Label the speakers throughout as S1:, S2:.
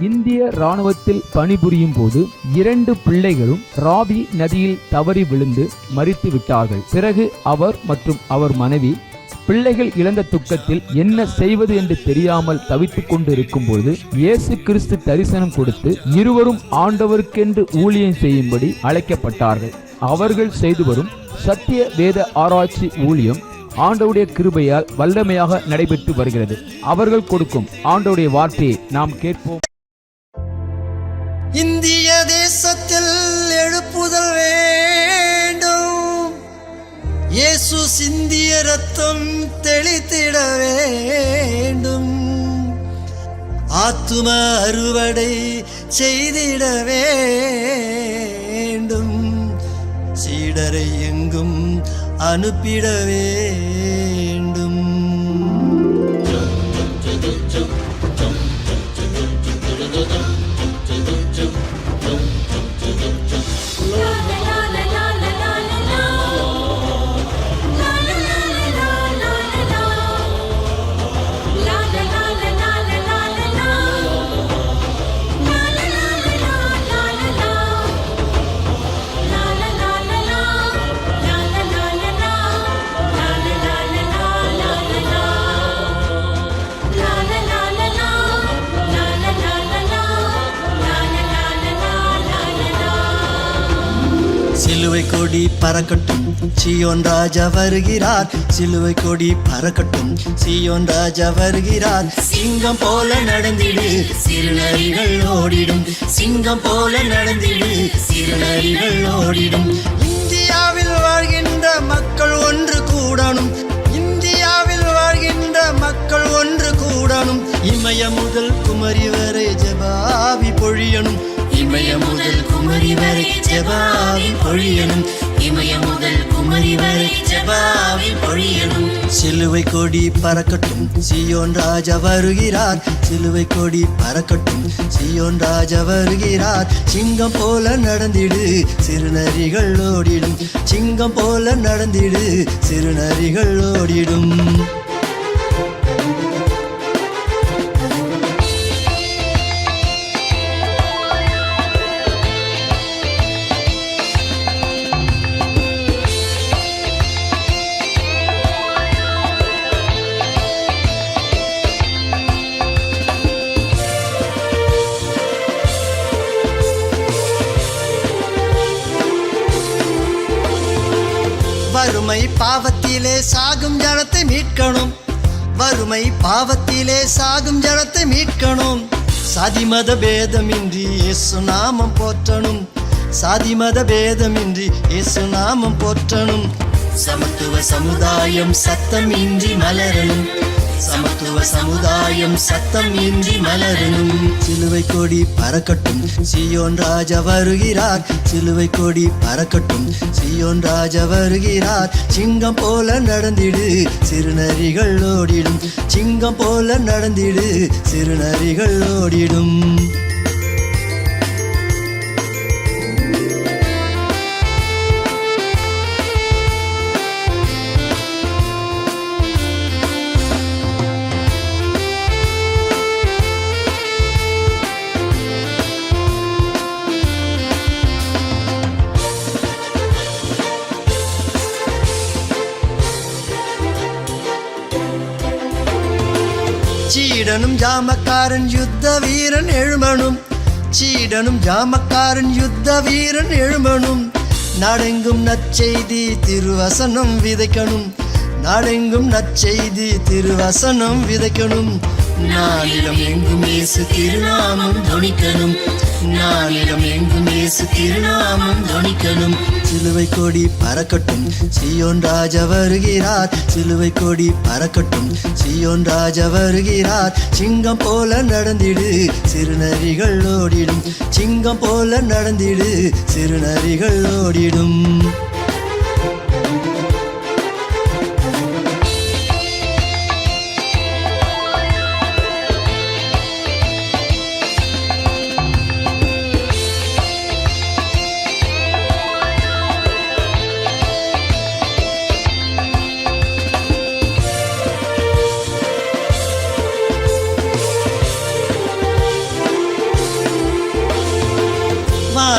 S1: இந்திய ராணுவத்தில் பணிபுரியும் போது 2 பிள்ளைகளும் ராவி நதியில் தவறி விழுந்து மரித்து விட்டார்கள். பிறகு அவர் மற்றும் அவர் மனைவி பிள்ளைகள் இழந்த துக்கத்தில் என்ன செய்வது என்று தெரியாமல் தவித்துக் கொண்டு இருக்கும் பொழுது இயேசு கிறிஸ்து தரிசனம் கொடுத்து இருவரும் ஆண்டவருக்கென்று ஊழியம் செய்யும்படி அழைக்கப்பட்டார்கள். அவர்கள் செய்து வரும் சத்திய வேத ஆராய்ச்சி ஊழியம் ஆண்டவருடைய கிருபையால் வல்லமையாக நடைபெற்று வருகிறது. அவர்கள் கொடுக்கும் ஆண்டவருடைய வார்த்தையை நாம் கேட்போம்.
S2: இந்திய தேசத்தில் எழுப்புதல் வேண்டும். இயேசு சிந்திய ரத்தம் தெளித்திட வேண்டும். ஆத்தும அறுவடை செய்திட வேண்டும். சீடரை எங்கும் அனுப்பிட வேண்டும். சிலுவை கொடி பறக்கட்டும், சீயோன் ராஜா வருகிறார். சிலுவை கொடி பறக்கட்டும், சீயோன் ராஜா வருகிறார். சிங்கம் போல நடந்திடு, சிறுநரிகள் ஓடிடும். சிங்கம் போல நடந்திடு, சிறுநரிகள் ஓடிடும். இந்தியாவில் வாழ்கின்ற மக்கள் ஒன்று கூடணும். இந்தியாவில் வாழ்கின்ற மக்கள் ஒன்று கூடணும். இமய முதல் குமரி வரை ஜெபாவி பொழியணும். இமய முதல் குமரி வரை ஜெபாவி பொழியணும். இமய முதல் குமரி வரை ஜெபாவி பொழியணும். சிலுவை கொடி பறக்கட்டும், சீயோன் ராஜா வருகிறார். சிலுவை கொடி பறக்கட்டும், சீயோன் ராஜா வருகிறார். சிங்கம் போல நடந்திடு, சிறுநரிகள் ஓடிடும். சிங்கம் போல நடந்திடு, சிறுநரிகள் ஓடிடும். வறுமை பாவத்திலே சாகும் ஜனத்தை மீட்கணும். வறுமை பாவத்திலே சாகும் ஜனத்தை மீட்கணும். சாதி மத பேதமின்றி இயேசு நாமம் போற்றணும். சாதி மத பேதமின்றி இயேசு நாமம் போற்றணும். சமத்துவ சமுதாயம் சத்தம் இன்றி மலரணும். சமத்துவ சமுதாயம் சத்தம் இன்றி மலரணும். சிலுவை கொடி பறக்கட்டும், சீயோன் ராஜா வருகிறார். சிலுவை கொடி பறக்கட்டும், சீயோன் ராஜா வருகிறார். சிங்கம் போல நடந்திடு, சிறுநரிகள் ஓடிடும். சிங்கம் போல நடந்திடு, சிறுநரிகள் ஓடிடும். சீடனும் ஜாமக்காரன் யுத்த வீரன் எழுமனும். சீடனும் ஜாமக்காரன் யுத்த வீரன் எழுமனும். நாடெங்கும் நற்செய்தி திருவசனம் விதைக்கணும். நாடெங்கும் நற்செய்தி திருவசனம் விதைக்கணும். நாளிடம் எங்கும் இயேசு திருநாமம் தொனிக்கணும். நாளிடம் எங்கும் இயேசு திருநாமம் தொனிக்கணும். சிலுவை கொடி பறக்கட்டும், சீயோன் ராஜா வருகிறார். சிலுவை கொடி பறக்கட்டும், சீயோன் ராஜா வருகிறார். சிங்கம் போல நடந்திடு, சிறுநரிகள் ஓடிடும். சிங்கம் போல நடந்திடு, சிறுநரிகள் ஓடிடும்.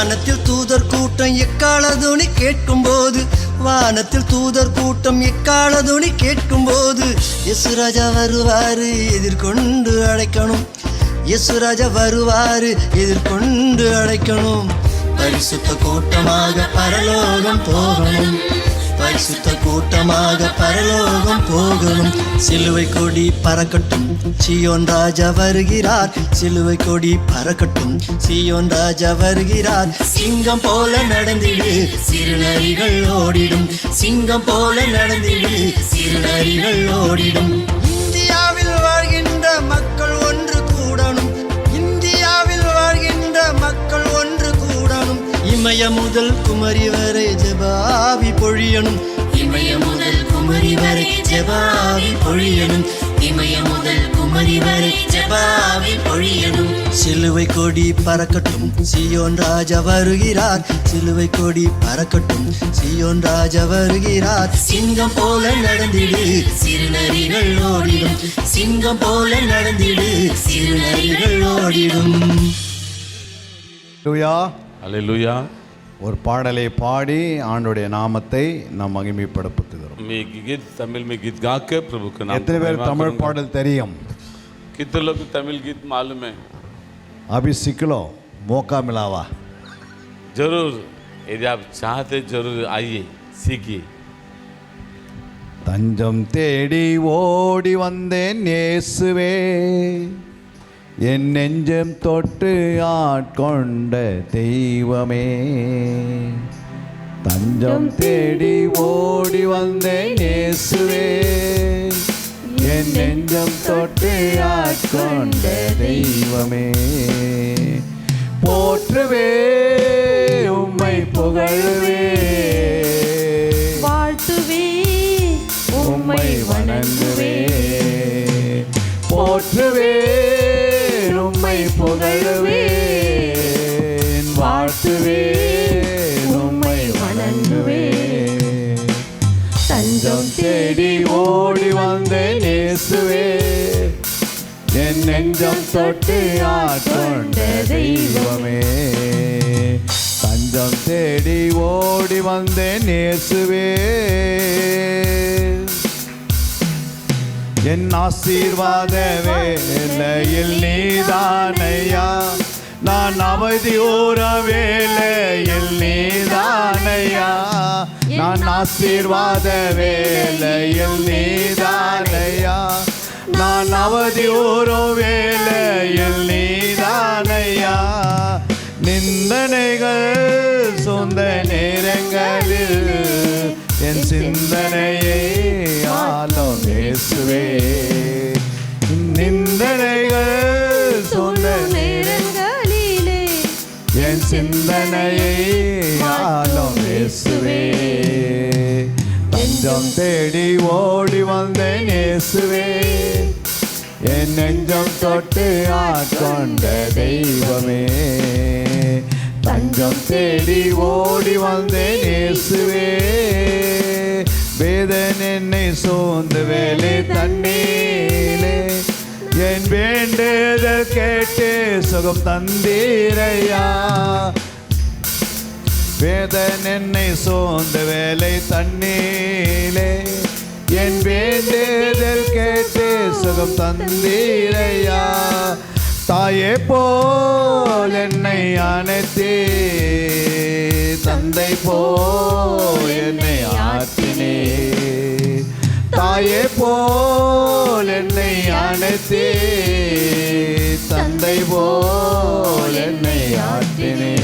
S2: வானத்தில் தூதர் கூட்டம் எக்காலதுணி கேட்கும்போது, வானத்தில் தூதர் கூட்டம் எக்காலதுணி கேட்கும்போது, இயேசு ராஜா வருவாரு எதிர்கொண்டு அழைக்கணும், இயேசு ராஜா வருவாரு எதிர்கொண்டு அழைக்கணும். பரிசுத்த கூட்டமாக பரலோகம் போகணும், பரிசுத்த கூட்டமாக பரலோகம் போகணும். சிலுவை கொடி பறக்கட்டும், சீயோன் ராஜா வருகிறார், சிலுவை கொடி பறக்கட்டும், சீயோன் ராஜா வருகிறார். சிங்கம் போல நடந்திடு, சிறுநரிகள் ஓடிடும், சிங்கம் போல நடந்திடு, சிறுநரிகள் ஓடிடும். இந்தியாவில் வாழ்கின்ற மக்கள் ஒன்று கூடணும், இந்தியாவில் வாழ்கின்ற மக்கள் ஒன்று கூடணும். இமய முதல் குமரி வரை ஜெபாவி பொழியணும், இமய முதல் குமரி வரை ஜெபாவி பொழியணும், இமய முதல் குமரி வரை ஜெபாவி பொழியணும். சிலுவை கொடி பறக்கட்டும், சீயோன் ராஜா வருகிறார், சிலுவை கொடி பறக்கட்டும், சீயோன் ராஜா வருகிறார். சிங்கம் போல நடந்திடு, சிறுநரிகள் ஓடிடும், சிங்கம் போல நடந்திடு, சிறுநரிகள் ஓடிடும்.
S3: அல்லேலூயா.
S4: ஒரு பாடலை பாடி ஆண்டோடைய நாமத்தை நாம் மகிமைப்படுத்துகிறோம்.
S3: मैं गीत तमिल में गीत गा के प्रभु का नाम.
S4: எத்தனை பேர் தமிழ் பாடல் தெரியும்?
S3: कितने लोग तमिल गीत मालूम है?
S4: अभी सीख लो, मौका मिला हुआ.
S3: जरूर, यदि आप चाहते जरूर आइए, सीखिए.
S4: தஞ்சம் தேடி ஓடி வந்தேன் இயேசுவே, என் நெஞ்சம் தொட்டு ஆட்கொண்ட தெய்வமே. தஞ்சம் தேடி ஓடி வந்தேன் இயேசுவே, என் நெஞ்சம் தொட்டு ஆட்கொண்ட தெய்வமே. போற்றுவே உம்மை புகழ்வே,
S5: வாழ்த்துவே உம்மை வணங்குவே.
S4: போற்றுவே உம்மை புகழ்வே, வாழ்த்துவே உம்மை வணங்குவே. தஞ்சம் தேடி ஓடி வந்தேன் இயேசுவே, என் நெஞ்சம் தொட்டு ஆட்கொண்ட தெய்வமே. தஞ்சம் தேடி ஓடி வந்தேன் இயேசுவே, என் ஆசீர்வாத வேலையில் நீதானையா, நான் அவதியோர வேலையில் நீதானையா, நான் ஆசீர்வாத வேலையில் நீதானையா, நான் அவதியோர வேலையில் நீதானையா. நிந்தனைகள் சொந்த நேரங்களில் என் சிந்தனையை ஆளும் இயேசுவே. நிந்தனைகள் சொந்த
S5: நேரங்களிலே
S4: என் சிந்தனையை ஆளும் இயேசுவே. தஞ்சம் தேடி ஓடி வந்தேன் இயேசுவே, என் நெஞ்சம் தொட்டு ஆட்கொண்ட தெய்வமே. தஞ்சம் தேடி ஓடி வந்தேன் இயேசுவே, வேதன் என்னை சூழ்ந்து வேலை தண்ணீரே, என் வேண்டுதல் கேட்டு சுகம் தந்தீரையா. வேதன் என்னை சூழ்ந்து வேலை தண்ணீரே, என் வேண்டுதல் கேட்டு சுகம் தந்தீரையா. தாயே போல் என்னை அணைத்தே, தந்தை போல் என்னை ஆற்றினே. தாயே போல் என்னை அணைத்தே, தந்தை போல் என்னை ஆற்றினே.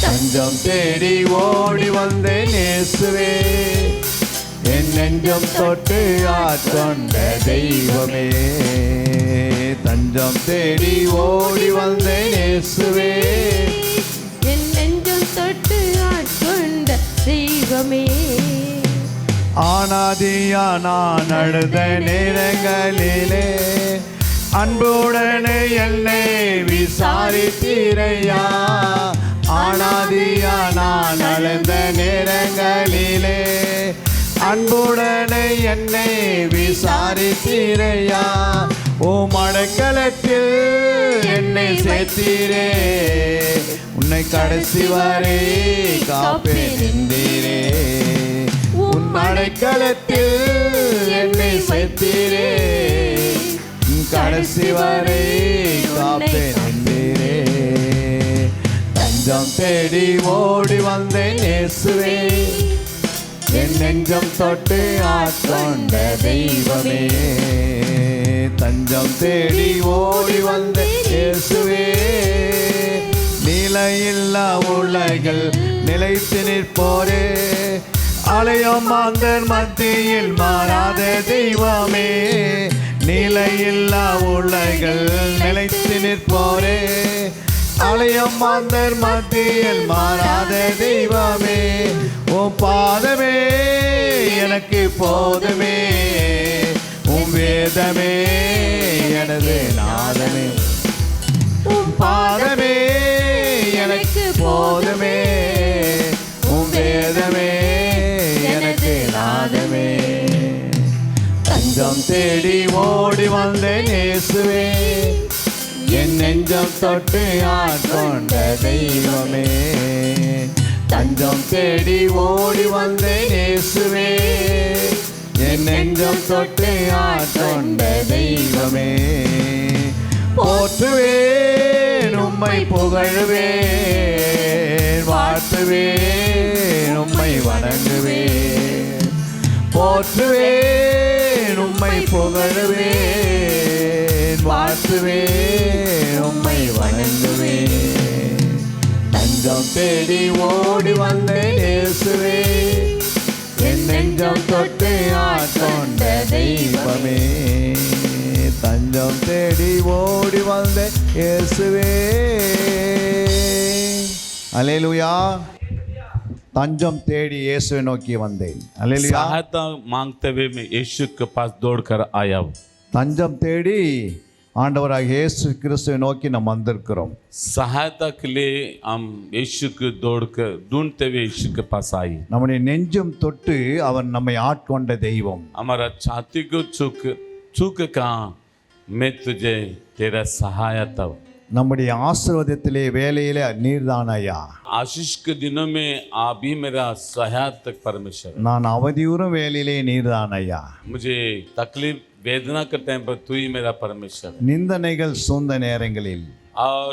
S4: தஞ்சம் தேடி ஓடி வந்தேன் இயேசுவே, என் நெஞ்சம் தொட்டு ஆட்கொண்ட தெய்வமே. தஞ்சம் தேடி ஓடி வந்தேன் இயேசுவே,
S5: என் நெஞ்சம் தொட்டு ஆட்கொண்ட தெய்வமே.
S4: ஆனாதியா நான் அழுத நேரங்களிலே அன்புடனே என்னை விசாரித்தீரையா. ஆனாதியா நான் அழுத நேரங்களிலே அன்புடனே என்னை விசாரித்தீரையா. ஓ மடக்களத்தில் என்னை சேர்த்தீரே, உன்னை கடைசி வரை காப்பேன் என்றீரே. உன் அடைக்கலத்தில் என்னை சேர்த்தீரே. கடைசி வரை காப்பேன் என்றீரே. தஞ்சம் தேடி ஓடி வந்தேன் இயேசுவே, என் நெஞ்சம் தொட்டு ஆட்கொண்ட தெய்வமே. தஞ்சம் தேடி ஓடி வந்த இயேசுவே, நிலையில்லா உலகில் நிலைத்து நிற்போரே. அலையும் மாந்தர் மத்தியில் மாறாத தெய்வமே. நிலையில்லா உலகில் நிலைத்து நிற்போரே. அலையும் மாந்தர் மத்தியில் மாறாத தெய்வமே. உன் பாதமே எனக்கு போதுமே, உன் வேதமே எனது நாதமே. உன் பாதமே எனக்கு போதுமே, உன் வேதமே எனக்கு நாதமே. தஞ்சம் தேடி ஓடி வந்தேன் இயேசுவே, என் நெஞ்சம் தொட்டு ஆட்கொண்ட தெய்வமே. தஞ்சம் தேடி ஓடி வந்தேன் இயேசுவே, என் நெஞ்சம் தொட்டு ஆட்கொண்ட தெய்வமே. போற்றுவேன் உம்மை புகழுவேன், வாழ்த்துவேன் உம்மை வணங்குவேன். போற்றுவேன் உம்மை புகழுவேன், வாழ்த்துவேன் உம்மை வணங்குவேன். தஞ்சம் தேடி ஓடி வந்தேன் இயேசுவே, என் நெஞ்சம் தொட்டு ஆட்கொண்ட தெய்வமே. தஞ்சம் தேடி ஓடி வந்தேன் இயேசுவே. அல்லேலூயா. தஞ்சம் தேடி இயேசுவை நோக்கி வந்தேன். அல்லேலூயா.
S3: सहायता मांगते हुए मैं यीशु के पास दौड़कर आया हूँ.
S4: தஞ்சம் தேடி ஆண்டவராகிய இயேசு கிறிஸ்துவை நோக்கி நாம் வந்திருக்கிறோம்.
S3: सहायता के लिए हम यीशु को दौड़कर ढूंढते हुए यीशु के पास आए.
S4: நம்முடைய நெஞ்சம் தொட்டு அவர் நம்மை ஆட்கொண்ட தெய்வம்.
S3: हमारा छाती को छूक कहाँ मैं तुझे तेरा सहायता.
S4: நம்முடைய ஆசீர்வாதத்திலே வேலையிலே நீர்தான் ஐயா.
S3: आशीष के दिनों में आप ही मेरा सहायक परमेश्वर.
S4: நான் அவதியுறும் வேலையிலே நீர்தான் ஐயா.
S3: मुझे तकलीफ वेदना के टाइम पर तू ही मेरा परमेश्वर.
S4: நிந்தனைகள் சூழ்ந்த நேரங்களில்
S3: और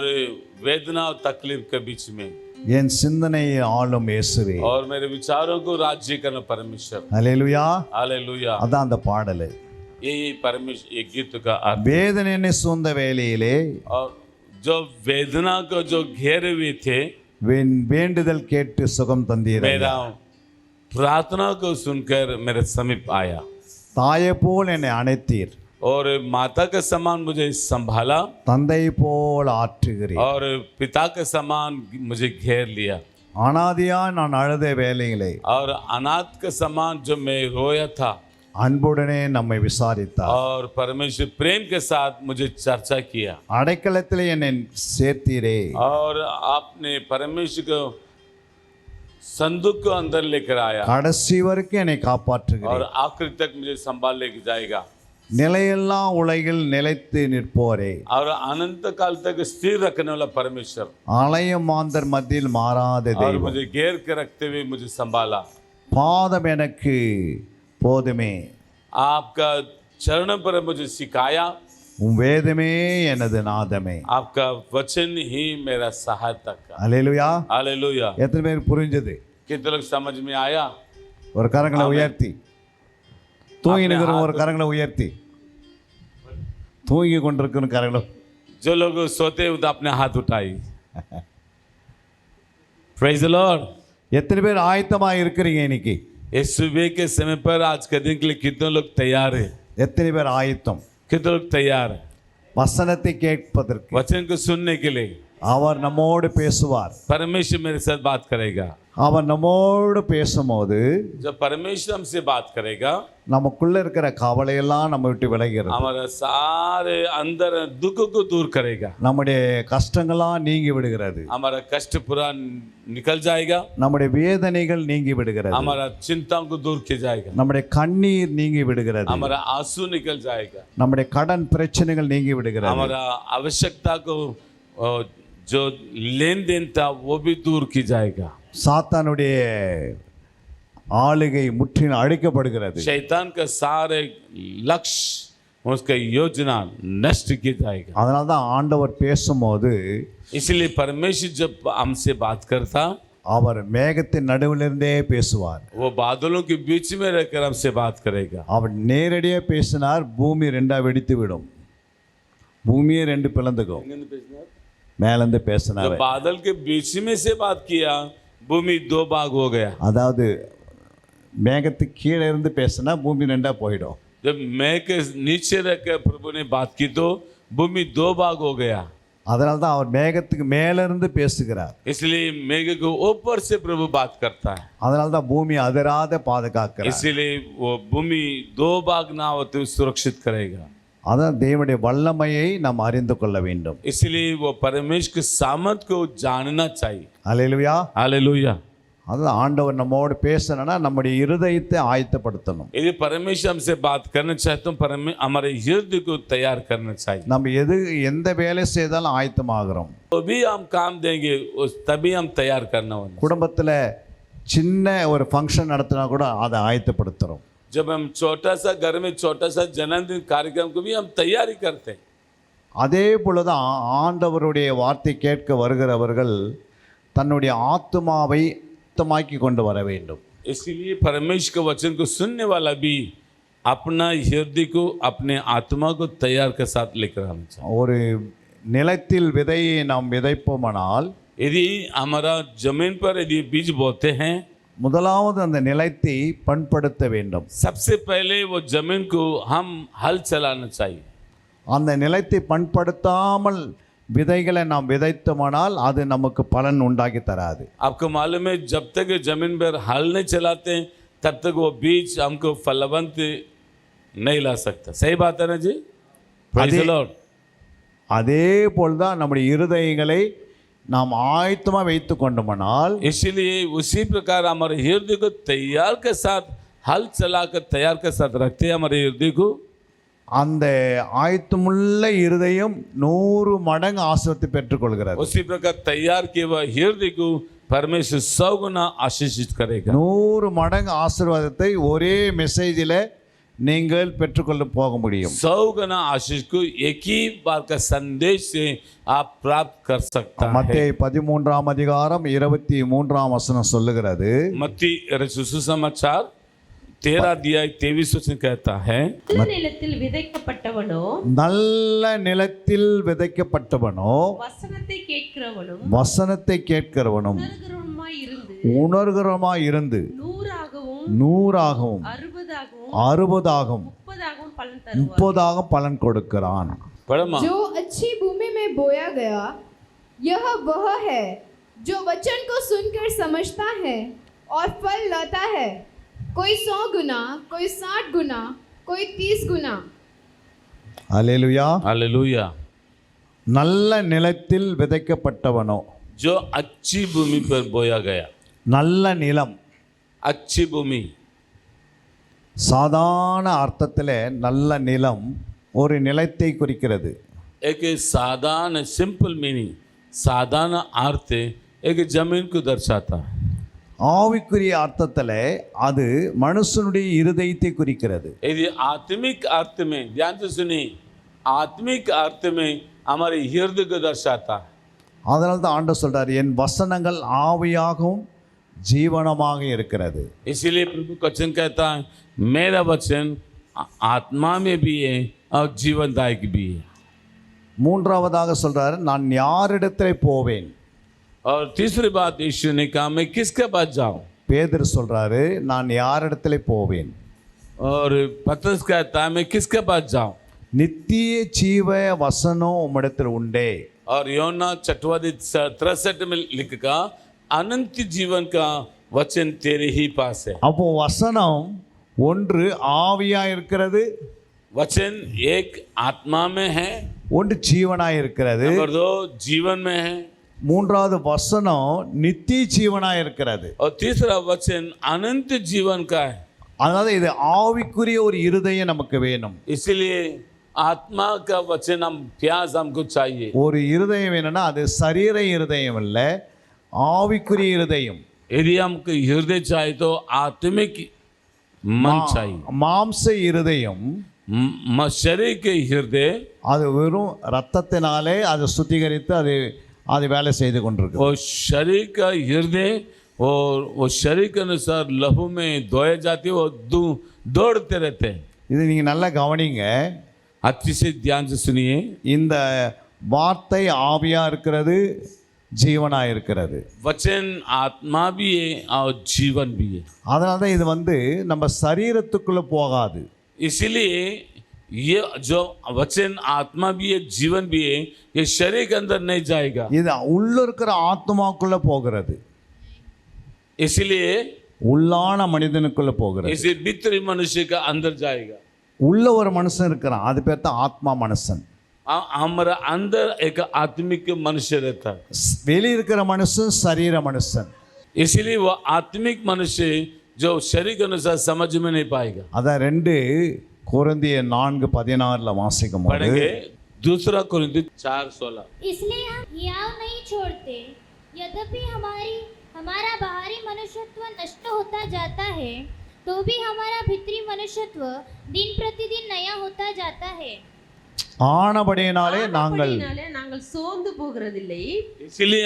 S3: वेदना और तकलीफ के बीच में
S4: என் சிந்தனையை ஆளும் இயேசுவே.
S3: और मेरे विचारों को राज्य करना परमेश्वर.
S4: அல்லேலூயா.
S3: हालेलुया.
S4: அதான் அந்த பாடல்.
S3: यही परमेश्वर ये गीत का अर्थ.
S4: வேதனை சூழ்ந்த வேலையிலே
S3: और जो वेदना को जो घेरे हुए थे,
S4: வேண்டுதல் கேட்டு சுகம் தந்தீர்.
S3: मेरा प्रार्थना को सुनकर मेरे समीप आया
S4: தாயை போல் என்னை அணைத்தீர்.
S3: और माता के समान मुझे संभाला
S4: தந்தை போல் ஆற்றுகிறீர்.
S3: और पिता के समान मुझे घेर लिया.
S4: அனாதியா நான் அழுத வேலையிலே
S3: और अनाथ के समान जो मैं रोया था,
S4: அன்புடனே நம்மை விசாரித்தார்.
S3: और परमेश्वर प्रेम के साथ मुझे चर्चा किया.
S4: அடைக்கலத்திலே என்னை சேர்த்தீரே.
S3: और आपने परमेश्वर को संदूक को अंदर लेकर आया
S4: கடைசி வரைக்கும் என்னை
S3: और
S4: காப்பாற்றுகிறீர்.
S3: आखिर तक मुझे संभाल लेके जाएगा.
S4: நிலையெல்லாம் உலகில் நிலைத்து நிற்போரே.
S3: और अनंत काल तक स्थिर रखने वाला परमेश्वर.
S4: அலையும் மாந்தர் மத்தியில் மாறாத
S3: और
S4: தெய்வம்.
S3: मुझे घेर के रखते हुए मुझे संभाला.
S4: பாதம் எனக்கு போதுமே,
S3: आपका चरण पर मुझे सिखाया.
S4: உன் வேதமே எனது நாதமே.
S3: आपका वचन ही मेरा सहायक.
S4: அல்லேலூயா.
S3: हालेलुया.
S4: எத்தனை பேருக்கு புரிஞ்சது?
S3: कितने लोग समझ में आया?
S4: ஒரு கரங்களை உயர்த்தி, தூங்கி நிற்கிற ஒரு கரங்களை உயர்த்தி, தூங்கி கொண்டிருக்கிற கரங்களை.
S3: जो लोग सोते हैं तो अपने हाथ उठाई. Praise the Lord.
S4: எத்தனை பேர் ஆயத்தமா இருக்கிறீங்க இன்னைக்கு?
S3: इस सुबह के समय पर आज के दिन के लिए कितने लोग तैयार है?
S4: எத்தனை பேர் ஆயத்தம்
S3: कितने लोग तैयार है
S4: வசனத்தை கேட்பதற்கு?
S3: वचन को सुनने के लिए?
S4: அவர் நம்மோடு பேசுவார்.
S3: परमेश्वर मेरे साथ बात करेगा.
S4: அவர் நம்மோடு பேசும்போது
S3: जब परमेश्वर हमसे बात करेगा,
S4: நமக்குள்ள இருக்கிற கவலையெல்லாம் நம்ம விட்டு விலகிறது.
S3: हमारा सारे अंदर दुख को दूर करेगा.
S4: நம்முடைய கஷ்டங்கள்லாம் நீங்கி விடுகிறது.
S3: हमारा कष्ट पूरा निकल जाएगा.
S4: நம்முடைய வேதனைகள் நீங்கி விடுகிறது.
S3: हमारा चिंताओं को दूर किया जाएगा.
S4: நம்முடைய கண்ணீர் நீங்கி விடுகிறது.
S3: हमारा आंसू निकल जाएगा.
S4: நம்முடைய கடன் பிரச்சனைகள் நீங்கி விடுகிறது.
S3: हमारा आवश्यकता को जो लेन देन था वो भी दूर की जाएगा।
S4: சாத்தானுடைய ஆளுகை முற்றிலும் அழிக்கப்படுகிறது.
S3: शैतान का सारे लक्ष्य उसका योजना नष्ट की जाएगा।
S4: அதனால தான் ஆண்டவர் பேசும்போது
S3: इसलिए परमेश्वर जब हमसे बात करता
S4: அவர் மேகத்தின் நடுவிலிருந்தே பேசுவார்.
S3: वो बादलों के बीच में रहकर हमसे बात करेगा।
S4: அவர் நேரடியாக பேசினார், பூமி ரெண்டா வெடித்து விடும், பூமியே ரெண்டு பிளந்துக்கும். மேலேருந்து பேசினார்.
S3: जब बादल के बीच में से बात किया भूमि दो भाग हो गया।
S4: அதாவது மேகத்துக்கு கீழே இருந்து பேசினா பூமி ரெண்டா போயிடும்.
S3: जब मैं के नीचे रहकर प्रभु ने बात की तो भूमि दो भाग हो गया।
S4: அதனால தான் அவர் மேகத்துக்கு மேல இருந்து பேசுகிறார்.
S3: इसलिए मेघ के ऊपर से प्रभु बात करता है।
S4: அதனால தான் பூமி அதிராத பாதுகாக்கிறார்.
S3: इसलिए वो भूमि दो भाग ना होते सुरक्षित करेगा।
S4: அதான் தேவனுடைய வல்லமையை நாம் அறிந்து கொள்ள வேண்டும்.
S3: इसलिए वो परमेश्वर के सामर्थ को जानना चाहिए।
S4: அல்லேலூயா.
S3: हालेलुया।
S4: அதான் ஆண்டவர் நம்மோடு பேசணும்னா நம்முடைய இருதயத்தை ஆயத்தப்படுத்தணும்.
S3: यदि परमेश्वर हमसे बात करना चाहते तो हमारे हृदय को तैयार करना चाहिए।
S4: நம்ம எந்த வேலை செய்தாலும் ஆயத்தமாகிறோம்.
S3: तो भी हम काम देंगे तभी हम तैयार करना होगा।
S4: குடும்பத்தில் சின்ன ஒரு ஃபங்க்ஷன் நடத்தினா கூட அதை ஆயத்தப்படுத்துகிறோம்.
S3: जब हम छोटा सा घर में छोटा सा जन्मदिन कार्यक्रम को भी हम तैयारी करते हैं।
S4: அதே போலதான் ஆண்டவருடைய வார்த்தை கேட்க வருகிறவர்கள் தன்னுடைய ஆத்துமாவை சுத்தமாக்கி கொண்டு வர வேண்டும்.
S3: इसलिए परमेश्वर के वचन को सुनने वाला भी अपना हृदय को अपने आत्मा को तैयार के साथ लेकर आना चाहिए।
S4: ஒரு நிலத்தில் விதையை நாம் விதைப்போமானால்
S3: यदि हमारा जमीन पर यदि बीज बोते हैं
S4: முதலாவது அந்த நிலத்தை பண்படுத்த வேண்டும்.
S3: सबसे पहले वो जमीन को हम हल चलाना चाहिए।
S4: அந்த நிலத்தை பண்படுத்தாமல் விதைகளை நாம் விதைத்தோமானால் அது நமக்கு பலன் உண்டாக்கி தராது.
S3: आपको मालूम है जब तक जमीन पर हल नहीं चलाते तब तक वो बीज हमको फलवंत नहीं ला सकता। सही बात है ना जी? Praise the Lord।
S4: அதே போல்தான் நம்முடைய இருதயங்களை நாம் ஆயத்தமாக வைத்து கொண்டோமானால்
S3: इसलिए उसी प्रकार हमारे हृदय को तैयार के साथ हल चलाकर तैयार के साथ रखते हैं हमारे हृदय को।
S4: அந்த ஆயத்தமுள்ள இருதயம் 100 மடங்கு ஆசீர்வாதத்தை பெற்றுக்கொள்கிறது.
S3: उसी प्रकार तैयार किए हुए हृदय को परमेश्वर 100 गुना आशीषित करेगा।
S4: 100 மடங்கு ஆசீர்வாதத்தை ஒரே மெசேஜில் நீங்கள் பெற்றுக்கொள்ள போக முடியும்.
S3: 100 गुना आशीष को एक ही बार का संदेश से आप प्राप्त कर सकता है।
S4: மத்தேயு 13ஆம் அதிகாரம் 23ஆம் வசனம் சொல்லுகிறது.
S3: मत्ती सुसमाचार 13 अध्याय 23 वचन कहता है
S5: நல்ல நிலத்தில் விதைக்கப்பட்டவனோ
S4: நல்ல நிலத்தில் விதைக்கப்பட்டவனோ
S5: வசனத்தை கேட்கிறவனும்
S4: வசனத்தை கேட்கிறவனும்
S5: உணர்கிறவனுமாய் இருந்து
S4: இருந்து
S5: 100ஆகவும்
S4: 100ஆகவும்
S5: 60ஆகவும்
S4: 60ஆகவும்
S5: 30ஆகவும்
S4: 30ஆகவும் பலன் கொடுக்கிறான்.
S3: पढ़मा
S6: जो अच्छी भूमि में बोया गया यह वह है जो वचन को सुनकर समझता है और फल लाता है, कोई 100 गुना, कोई 60 गुना, कोई 30 गुना।
S4: அல்லேலூயா.
S3: हालेलुया।
S4: நல்ல நிலத்தில் விதைக்கப்பட்டவனோ,
S3: जो अच्छी भूमि पर बोया गया।
S4: நல்ல நிலம்
S3: अच्छी भूमि
S4: சாதாரண அர்த்தத்தில் நல்ல நிலம் ஒரு நிலத்தை குறிக்கிறது.
S3: एक साधारण सिंपल मीनिंग साधारण अर्थ एक जमीन को दर्शाता है।
S4: ஆவிக்குரிய அர்த்தத்தில் அது மனுஷனுடைய இருதயத்தை குறிக்கிறது.
S3: यदि आत्मिक अर्थ में ध्यान से सुनिए, आत्मिक अर्थ में हमारे हृदय को दर्शाता है।
S4: அதனால தான் ஆண்டவர் சொல்றார், என் வசனங்கள் ஆவியாகவும் ஜீவனமாக இருக்கிறது.
S3: इसीलिए प्रभु वचन कहता है मेरा वचन आत्मा में भी है और जीवनदायक भी है।
S4: மூன்றாவதாக சொல்றார், நான் யாரிடத்தில் போவேன்.
S3: और तीसरी बात यीशु ने कहा मैं किसके पास जाऊं।
S4: பேதுரு சொல்றாரு, நான் யாரிடத்தில் போவேன்.
S3: और पतरस कहता है मैं किसके पास जाऊं।
S4: நித்திய ஜீவ வசனம் உம்மிடத்தில் உண்டே.
S3: और योना 63 में लिखा अनंत जीवन का वचन तेरे ही पास है।
S4: அப்போ வசனம் ஒன்று ஆவியா இருக்கிறது,
S3: वचन एक आत्मा में है,
S4: ஒன்று ஜீவனா இருக்கிறது,
S3: नंबर 2 जीवन में है,
S4: மூன்றாவது வசனம் நித்திய ஜீவனா இருக்கிறது.
S3: और तीसरा वचन अनंत जीवन का है।
S4: அதனால இது ஆவிக்குரிய ஒரு இருதயம் நமக்கு வேணும்.
S3: इसलिए आत्मा का वचन हम प्यास हमको चाहिए
S4: ஒரு இருதயம் என்னன்னா அது சரீர இருதயம் இல்ல ஆவிக்குரிய இருதயம்.
S3: यदि हमको हृदय चाहिए तो आत्मिक मन चाहिए
S4: மாம்ச இருதயம்
S3: शरीर के हृदय
S4: அது வெறும் ரத்தத்தினாலே அதை சுத்திகரித்து அது வேலை செய்து கொண்டிருக்கு.
S3: वो शरीर का हृदय और वो शरीर के अनुसार लहू में धोए जाती है वो दौड़ते रहते हैं.
S4: இது நீங்க நல்லா கவனிங்க.
S3: अच्छी से ध्यान से सुनिए.
S4: இந்த வார்த்தை ஆவியா இருக்கிறது ஜீவனா இருக்கிறது.
S3: वचन आत्मा भी है और जीवन भी है.
S4: அதனால தான் இது நம்ம சரீரத்துக்குள்ள போகாது.
S3: इसलिए ये जो वचन आत्मा भी है जीवन भी है ये शरीर के अंदर नहीं जाएगा.
S4: இது உள்ள இருக்கிற ஆத்மாக்குள்ள போகிறது.
S3: इसलिए
S4: உள்ளான மனிதனுக்குள்ள போகிறது.
S3: इसे भीतरी मनुष्य का अंदर जाएगा.
S4: உள்ள ஒரு மனுஷன் இருக்கிறான், அது பேர் தான் ஆத்மா மனுஷன்.
S3: हमारा अंदर एक आत्मिक मनुष्य रहता है.
S4: வெளியே இருக்கிற மனுஷன் சரீர மனுஷன்.
S3: इसलिए वो आत्मिक मनुष्य जो शरीर के अनुसार समझ में नहीं पाएगा.
S4: அதான் 2 கொரிந்தியர் 4:16 வாசிக்கும் போது
S3: पढ़ेंगे दूसरा कोरिन्थी 4:16.
S7: इसलिए हम हियाव नहीं छोड़ते, यद्यपि हमारा बाहरी मनुष्यत्व नष्ट होता जाता है, तो भी हमारा भीतरी मनुष्यत्व दिन प्रतिदिन नया होता जाता है.
S4: ஆனபடியினாலே நாங்கள்
S5: நாங்கள் சோர்ந்து போகிறதில்லை.
S3: इसलिए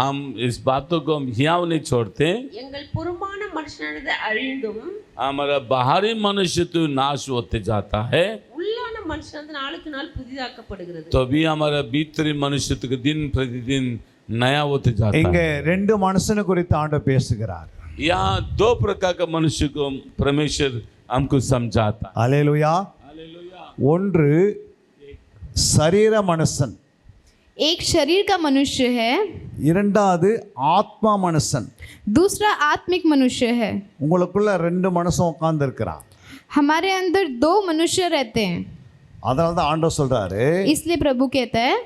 S3: हम इस बातों को हम हियाव नहीं छोड़ते.
S5: எங்கள் புறமான மனுஷனது அழிந்தும்
S3: हमारा बाहरी मनुष्य तो नाश होते जाता है,
S5: உள்ளான மனுஷனது நாளுக்கு நாள் புதிதாக்கப்படுகிறது.
S3: तो भी हमारा भीतरी मनुष्य तो दिन प्रतिदिन नया होते जाता
S4: இங்க
S3: है.
S4: 2 மனுஷனை குறித்து ஆண்டவர் பேசுகிறார்.
S3: यहाँ 2 प्रकार का मनुष्य को परमेश्वर हमको समझाता है.
S4: அல்லேலூயா. ஒன்று சரீர மனுஷன்,
S6: एक शरीर का मनुष्य है,
S4: இரண்டாவது ஆத்மா மனுஷன்.
S6: दूसरा आत्मिक मनुष्य है.
S4: உங்களுக்குள்ள 2 மனுஷன் உட்கார்ந்து இருக்கிறான்.
S6: हमारे अंदर 2 मनुष्य रहते हैं.
S4: அதனால தான் ஆண்டவர் சொல்றாரு,
S6: इसलिए प्रभु कहता है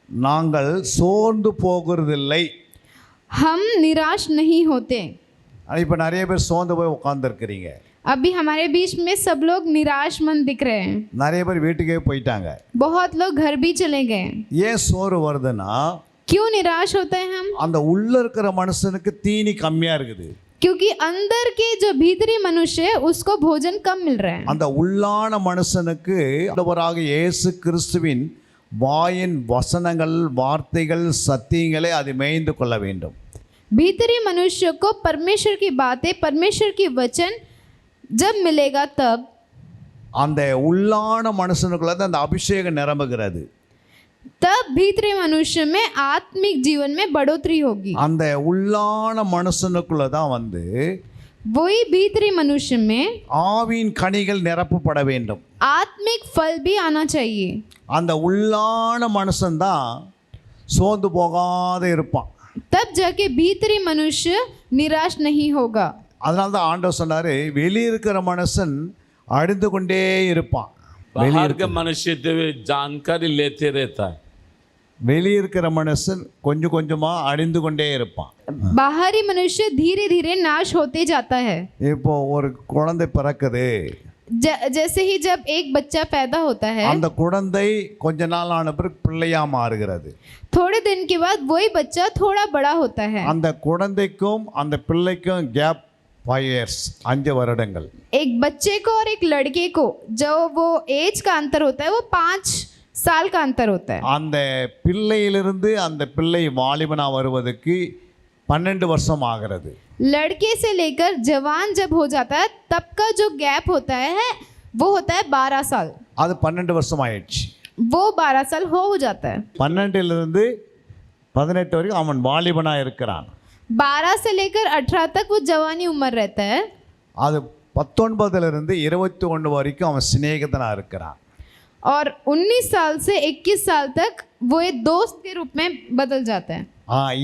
S4: நாங்கள் சோர்ந்து போகிறதில்லை.
S6: हम निराश नहीं होते.
S4: இப்போ நிறைய பேர் சோர்ந்து போய் உட்கார்ந்து இருக்கிறீங்க.
S6: अभी हमारे बीच में सब लोग निराशमंद दिख रहे हैं.
S4: நிறைய பேர் வீட்டுக்கே போயிட்டாங்க.
S6: बहुत लोग घर भी चले गए.
S4: ஏன் சோறு வருதுன்னா
S6: क्यों निराश होते हैं हम?
S4: அந்த உள்ள இருக்கிற மனுஷனுக்கு தீனி கம்மியா இருக்குது.
S6: क्योंकि अंदर के जो भीतरी मनुष्य है उसको भोजन कम मिल रहा है.
S4: அந்த உள்ளான மனுஷனுக்கு ஆண்டவராக இயேசு கிறிஸ்துவின் வாயின் வசனங்கள் வார்த்தைகள் சத்தியங்களை அது மேய்ந்து கொள்ள வேண்டும்.
S6: भीतरी मनुष्य को परमेश्वर की बातें, परमेश्वर की वचन जब मिलेगा तब
S4: அந்த உள்ளான மனுஷனுக்குள்ள தான் அந்த அபிஷேகம் நிரம்புகிறது.
S6: तब भीतरी मनुष्य में आत्मिक जीवन में बढ़ोतरी होगी.
S4: அந்த உள்ளான மனுஷனுக்குள்ள தான்
S6: वही भीतरी मनुष्य में
S4: ஆவியின் கனிகள் நிரப்பப்பட வேண்டும்.
S6: आत्मिक फल भी आना चाहिए.
S4: அந்த உள்ளான மனுஷன் தான் சோர்ந்து போகாத இருப்பான்.
S6: तब जाके भीतरी मनुष्य निराश नहीं होगा.
S4: அதனால தான் ஆண்டவர் சொன்னாரு, வெளியே இருக்கிற மனுஷன் அழிந்து கொண்டே இருப்பான்.
S3: बाहर के मनुष्य तो वे जानकारी लेते रहता है.
S4: வெளியே இருக்கிற மனுஷன் கொஞ்சம் கொஞ்சமா அழிந்து கொண்டே இருப்பான்.
S6: बाहरी मनुष्य धीरे धीरे नाश होते जाता है.
S4: இப்போ ஒரு குழந்தை பிறக்குது,
S6: जैसे ही जब एक बच्चा पैदा होता है
S4: அந்த குழந்தை கொஞ்ச நாள் ஆன பிறகு பிள்ளையா மாறுகிறது.
S6: थोड़े दिन के बाद वही बच्चा थोड़ा बड़ा होता है.
S4: அந்த குழந்தைக்கும் அந்த பிள்ளைக்கும் கேப் 5 years 5 வருடங்கள்.
S6: एक बच्चे को और एक लड़के को जो वो एज का अंतर होता है वो 5 साल का अंतर होता है.
S4: அந்த பிள்ளையிலிருந்து அந்த பிள்ளை வாலிபனா வருவதற்கு 12 வருஷம் ஆகிறது.
S6: लड़के से लेकर जवान जब हो जाता है तब का जो गैप होता है वो होता है 12 साल.
S4: அது 12 வருஷம் ஆயிடுச்சு.
S6: वो 12 साल हो जाता है.
S4: 12லிருந்து 18 வரைக்கும் அவன் வாலிபனா இருக்கிறான்.
S6: 12 से लेकर 18 तक वो जवानी उम्र रहता है.
S4: அது 19லிருந்து 21 வரைக்கும் அவன் சிநேகிதனா இருக்கிறான்.
S6: और 19 साल से 21 साल तक वो एक दोस्त के रूप में बदल जाता है.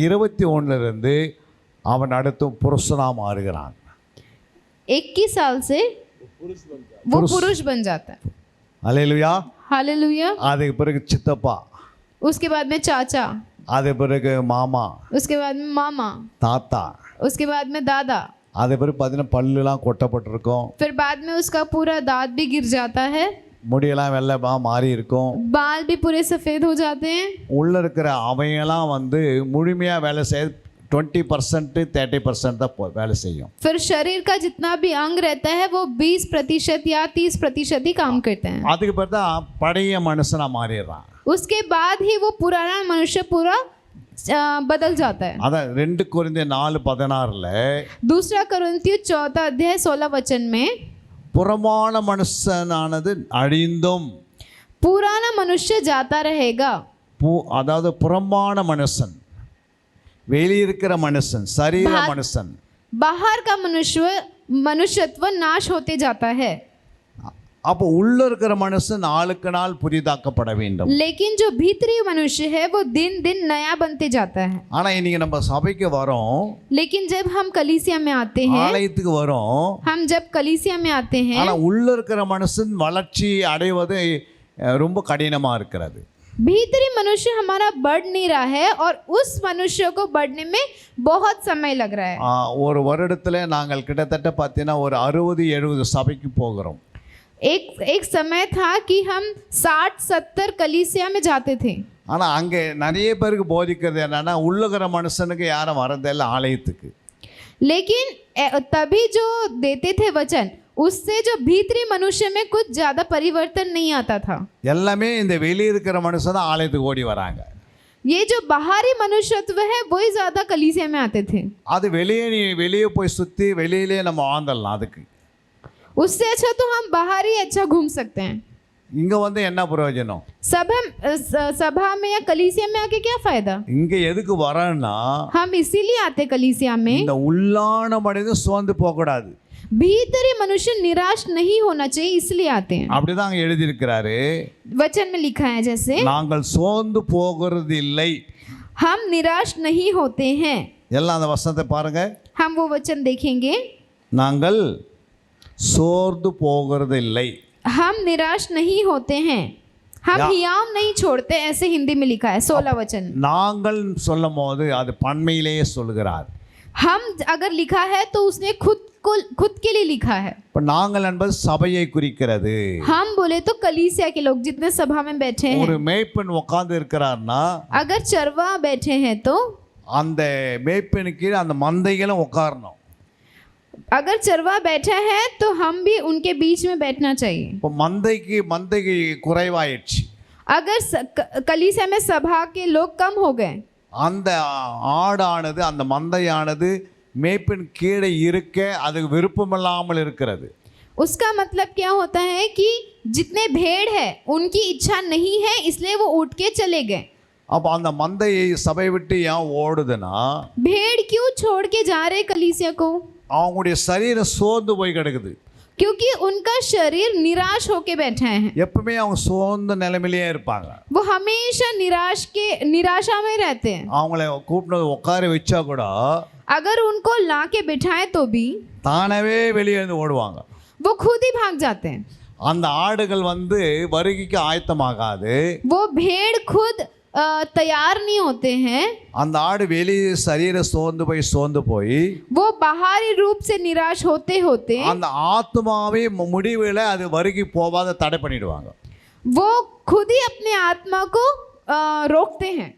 S4: 21லிருந்து அவன் அடுத்து புருஷனா மாறுகிறான்.
S6: 21 साल से वो पुरुष बन जाता है.
S4: அல்லேலூயா.
S6: हालेलुया.
S4: அதுக்கு பிறகு சித்தப்பா,
S6: उसके बाद में चाचा,
S4: அது பிறகு மாமா,
S6: उसके बाद में मामा,
S4: தாத்தா,
S6: उसके बाद में दादा,
S4: அது பிறகு பார்த்தீங்கன்னா பல்லுலாம் கொட்டப்பட்டிருக்கும்.
S6: फिर बाद में उसका पूरा दांत भी गिर जाता है.
S4: முடியெல்லாம் வெள்ளைமாக மாறி இருக்கும்.
S6: बाल भी पूरे सफ़ेद हो जाते हैं.
S4: உள்ளே இருக்கிற அவையெல்லாம் வந்து முழுமையாக வேலை செய்ய 20% 30% தான் வேலை செய்யும்.
S6: फिर शरीर का जितना भी अंग रहता है वो 20% या 30% ही काम करते हैं.
S4: அதுக்கு பிறகு தான் பழைய மனுஷனாக மாறிடுறான்.
S6: उसके बाद ही वो पुराना मनुष्य पूरा बदल जाता है.
S4: அதான் 2 கொரிந்தியர் 4:16
S6: दूसरा कोरिन्थियों 4:16 में
S4: புறமான மனுஷனானது அழிந்தும்,
S6: पुराना मनुष्य जाता रहेगा.
S4: அதாவது புறமான மனுஷன், வெளியிருக்கிற மனுஷன், சரீர மனுஷன்,
S6: बाहर का मनुष्यत्व नाश होते जाता है.
S4: அப்போ உள்ள இருக்கிற மனுஷன் நாளுக்கு நாள் புதிதாக்கப்பட வேண்டும்.
S6: लेकिन जो भीतरी मनुष्य है वो दिन दिन नया बनते जाता है.
S4: ஆனா இன்னைக்கு நம்ம சபைக்கு வரோம்,
S6: लेकिन जब हम कलीसिया में आते हैं,
S4: ஆலயத்துக்கு வரோம்,
S6: हम जब कलीसिया में आते हैं,
S4: ஆனா உள்ள இருக்கிற மனுஷன் வளர்ச்சி அடைவது ரொம்ப கடினமா இருக்கிறது.
S6: भीतरी मनुष्य हमारा बढ़ नहीं रहा है और उस मनुष्य को बढ़ने में बहुत समय लग रहा है.
S4: ஒரு வருடத்துல நாங்கள் கிட்டத்தட்ட பார்த்தீங்கன்னா ஒரு 60-70 சபைக்கு போகிறோம்.
S6: एक समय था कि हम 60-70 कलीसिया में जाते थे.
S4: ஆனால் அங்கே நிறைய பேருக்கு போதிக்கிறது என்னன்னா உள்ளுகிற மனுஷனுக்கு யாரும் வரதில்லை ஆலயத்துக்கு.
S6: लेकिन तभी जो देते थे वचन, उससे जो भीतरी मनुष्य में कुछ ज़्यादा परिवर्तन नहीं आता था.
S4: எல்லாமே இந்த வெளியே இருக்கிற மனுஷன் தான் ஆலயத்துக்கு ஓடி வராங்க.
S6: ये जो बाहरी मनुष्यत्व है वही ज़्यादा कलीसिया में आते थे.
S4: அது வெளியே போய் சுற்றி வெளியிலே நம்ம வாழ்ந்துடலாம். அதுக்கு
S6: उससे अच्छा तो हम बाहर ही अच्छा घूम सकते हैं.
S4: இங்கே வந்து என்ன பிரயோஜனம்?
S6: सभा में या कलीसिया में आके क्या फायदा?
S4: இங்கே எதுக்கு வரேன்னா
S6: हम इसीलिए आते कलीसिया में.
S4: இந்த உள்ளான மனிதன் சோர்ந்து போகக்கூடாது.
S6: भीतरी मनुष्य निराश नहीं होना चाहिए, इसलिए आते हैं.
S4: அப்படிதான் அங்கே எழுதியிருக்கிறாரு.
S6: वचन में लिखा है जैसे,
S4: நாங்கள் சோர்ந்து போகிறது இல்லை.
S6: हम निराश नहीं होते हैं.
S4: எல்லாம் அந்த வசனத்தை பாருங்க.
S6: हम वो वचन देखेंगे.
S4: நாங்கள் சோர்ந்து போகிறது இல்லை.
S6: हम निराश नहीं होते हैं, हम हियाव नहीं छोड़ते, ऐसे हिंदी में लिखा है 16 वचन.
S4: நாங்கள் சொல்லும் போது அது பன்மையிலேயே சொல்கிறார்.
S6: हम अगर लिखा है तो उसने खुद के लिए लिखा है.
S4: இப்போ நாங்கள் என்பது சபையை குறிக்கிறது.
S6: हम बोले तो कलीसिया के लोग जितने सभा में बैठे
S4: ஒரு
S6: हैं.
S4: மேய்ப்பன் உட்கார்ந்து இருக்கிறார்னா
S6: अगर चरवा बैठे हैं तो
S4: அந்த மேய்ப்பனுக்கு அந்த மந்தைகளும் உட்காரணும்.
S6: अगर चरवा बैठा है तो हम भी उनके बीच में बैठना चाहिए.
S4: இப்போ மந்தைக்கு குறைவாயிடுச்சு.
S6: अगर कलीसिया में सभा के लोग कम हो गए,
S4: அந்த ஆடானது அந்த மந்தையானது மேய்ப்பின் கீழே இருக்க அதுக்கு விருப்பமில்லாமல் இருக்கிறது.
S6: उसका मतलब क्या होता है कि जितने भेड़ है उनकी इच्छा नहीं है, इसलिए वो उठ के चले गए.
S4: அப்போ அந்த மந்தையை சபை விட்டு ஏன் ஓடுதுன்னா,
S6: भेड़ क्यों छोड़ के जा रहे कलीसिया को?
S4: அவங்களுடைய சரீரம் சோர்ந்து போய் கிடக்குது.
S6: क्योंकि उनका शरीर निराश होके बैठा है.
S4: எப்பவுமே அவங்க சோர்ந்த நிலைமையிலேயே இருப்பாங்க.
S6: वो हमेशा निराशा में रहते हैं.
S4: அவங்கள கூப்பிட்டு உட்கார வச்சா கூட
S6: अगर उनको ला के बिठाए तो भी
S4: தானவே வெளியே இருந்து ஓடுவாங்க.
S6: वो खुद ही भाग जाते हैं.
S4: அந்த ஆடுகள் வந்து வருகைக்கு ஆயத்தமாகாது.
S6: वो भेड़ खुद तैयार नहीं होते हैं.
S4: அந்த ஆடு வெளியே சரீர சோர்ந்து போய்
S6: वो बाहरी रूप से निराश होते होते
S4: அந்த ஆத்மாவே முடிவில் அது வருகை போகாத தடை பண்ணிடுவாங்க.
S6: वो खुद ही अपने आत्मा को रोकते हैं.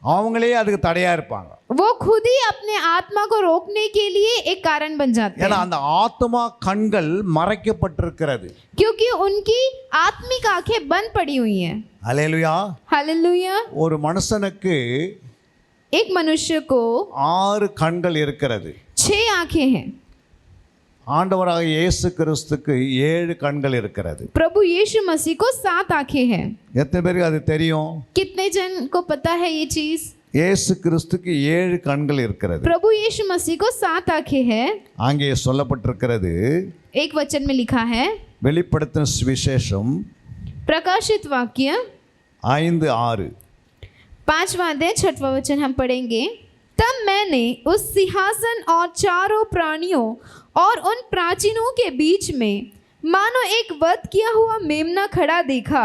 S4: அவங்களே அதுக்கு தடையா இருப்பாங்க.
S6: वो खुद ही अपने आत्मा को रोकने के लिए एक कारण बन जाते
S4: ஏன்னா
S6: हैं.
S4: அந்த ஆத்மா கண்கள் மறைக்கப்பட்டிருக்கிறது.
S6: क्योंकि उनकी आत्मिक आंखें बंद पड़ी हुई हैं.
S4: அல்லேலூயா.
S6: हालेलुया.
S4: ஒரு மனுஷனுக்கு
S6: एक मनुष्य को
S4: 6 கண்கள் இருக்கிறது.
S6: 6 आंखें हैं.
S4: ஆண்டவராக இயேசு கிறிஸ்துக்கு 7 கண்கள் இருக்கிறது.
S6: प्रभु यीशु मसीह को 7 आंखें हैं.
S4: எத்தனை பேருக்கு அது தெரியும்?
S6: कितने जन को पता है ये चीज?
S4: இயேசு கிறிஸ்துக்கு 7 கண்கள் இருக்கிறது.
S6: प्रभु यीशु मसीह को 7 आंखें हैं.
S4: அங்கே சொல்லப்பட்டிருக்கிறது.
S6: एक वचन में लिखा है,
S4: வெளிப்படுத்தின சுவிசேஷம்
S6: प्रकाशित वाक्य
S4: 5:6.
S6: 5वां अध्याय 6वां वचन हम पढ़ेंगे. तब मैंने उस सिंहासन और चारों प्राणियों और उन प्राचीनों के बीच में मानो एक वध किया हुआ मेमना खड़ा देखा.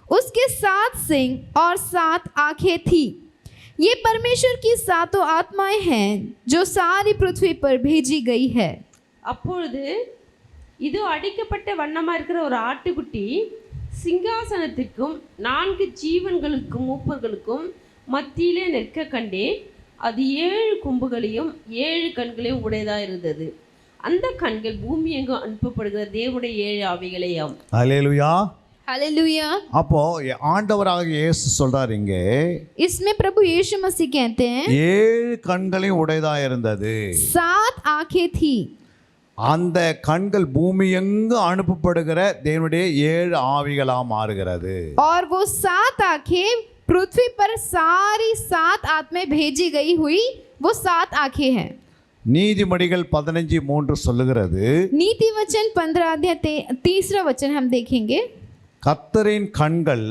S6: उसके 7 सिंग और 7 आंखें थी. ये परमेश्वर की 7 आत्माएं हैं जो सारी पृथ्वी पर भेजी गई है.
S5: அப்பொழுது இதோ அடிக்கப்பட்ட வண்ணமா இருக்கிற ஒரு ஆட்டுக்குட்டி சிங்காசனத்திற்கும் 4 ஜீவன்களுக்கும் மூப்பர்களுக்கும் மத்தியிலே நிற்க கண்டேன். அது 7 கொம்புகளையும் 7 கண்களையும் உடையதாக இருந்தது. அந்த கண்கள் பூமி எங்கும் அனுப்பப்படுகிற தேவனுடைய 7 ஆவிகளேயாம்.
S4: அல்லேலூயா.
S6: हालेलुया।
S4: அப்போ ஆண்டவராக இயேசு சொல்றாரு இங்கே,
S6: इसमें प्रभु यीशु मसीह कहते हैं
S4: 7 கண்களையும் உடையதா இருந்தது.
S6: 7 आंखें थी।
S4: அந்த கண்கள் பூமி எங்கும் அனுப்பப்படுகிற தேவனுடைய 7 ஆவிகளா மாறுகிறது.
S6: और वो 7 आंखें पृथ्वी पर सारी 7 आत्माएं भेजी गई हुई वो 7 आंखें हैं।
S4: நீதிமொழிகள் 15:3 சொல்லுகிறது,
S6: नीति वचन 15 अध्याय 3 वचन हम देखेंगे।
S4: கர்த்தரின் கண்கள்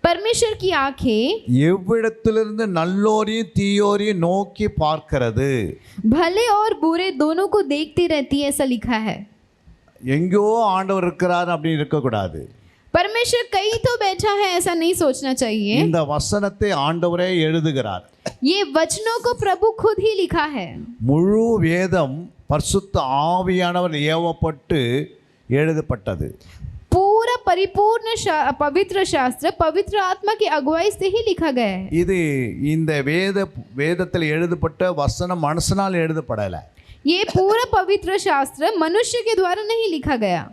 S6: परमेश्वर की आंखें
S4: எவ்விடத்திலிருந்து நல்லோரையும் தீயோரையும் நோக்கி பார்க்கிறது.
S6: भले और बुरे दोनों को देखती रहती है, ऐसा लिखा है।
S4: எங்கோ ஆண்டவர் இருக்கிறார் அப்படின்னு இருக்கக்கூடாது.
S6: परमेश्वर कहीं तो बैठा है, ऐसा नहीं सोचना चाहिए।
S4: இந்த வசனத்தை ஆண்டவரே எழுதுகிறார்.
S6: ये वचनों को प्रभु खुद ही लिखा है।
S4: முழு வேதம் பரிசுத்த ஆவியானவர் ஏவப்பட்டு எழுதப்பட்டது.
S6: पूरा परिपूर्ण पवित्र शास्त्र पवित्र आत्मा की अगुवाई से ही लिखा गया है।
S4: இது இந்த வேதத்தில் எழுதப்பட்ட வசனம் மனுஷனால் எழுதப்படலை.
S6: ये पूरा पवित्र शास्त्र मनुष्य के द्वारा नहीं लिखा गया।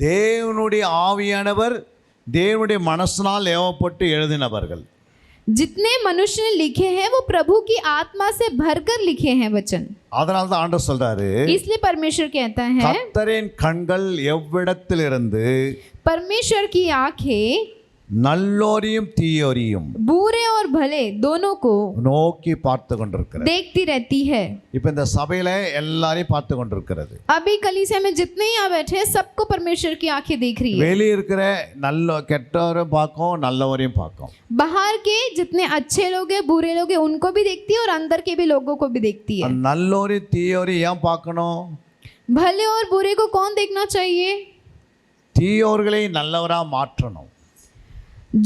S4: தேவனுடைய ஆவியானவர் தேவனுடைய மனசினால் ஏவப்பட்டு எழுதினவர்கள்.
S6: जितने मनुष्य ने लिखे हैं वो प्रभु की आत्मा से भरकर लिखे हैं वचन।
S4: அதனால தான் ஆண்டவர் சொல்றாரு,
S6: इसलिए परमेश्वर कहता है
S4: கர்த்தரின் கண்கள் எவ்விடத்திலிருந்து
S6: परमेश्वर की आंखें
S4: நல்லோரையும் தீயோரையும்
S6: बुरे और भले दोनों को
S4: நோக்கி பார்த்து கொண்டிருக்கிறது.
S6: देखती रहती है।
S4: இப்ப இந்த சபையில எல்லாரையும் பார்த்து கொண்டிருக்கிறது.
S6: अभी कलीसिया में जितने यहाँ बैठे हैं सबको परमेश्वर की आंखें देख रही है।
S4: வெளியே இருக்கிற நல்ல கெட்டவரையும் பார்க்கும், நல்லவரையும் பார்க்கும்.
S6: बाहर के जितने अच्छे लोग हैं बुरे लोग हैं उनको भी देखती है और अंदर के भी लोगों को भी देखती है।
S4: நல்லோரையும் தீயோரையும் ஏன் பார்க்கணும்?
S6: भले और बुरे को कौन देखना चाहिए?
S4: தீயோர்களை நல்லவரா மாற்றணும்.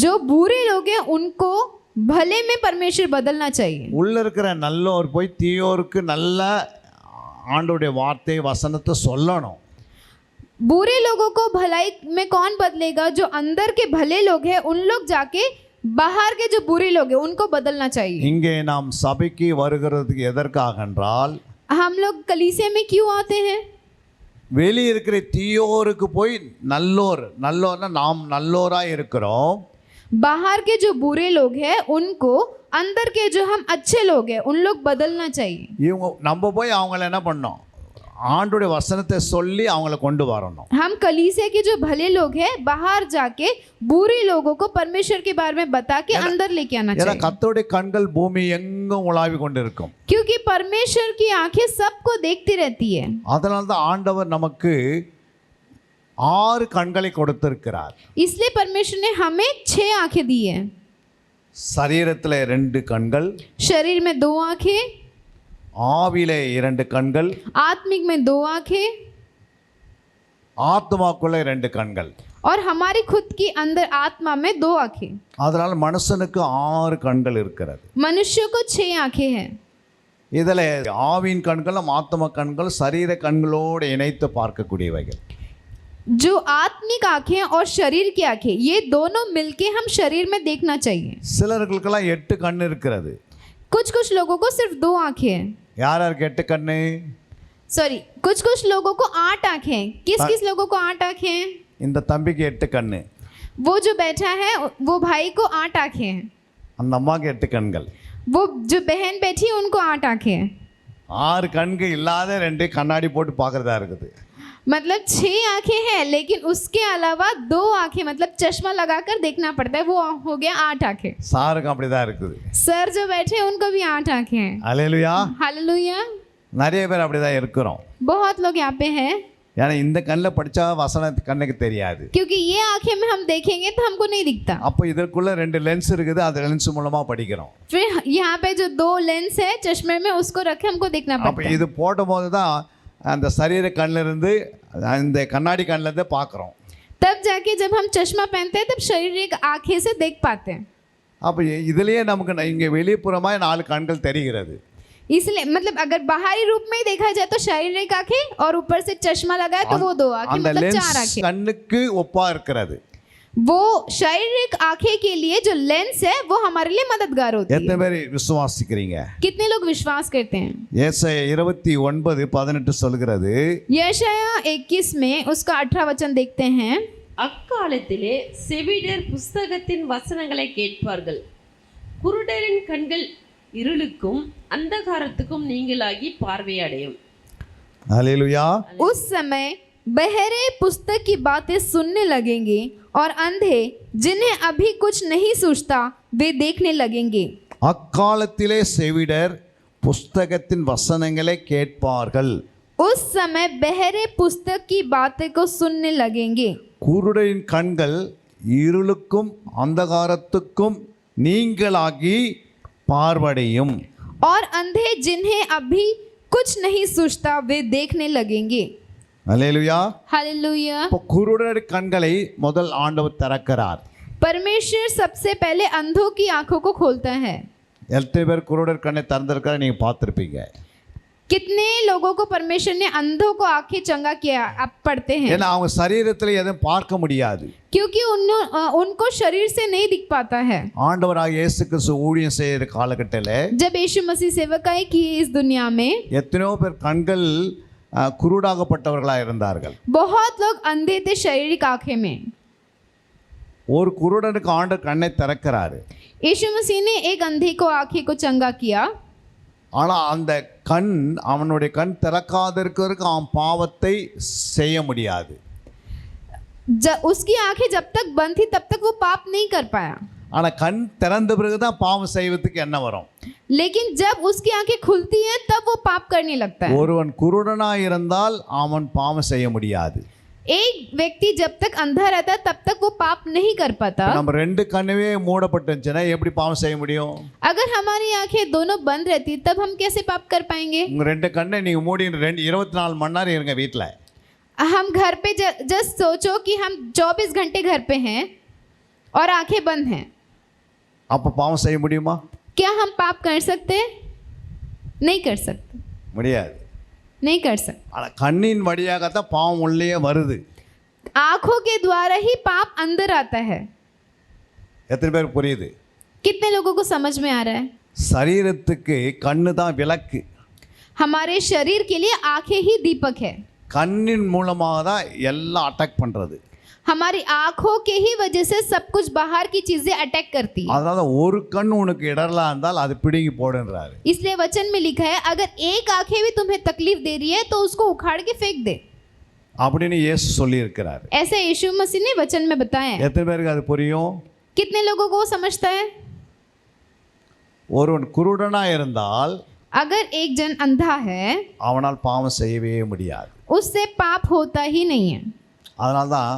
S6: जो बुरे लोग हैं उनको भले में परमेश्वर बदलना चाहिए।
S4: உள்ள இருக்கிற நல்லோர் போய் தீயோருக்கு நல்ல ஆண்டவருடைய வார்த்தை வசனத்தை சொல்லணும்.
S6: बुरे लोगों को भलाई में कौन बदलेगा? जो अंदर के भले लोग हैं उन लोग जाके बाहर के जो बुरे लोग हैं उनको बदलना चाहिए।
S4: இங்கே நாம் சபைக்கு வருகிறதுக்கு எதற்காக என்றால்,
S6: हम लोग कलीसिया में क्यों आते हैं?
S4: வெளியே இருக்கிற தீயோருக்கு போய் நல்லோர்னா நாம் நல்லோராக இருக்கிறோம்.
S6: बाहर के जो बुरे लोग हैं उनको अंदर के जो हम अच्छे लोग हैं उन लोग बदलना चाहिए।
S4: இவங்க நம்ம போய் அவங்கள என்ன பண்ணோம்? ஆண்டவருடைய வசனத்தை சொல்லி அவங்கள கொண்டு வரணும்.
S6: हम कलीसिया के जो भले लोग हैं बाहर जाके बुरे लोगों को परमेश्वर के बारे में बता के अंदर लेके आना
S4: ஏன்னா
S6: चाहिए।
S4: கர்த்தருடைய கண்கள் பூமி எங்கும் உலாவி கொண்டிருக்கும்.
S6: क्योंकि परमेश्वर की आंखें सबको देखती रहती है।
S4: அதனால தான் ஆண்டவர் நமக்கு 6 கண்களை கொடுத்திருக்கிறார்.
S6: इसलिए परमेश्वर ने हमें 6 आंखें दी है।
S4: சரீரத்தில் 2 கண்கள்,
S6: शरीर में 2 आंखें,
S4: ஆவியிலே 2 கண்கள்,
S6: आत्मिक में 2 आंखें
S4: ஆத்மாக்குள்ளே 2 கண்கள்.
S6: और हमारी खुद की अंदर आत्मा में 2 आंखें।
S4: அதனால மனுஷனுக்கு 6 கண்கள் இருக்கிறது.
S6: मनुष्य को 6 आंखें हैं।
S4: இதில் ஆவியின் கண்களும் ஆத்ம கண்கள் சரீர கண்களோடு இணைத்து பார்க்கக்கூடியவைகள்.
S6: जो आत्मिक आंखें और शरीर की आंखें ये दोनों मिलके हम शरीर में देखना चाहिए।
S4: சிலர்களுக்கெல்லாம் 8 கண் இருக்கிறது.
S6: कुछ लोगों को सिर्फ 2 आंखें हैं।
S4: யார் யாருக்கு 8 கண்ணு?
S6: सॉरी, कुछ लोगों को 8 आंखें हैं। किस लोगों को 8 आंखें हैं?
S4: இந்த தம்பிக்கு 8 கண்ணு,
S6: वो जो बैठा है वो भाई को 8 आंखें हैं।
S4: அந்த அம்மாக்கு 8 கண்கள்.
S6: वो जो बहन बैठी है उनको 8 आंखें हैं।
S4: 6 கண்கள் இல்லாத 2 கண்ணாடி போட்டு பார்க்கறதா இருக்குது.
S6: मतलब 6 आंखें हैं लेकिन उसके अलावा 2 आंखें मतलब चश्मा लगाकर देखना पड़ता है, वो हो गया 8 आंखें।
S4: சாருக்கு அப்படிதான் இருக்குது.
S6: सर जो बैठे हैं उनको भी 8 आंखें हैं।
S4: அல்லேலூயா.
S6: हालेलुया।
S4: நிறைய பேர் அப்படிதான் இருக்கிறோம்.
S6: बहुत लोग यहाँ पे हैं
S4: ஏன்னா இந்த கண்ணில் படித்தா வசனம் கண்ணுக்கு தெரியாது.
S6: क्योंकि ये आंखें में हम देखेंगे तो हमको नहीं दिखता।
S4: அப்போ இதற்குள்ள 2 லென்ஸ் இருக்குது, அந்த லென்ஸ் மூலமா படிக்கிறோம்.
S6: फिर यहाँ पे जो 2 लेंस है चश्मे में उसको रखे हमको देखना
S4: அப்போ
S6: पड़ता है।
S4: இது போடும்போது தான் அந்த சரீர கண்ணிலிருந்து அந்த கண்ணாடி கண்ணிலேருந்து பார்க்குறோம்.
S6: तब जाके जब हम चश्मा पहनते हैं तब शारीरिक आंखें से देख पाते हैं।
S4: அப்போ இதுலேயே நமக்கு இங்கே வெளிப்புறமாக 4 கண்கள் தெரிகிறது.
S6: इसलिए मतलब अगर बाहरी रूप में ही देखा जाए तो शारीरिक आंखें और ऊपर से चश्मा लगाए तो वो 2 आंखें
S4: அந்த
S6: मतलब 4
S4: லென்ஸ்
S6: आंखें।
S4: கண்ணுக்கு ஒப்பா இருக்கிறது.
S6: वो शारीरिक आंखें के लिए जो लेंस है वो हमारे लिए मददगार होती
S4: எத்தனை
S6: है।
S4: பேர் விசுவாசிக்கிறீங்க?
S6: कितने लोग विश्वास करते हैं?
S4: ஏசாயா 29:18 சொல்கிறது,
S6: यशाया 21 में उसका 18 वचन देखते हैं।
S5: அக்காலத்திலே செவிடர் புஸ்தகத்தின் வசனங்களை கேட்பார்கள், குருடரின் கண்கள் இருளுக்கும் அந்தகாரத்துக்கும் நீங்களாகி பார்வையடையும்.
S4: ஹல்லேலூயா.
S6: उस समय बहरे पुस्तक की बातें सुनने लगेंगे और अंधे जिन्हें अभी कुछ नहीं सूझता वे देखने लगेंगे।
S4: அக்காலத்திலே செவிடர் புஸ்தகத்தின் வசனங்களை கேட்பார்கள்,
S6: उस समय बहरे पुस्तक की बातें को सुनने लगेंगे।
S4: குருடரின் கண்கள் இருளுக்கும் அந்தகாரத்துக்கும் நீங்களாகி பார்வடையும்।
S6: और अंधे जिन्हें अभी कुछ नहीं सूझता वे देखने लगेंगे।
S4: ஹல்லேலூயா.
S6: हालेलुया।
S4: இப்போ குருடர் கண்களை முதல் ஆண்டவர் திறக்கிறார்.
S6: परमेश्वर सबसे पहले अंधों की आंखों को खोलता है।
S4: எத்தனை பேர் குருடர் கண்ணை திறந்திருக்காரு நீங்க பார்த்திருப்பீங்க?
S6: कितने लोगों को परमेश्वर ने अंधों को आंखें चंगा किया, आप पढ़ते हैं।
S4: ஏன்னா அவங்க சரீரத்தில் எதுவும் பார்க்க முடியாது.
S6: क्योंकि उनको शरीर से नहीं दिख पाता है।
S4: ஆண்டவராக இயேசு கிறிஸ்து ஊழியம் செய்கிற காலகட்டத்தில்
S6: जब यीशु मसीह सेवकाई की इस दुनिया में
S4: எத்தனையோ பேர் கண்கள் குருடாகப்பட்டவர்களாக இருந்தார்கள்.
S6: बहुत लोग अंधे थे शारीरिक आंखें में।
S4: ஒரு குருடனுக்கு ஆண்டவர் கண்ணை திறக்கிறாரு.
S6: यीशु मसीह ने एक अंधे को आंखें को चंगा किया,
S4: ஆனால் அந்த கண் அவனுடைய கண் திறக்காத இருக்கிறதுக்கு அவன் பாவத்தை செய்ய முடியாது.
S6: उसकी आंखें जब तक बंद थी तब तक वो पाप नहीं कर पाया।
S4: ஆனால் கண் திறந்த பிறகு தான் பாவம் செய்வதற்கு என்ன வரும்?
S6: लेकिन जब उसकी आंखें खुलती हैं तब वो पाप करने लगता है।
S4: ஒருவன் குருடனாக இருந்தால் அவன் பாவம் செய்ய முடியாது.
S6: एक व्यक्ति जब तक अंधा रहता है तब तक वो पाप नहीं कर पाता।
S4: நம்ம ரெண்டு கண்ணுவே மூடப்பட்டுச்சுன்னா எப்படி பாவம் செய்ய முடியும்?
S6: अगर हमारी आंखें दोनों बंद रहती तब हम कैसे पाप कर पाएंगे?
S4: உங்க ரெண்டு கண்ணை நீங்க மூடி 24 மணி நேரம் இருங்க வீட்டில்.
S6: हम घर पे जस्ट सोचो कि हम 24 घंटे घर पे हैं और आंखें बंद हैं,
S4: அப்போ பாவம் செய்ய முடியுமா?
S6: क्या हम पाप कर सकते हैं? नहीं कर सकते,
S4: முடியாது.
S6: नहीं कर सकते।
S4: ஆனால் கண்ணின் வழியாகத்தான் பாவம் உள்ளே வருது.
S6: आंखों के द्वारा ही पाप अंदर आता है।
S4: எத்தனை பேர் புரியுது?
S6: कितने लोगों को समझ में आ रहा है?
S4: சரீரத்துக்கு கண்ணு தான் விளக்கு.
S6: हमारे शरीर के लिए आंखें ही दीपक है।
S4: கண்ணின் மூலமாக தான் எல்லாம் அட்டாக் பண்ணுறது.
S6: हमारी आंखों के ही वजह से सब कुछ बाहर की चीजें अटैक करती है।
S4: அதனால ஒரு கண் உனக்கு இடரலா இருந்தால் அது பிடுங்கி போடுன்றாரு.
S6: इसलिए वचन में लिखा है अगर एक आंखें भी तुम्हें तकलीफ दे रही है तो उसको उखाड़ के फेंक दे,
S4: அப்படின்னு இயேசு சொல்லி இருக்கிறார்.
S6: ऐसे यीशु मसीह ने वचन में बताया है।
S4: எத்தனை பேருக்கு அது புரியும்?
S6: कितने लोगों को वो समझता है?
S4: ஒருவன் குருடனா இருந்தால்
S6: अगर एक जन अंधा है
S4: அவனால் பாவம் செய்யவே முடியாது.
S6: उससे पाप होता ही नहीं है।
S4: அதனால தான்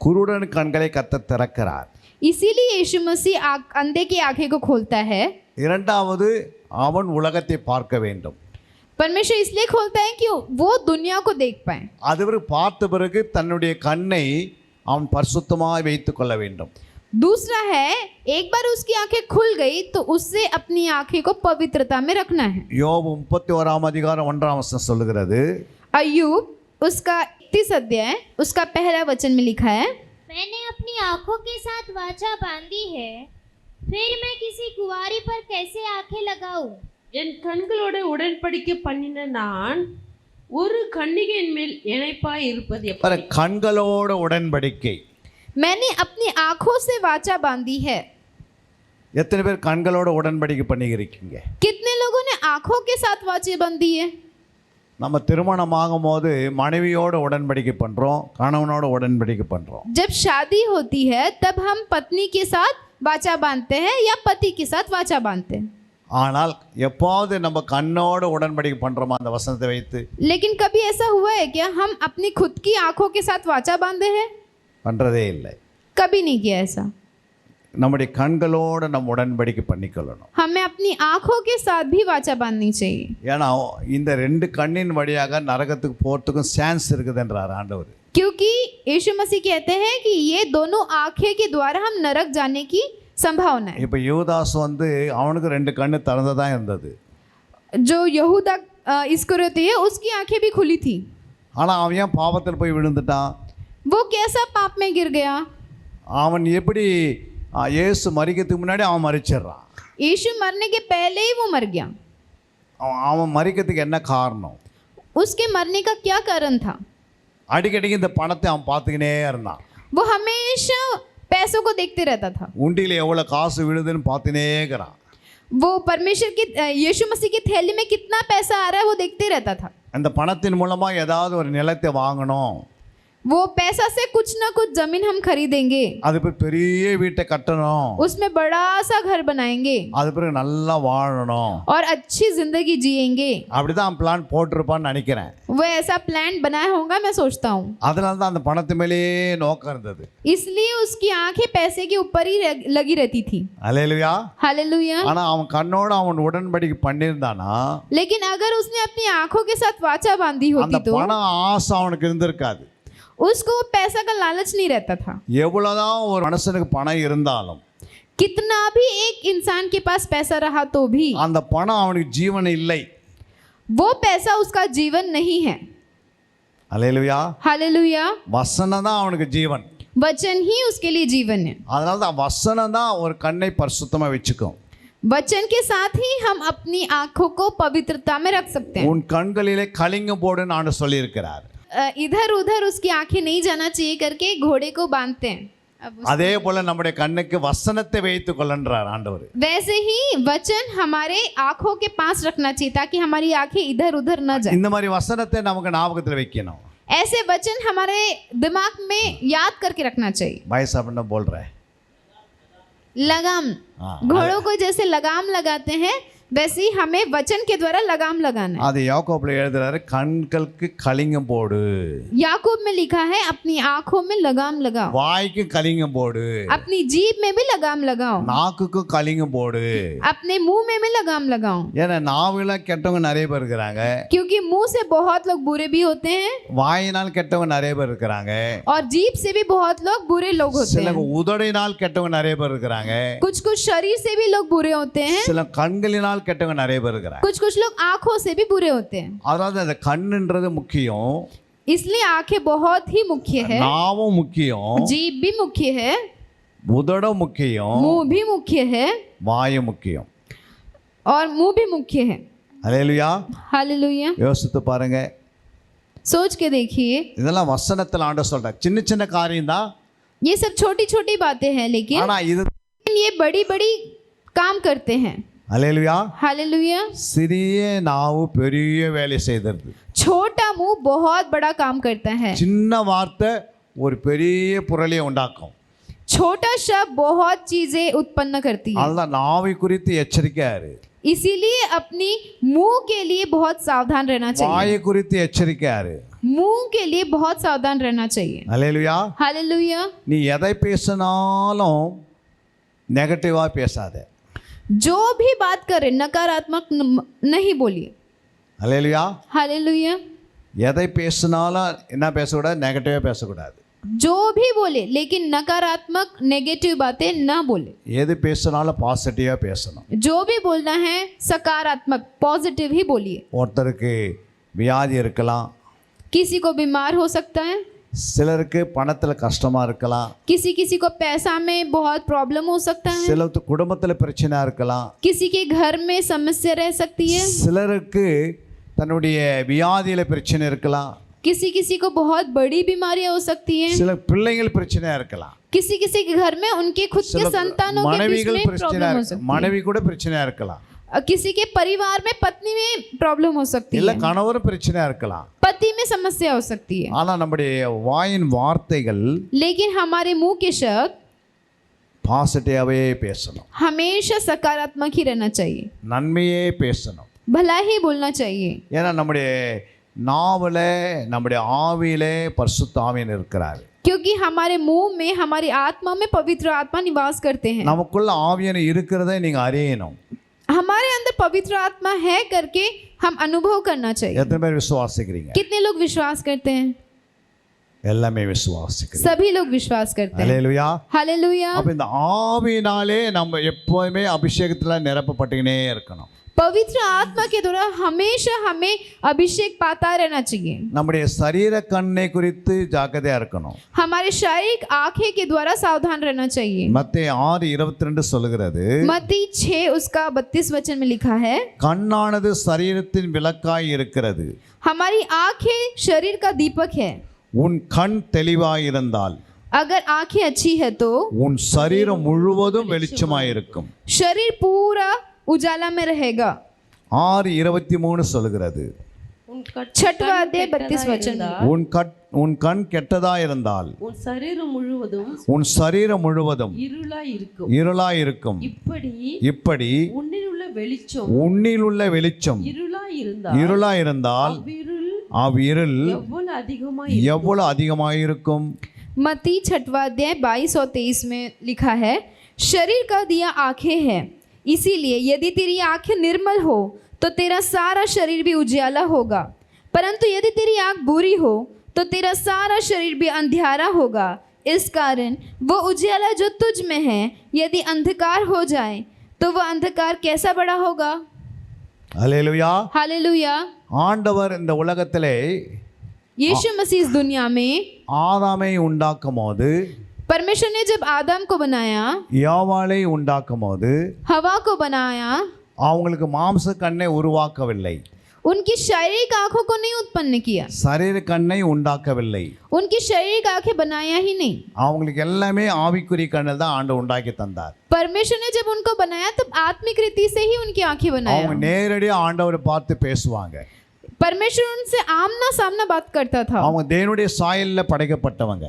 S4: குருடன் கண்களை கர்த்தர் திறக்கிறார்.
S6: इसीलिए यीशु मसीह अंधे की आंखें को खोलता है।
S4: இரண்டாவது அவன் உலகத்தை பார்க்க வேண்டும்.
S6: परमेश्वर इसलिए खोलता है कि वो दुनिया को देख पाए।
S4: அது பார்த்த பிறகு தன்னுடைய கண்ணை அவன் பரிசுத்தமாய் வைத்துக் கொள்ள வேண்டும்.
S6: दूसरा है एक बार उसकी आंखें खुल गई तो उससे अपनी आंखें को पवित्रता में रखना है।
S4: யோபு 31:1 சொல்லுகிறது,
S6: अय्यूब उसका 31 अध्याय उसका पहला वचन में लिखा है,
S7: मैंने अपनी आंखों के साथ वाचा बांधी है, फिर मैं किसी कुंवारी पर कैसे आंखें लगाऊं?
S5: என் கண்களோட உடன்படிக்கை பண்ணின நான் ஒரு கன்னிகையின் மேல் இணைப்பாய் இருப்பது
S4: பாரு,
S5: எப்படி?
S4: கண்களோட உடன்படிக்கை.
S6: मैंने अपनी आंखों से वाचा बांधी है।
S4: எத்தனை பேர் கண்களோட உடன்படிக்கை பண்ணியிருக்கீங்க?
S6: कितने लोगों ने आंखों के साथ वाचे बांधी है?
S4: நம்ம திருமணம் ஆகும்போது மனைவியோட உடன்படிக்கை பண்ணுறோம், கணவனோட உடன்படிக்கை பண்ணுறோம்.
S6: जब शादी होती है तब हम पत्नी के साथ वाचा बांधते हैं या पति के साथ वाचा बांधते हैं।
S4: ஆனால் எப்போது நம்ம கண்ணோட உடன்படிக்கை பண்ணுறோமா அந்த வசனத்தை வைத்து?
S6: लेकिन कभी ऐसा हुआ है क्या हम अपनी खुद की आंखों के साथ वाचा बांधे हैं?
S4: பண்ணுறதே இல்லை.
S6: कभी नहीं किया ऐसा।
S4: நம்முடைய கண்களோட நம்ம உடன்படிக்கை பண்ணிக்கொள்ளணும்.
S6: हमें अपनी आंखों के साथ भी वाचा बांधनी चाहिए।
S4: ஏன்னா இந்த ரெண்டு கண்ணின் வழியாக நரகத்துக்கு போகிறதுக்கும் சான்ஸ் இருக்குதுன்றார் ஆண்டவர்.
S6: क्योंकि यीशु मसीह कहते हैं कि ये दोनों आंखें के द्वारा हम नरक जाने की संभावना है।
S4: இப்போ யூதாஸ் அவனுக்கு ரெண்டு கண்ணு திறந்ததான் இருந்தது.
S6: जो यहूदा इस्करियोती है उसकी आंखें भी खुली थी,
S4: ஆனால் அவன் ஏன் பாவத்தில் போய் விழுந்துட்டான்?
S6: वो कैसा पाप में गिर गया?
S4: அவன் எப்படி இயேசு மரிக்கிறதுக்கு முன்னாடி அவன் மரிச்சிடுறான்.
S6: यीशु मरने के पहले ही वो मर गया।
S4: அவன் மரிக்கிறதுக்கு என்ன காரணம்?
S6: उसके मरने का क्या कारण था?
S4: அடிக்கடிக்கு இந்த பணத்தை அவன் பார்த்துக்கினே இருந்தான்.
S6: वो हमेशा पैसों को देखते रहता था।
S4: உண்டியில் எவ்வளோ காசு விழுதுன்னு பார்த்துனே இருக்கிறான்.
S6: वो परमेश्वर की यीशु मसीह की थैली में कितना पैसा आ रहा है वो देखते रहता था।
S4: அந்த பணத்தின் மூலமாக ஏதாவது ஒரு நிலத்தை வாங்கணும்,
S6: वो पैसा से कुछ ना कुछ जमीन हम खरीदेंगे,
S4: அது பிறகு பெரிய வீட்டை கட்டணும்,
S6: उसमें बड़ा सा घर बनाएंगे
S4: அது பிறகு நல்லா வாழணும்,
S6: और अच्छी जिंदगी जिएंगे।
S4: அப்படிதான் அவன் பிளான் போட்டிருப்பான்னு நினைக்கிறேன்.
S6: वो ऐसा प्लान बनाया होगा मैं सोचता हूँ।
S4: அதனால தான் அந்த பணத்து மேலேயே நோக்கம் இருந்தது.
S6: इसलिए उसकी आंखें पैसे के ऊपर ही लगी रहती थी।
S4: அல்லேலூயா.
S6: हालेलुया।
S4: ஆனால் அவன் கண்ணோடு அவன் உடன்படிக்கை பண்ணியிருந்தானா
S6: लेकिन अगर उसने अपनी आंखों के साथ वाचा बांधी
S4: அந்த
S6: होती तो
S4: பண ஆசை அவனுக்கு இருந்திருக்காது.
S6: उसको पैसा का लालच नहीं रहता था।
S4: எவ்வளோதான் ஒரு மனுஷனுக்கு பணம் இருந்தாலும்
S6: कितना भी एक इंसान के पास पैसा रहा तो भी
S4: அந்த பணம் அவனுக்கு ஜீவன் இல்லை.
S6: वो पैसा उसका जीवन नहीं है।
S4: அல்லேலூயா.
S6: हालेलुया।
S4: வசனம் தான் அவனுக்கு ஜீவன்.
S6: वचन ही उसके लिए जीवन है।
S4: அதனால தான் வசனம் தான் ஒரு கண்ணை பரிசுத்தமாக வச்சுக்கும்.
S6: वचन के साथ ही हम अपनी आंखों को पवित्रता में रख सकते हैं।
S4: உன் கண்களிலே கலிங்கம் போடுன்னு ஆண்டு சொல்லியிருக்கிறார்.
S6: इधर उधर उसकी आंखें नहीं जाना चाहिए करके घोड़े को बांधते हैं।
S4: அதே போல நம்முடைய கண்ணுக்கு வசனத்தை வைத்துக் கொள்ளன்றார் ஆண்டவர்.
S6: वैसे ही वचन हमारे आंखों के पास रखना चाहिए ताकि हमारी आंखें इधर उधर न जाए।
S4: இந்த மாதிரி வசனத்தை நமக்கு ஞாபகத்தில் வைக்கணும்.
S6: ऐसे वचन हमारे दिमाग में याद करके रखना चाहिए।
S4: भाई साहब ने बोल रहे हैं
S6: लगाम, घोड़ों को जैसे लगाम लगाते हैं वैसे ही हमें वचन के द्वारा लगाम लगाना है।
S4: அது யாக்கோபுல எழுதுறாரு, கண்களுக்கு கலிங்கம் போடு,
S6: याकूब में लिखा है अपनी आंखों में लगाम लगाओ,
S4: வாய்க்கு கலிங்கம் போடு,
S6: अपनी जीभ में भी लगाम लगाओ,
S4: நாக்குக்கு கலிங்கம் போடு.
S6: अपने मुंह में भी लगाम लगाओ।
S4: ஏன்னா நாவில கெட்டவங்க நிறைய பேர் இருக்கிறாங்க,
S6: क्योंकि मुंह से बहुत लोग बुरे भी होते हैं
S4: வாயினால் கெட்டவங்க நிறைய பேர் இருக்கிறாங்க,
S6: और जीभ से भी बहुत लोग बुरे लोग होते
S4: சில
S6: हैं।
S4: உதடினால் கெட்டவங்க நிறைய பேர் இருக்கிறாங்க,
S6: कुछ कुछ शरीर से भी लोग बुरे होते हैं,
S4: சில கண்களினால் கெட்டவங்க நிறைய பேர் இருக்கிறாங்க.
S6: कुछ कुछ लोग आंखों से भी बुरे होते हैं।
S4: அதாவது அந்த கண்ணுன்றது முக்கியம்,
S6: इसलिए आंखें बहुत ही मुख्य है,
S4: நாவும் முக்கியம்,
S6: जीभ भी मुख्य है,
S4: உதடும் முக்கியம்,
S6: मुंह भी मुख्य है
S4: வாயும் முக்கியம்.
S6: और मुंह भी मुख्य है।
S4: அல்லேலூயா.
S6: हालेलुया।
S4: யோசித்து பாருங்க,
S6: सोच के देखिए,
S4: இதெல்லாம் வசனத்தில் ஆண்டு சொல்ற சின்ன சின்ன காரியம் தான்,
S6: ये सब छोटी छोटी बातें हैं लेकिन
S4: ஆனா இது
S6: ये बड़ी बड़ी काम करते हैं।
S4: அல்லேலூயா.
S6: हालेलुया।
S4: சிறிய நாவு பெரிய வேலை செய்தது,
S6: छोटा मुंह बहुत बड़ा काम करता है,
S4: சின்ன வார்த்தை ஒரு பெரிய புரளியை உண்டாக்கும்.
S6: छोटा शब्द बहुत चीजें उत्पन्न करती है।
S4: அதுதான் நாவை குறித்து எச்சரிக்கையாரு,
S6: इसीलिए अपनी मुंह के लिए बहुत सावधान रहना चाहिए,
S4: வாயை குறித்து எச்சரிக்கையாரு.
S6: मुंह के लिए बहुत सावधान रहना चाहिए।
S4: அல்லேலூயா.
S6: हालेलुया।
S4: நீ எதை பேசினாலும் நெகட்டிவா பேசாத.
S6: जो भी बात करे नकारात्मक नहीं बोलिए।
S4: அல்லேலூயா.
S6: हालेलुया।
S4: எதை பேசினாலும் என்ன பேசக்கூடாது, நெகட்டிவா பேசக்கூடாது.
S6: जो भी बोले लेकिन नकारात्मक नेगेटिव बातें ना बोले।
S4: எது பேசினாலும் பாசிட்டிவா பேசணும்.
S6: जो भी बोलना है सकारात्मक पॉजिटिव ही बोलिए।
S4: ஒருத்தருக்கு வியாதி இருக்கலாம்,
S6: किसी को बीमार हो सकता है,
S4: சிலருக்கு பணத்தில் கஷ்டமாக இருக்கலாம்,
S6: किसी किसी को पैसा में बहुत प्रॉब्लम हो सकता है,
S4: சிலருக்கு குடும்பத்தில் பிரச்சனையாக இருக்கலாம்,
S6: किसी के घर में समस्या रह सकती है,
S4: சிலருக்கு தன்னுடைய வியாதியில் பிரச்சனை இருக்கலாம்,
S6: किसी किसी को बहुत बड़ी बीमारियां हो सकती हैं,
S4: சில பிள்ளைகள் பிரச்சனையாக இருக்கலாம்,
S6: किसी किसी के घर में उनके खुद के
S4: சில
S6: संतानों के बीच
S4: மனைவிகள்
S6: में
S4: பிரச்சனையாக
S6: प्रॉब्लम हो
S4: இருக்கு,
S6: सकती
S4: மனைவி கூட பிரச்சனையாக இருக்கலாம்,
S6: है, किसी के परिवार में पत्नी में प्रॉब्लम हो सकती
S4: இல்லை
S6: है,
S4: கணவரும் பிரச்சனையாக இருக்கலாம்.
S6: पति में समस्या हो सकती है।
S4: ஆனால் நம்முடைய வாயின் வார்த்தைகள்
S6: लेकिन हमारे मुंह के शब्द
S4: பாசிட்டிவாகவே பேசணும்,
S6: हमेशा सकारात्मक ही रहना चाहिए,
S4: நன்மையே பேசணும்.
S6: भला ही बोलना चाहिए।
S4: ஏன்னா நம்முடைய நாவில் நம்முடைய ஆவியிலே பரிசுத்த ஆவியன் இருக்கிறார்.
S6: क्योंकि हमारे मुंह में हमारी आत्मा में पवित्र आत्मा निवास करते हैं।
S4: நமக்குள்ள ஆவியன் இருக்கிறதை நீங்கள் அறியணும்.
S6: हमारे अंदर पवित्र आत्मा है करके हम अनुभव करना चाहिए।
S4: எத்தனை பேர் விசுவாசிக்கிறீங்க?
S6: कितने लोग विश्वास करते हैं?
S4: எல்லாமே விசுவாசிக்கிறேன்.
S6: सभी लोग विश्वास करते हैं.
S4: அல்லேலூயா.
S6: हालेलुया.
S4: அப்ப இந்த ஆவியினாலே நம்ம எப்பவுமே அபிஷேகத்துல நிரப்பப்பட்டுக்கினே இருக்கணும்.
S6: पवित्र आत्मा के द्वारा हमेशा हमें अभिषेक पाता रहना चाहिए.
S4: நம்முடைய சரீர கண்ணை குறித்து ஜாக்கிரதையா இருக்கணும்.
S6: हमारे शारीरिक आंखें के द्वारा सावधान रहना चाहिए.
S4: மத்தேயு 6:22 சொல்லுகிறது,
S6: मत्ती 6 उसका 32 वचन में लिखा है,
S4: கண்ணானது சரீரத்தின் விளக்காய் இருக்கிறது.
S6: हमारी आंखें शरीर का दीपक है.
S4: உன் கண் தெளிவாயிருந்தால்
S6: अगर आंखें अच्छी है तो
S4: உன் சரீரம் முழுவதும் வெளிச்சமாயிருக்கும்.
S6: शरीर पूरा उजाला में रहेगा.
S4: 6:23 சொல்லுகிறது,
S5: உன் கண்
S6: छठवां अध्याय 32
S5: கெட்டதா
S6: वचन.
S5: இருந்தால்,
S4: உன் கண் கெட்டதா இருந்தால்
S5: உன் சரீரம் முழுவதும்
S4: உன் சரீரம் முழுவதும்
S5: இருளாய் இருக்கும்.
S4: இருளாயிருக்கும். இப்படி
S5: உன்னில் உள்ள வெளிச்சம்
S4: உன்னில் உள்ள வெளிச்சம்
S5: இருளாய் இருந்தால்
S4: இருளாயிருந்தால் அவ்விருள் எவ்வளவு அதிகமாயிருக்கும்.
S6: मत्ती 6वां अध्याय 22 और 23 में लिखा है, शरीर का दिया आंखें हैं, इसीलिए यदि तेरी आंखें निर्मल हो तो तेरा सारा शरीर भी उजाला होगा, परंतु यदि तेरी आंख बुरी हो तो तेरा सारा शरीर भी अंधियारा होगा. इस कारण वो उजाला जो तुझ में है यदि अंधकार हो जाए तो वह अंधकार कैसा बड़ा होगा.
S4: அல்லேலூயா.
S6: हालेलुया.
S4: ஆண்டவர் இந்த உலகத்திலே
S6: यीशु मसीह इस दुनिया में
S4: ஆதாமை உண்டாக்கும் போது,
S6: परमेश्वर ने जब आदम को बनाया,
S4: யாவாளை உண்டாக்கும் போது
S6: हवा को बनाया,
S4: அவங்களுக்கு மாம்ச கண்ணை உருவாக்கவில்லை,
S6: उनकी शारीरिक आंखों को नहीं उत्पन्न किया,
S4: சரீர கண்ணை உண்டாக்கவில்லை.
S6: उनकी शारीरिक आंखें बनाया ही नहीं.
S4: அவங்களுக்கு எல்லாமே ஆவிக்குரிய கண்ணில் தான் ஆண்டு உண்டாக்கி தந்தார்.
S6: परमेश्वर ने जब उनको बनाया तब आत्मिक रीति से ही उनकी आंखें बनाया.
S4: அவங்க நேரடியாக ஆண்டவரை பார்த்து பேசுவாங்க.
S6: परमेश्वर उनसे आमना सामना बात करता था.
S4: அவங்க தேவனுடைய சாயல்ல படைக்கப்பட்டவங்க.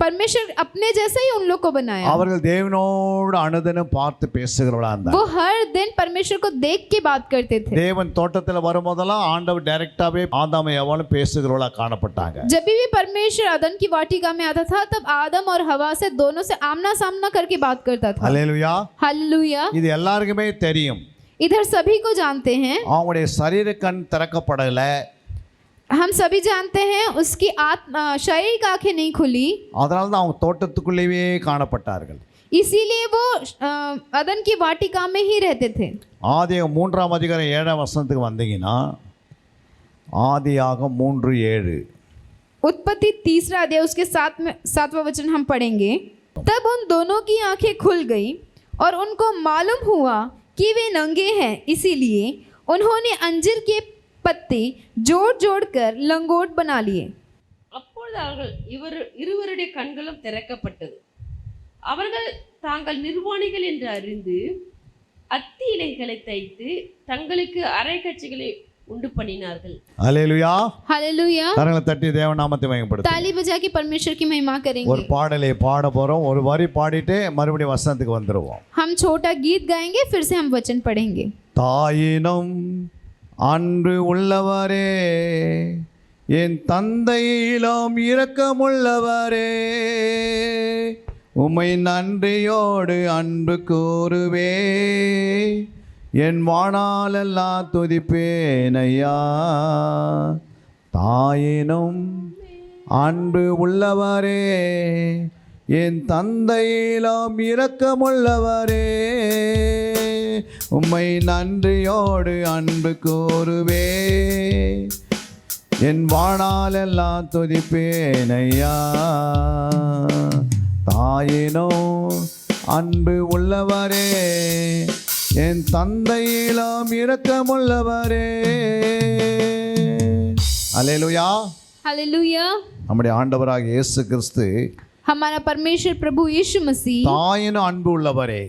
S6: परमेश्वर अपने जैसे ही उन लोग को बनाया.
S4: அவர்கள் தேவனோடு அனுதினம் பார்த்து பேசுகிறவளா இருந்தாங்க.
S6: वो हर दिन परमेश्वर को देख के बात करते थे.
S4: தேவன் தோட்டத்தில் வரும்போதெல்லாம் ஆண்டவர் டைரக்டாவே ஆதாம் ஏவாளும் பேசுகிறவளா காணப்பட்டாங்க.
S6: जब भी परमेश्वर आदम की वाटिका में आता था तब आदम और हवा से दोनों से आमना सामना करके बात करता था.
S4: அல்லேலூயா.
S6: हालेलुया.
S4: இது எல்லாருக்குமே தெரியும்.
S6: इधर सभी को जानते हैं.
S4: அவங்களுடைய சரீர கண் திறக்கப்படல.
S6: हम सभी जानते हैं उसकी शारीरिक आंखें नहीं खुली,
S4: அதனால தான் அவங்க தோட்டத்துக்குள்ளேயே காணப்பட்டார்கள்.
S6: इसीलिए वो अदन की वाटिका में ही रहते थे.
S4: ஆதியாகமம் 3ஆம் அதிகாரம் 7ஆம் வசனத்துக்கு வந்தீங்கன்னா, ஆதியாகமம் 3:7,
S6: उत्पत्ति 3रा अध्याय उसके 7वां वचन हम पढ़ेंगे. तब उन दोनों की आंखें खुल गई और उनको मालूम हुआ कि वे नंगे हैं, इसीलिए उन्होंने अंजीर के पत्ते जोड़ जोड़ कर लंगोट बना लिए.
S5: அப்பொழுது அவர்கள் இருவருடைய கண்களும் திறக்கப்பட்டது. அவர்கள் தாங்கள் நிர்வாணிகள் என்று அறிந்து அத்தி இலைகளை தைத்து தங்களுக்கு அரைக்கச்சைகளை உண்டு பண்ணினார்கள்.
S4: அல்லேலூயா.
S6: हालेलुया.
S4: கரங்களை தட்டி தேவ நாமத்தை மகிமைப்படுத்துங்க.
S6: ताली बजा के परमेश्वर की महिमा करेंगे.
S4: ஒரு பாடலை பாட போறோம். ஒரு வரி பாடிட்டு மறுபடியும் வசனத்துக்கு வந்துருவோம்.
S6: हम छोटा गीत गाएंगे, फिर से हम वचन पढ़ेंगे.
S4: தாயினும் அன்பு உள்ளவரே, என் தந்தையிலும் இரக்கமுள்ளவரே, உம்மை நன்றியோடு அன்பு கூறுவே, என் வாணாலெல்லாம் துதிப்பேன் ஐயா. தாயினும் அன்பு உள்ளவரே, என் தந்தையிலும் இரக்கமுள்ளவரே, உம்மை நன்றியோடு அன்பு கூறுவே, என் வாணாலெல்லாம் துதிப்பேன் ஐயா. தாயினோ அன்பு உள்ளவரே, என் தந்தையிலும் இரக்கமுள்ளவரே. அல்லேலூயா.
S6: हालेलुया.
S4: நம்முடைய ஆண்டவராகிய இயேசு கிறிஸ்து
S6: हमारा परमेश्वर प्रभु यीशु मसीह
S4: தாயினும் அன்பு உள்ளவரே,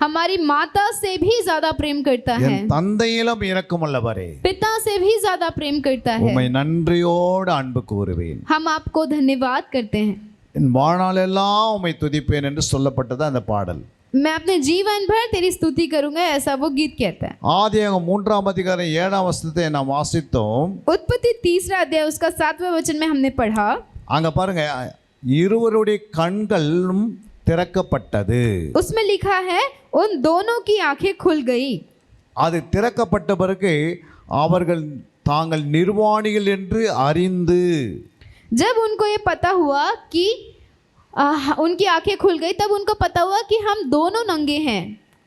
S6: हमारी माता से भी ज्यादा प्रेम करता है,
S4: என் தந்தையிலும் இரக்கமுள்ளவரே,
S6: पिता से भी ज्यादा प्रेम करता है.
S4: உம்மை நன்றியோடு அன்பு கூறுவேன்,
S6: हम आपको धन्यवाद करते हैं.
S4: என் வாழ்நாளெல்லாம் உம்மை துதிப்பேன் என்று சொல்லப்பட்டது அந்த பாடல்.
S6: मैं अपने जीवन भर तेरी स्तुति करूंगा, ऐसा वो गीत कहता है.
S4: ஆதியாகமம் 3ஆம் அதிகாரம் 7ஆம் வசனத்தை நாம் வாசித்தோம்.
S6: उत्पत्ति 3रा अध्याय उसका 7वां वचन में हमने पढ़ा.
S4: அங்க பாருங்க, இருவருடைய கண்களும் திறக்கப்பட்டது.
S6: उसमें लिखा है उन दोनों की आंखें खुल गई.
S4: அது திறக்கப்பட்ட பிறகு அவர்கள் தாங்கள் நிர்வாணிகள் என்று அறிந்து,
S6: जब उनको ये पता हुआ कि उनकी आंखें खुल गई, तब उनको पता हुआ कि हम दोनों नंगे हैं।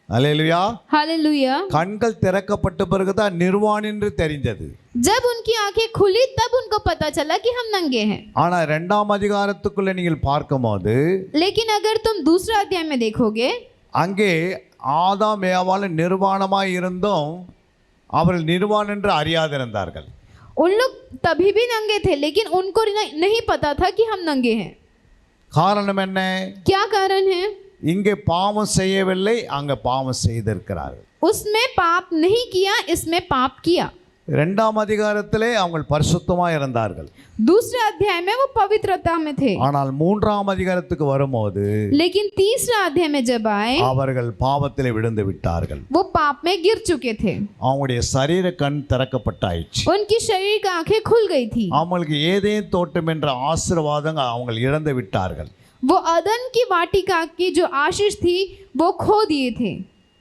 S4: அல்லேலூயா.
S6: हालेलुया।
S4: கண்கள் திறக்கப்பட்ட பிறகுதான் நிர்வாணி என்று தெரிஞ்சது.
S6: जब उनकी आंखें खुली तब उनको पता चला कि हम नंगे हैं।
S4: ஆனா இரண்டாம் அதிகாரத்துக்குள்ள நீங்கள் பார்க்கும்போது,
S6: लेकिन अगर तुम दूसरा अध्याय में देखोगे,
S4: அங்கே ஆதாம் ஏவாள் நிர்வாணமாய் இருந்தும் அவர்கள் நிர்வாணம் என்று அறியாதிருந்தார்கள்.
S6: उन लोग तभी भी नंगे थे, लेकिन उनको नहीं पता था कि हम नंगे हैं।
S4: காரணம் என்ன?
S6: क्या कारण है?
S4: இங்கே பாவம் செய்யவில்லை, அங்க பாவம் செய்திருக்கிறார்கள்.
S6: उसमें पाप नहीं किया, इसमें पाप किया।
S4: இரண்டாம் அதிகாரத்திலே அவங்க பரிசுத்தமாக இருந்தார்கள்.
S6: दूसरे अध्याय में वो पवित्रता में थे,
S4: ஆனால் மூன்றாம் அதிகாரத்துக்கு வரும்போது
S6: लेकिन तीसरा अध्याय में जब आए,
S4: அவர்கள் பாவத்திலே விழுந்து விட்டார்கள்.
S6: वो पाप में गिर चुके थे।
S4: அவங்களுடைய சரீர கண் திறக்கப்பட்டாயிற்று.
S6: उनकी शरीर की आंखें खुल गई थी।
S4: அவங்களுக்கு ஏதேன் தோட்டம் என்ற ஆசீர்வாதம் அவங்க இழந்து விட்டார்கள்.
S6: वो अदन की वाटिका की जो आशीष थी वो खो दिए थे।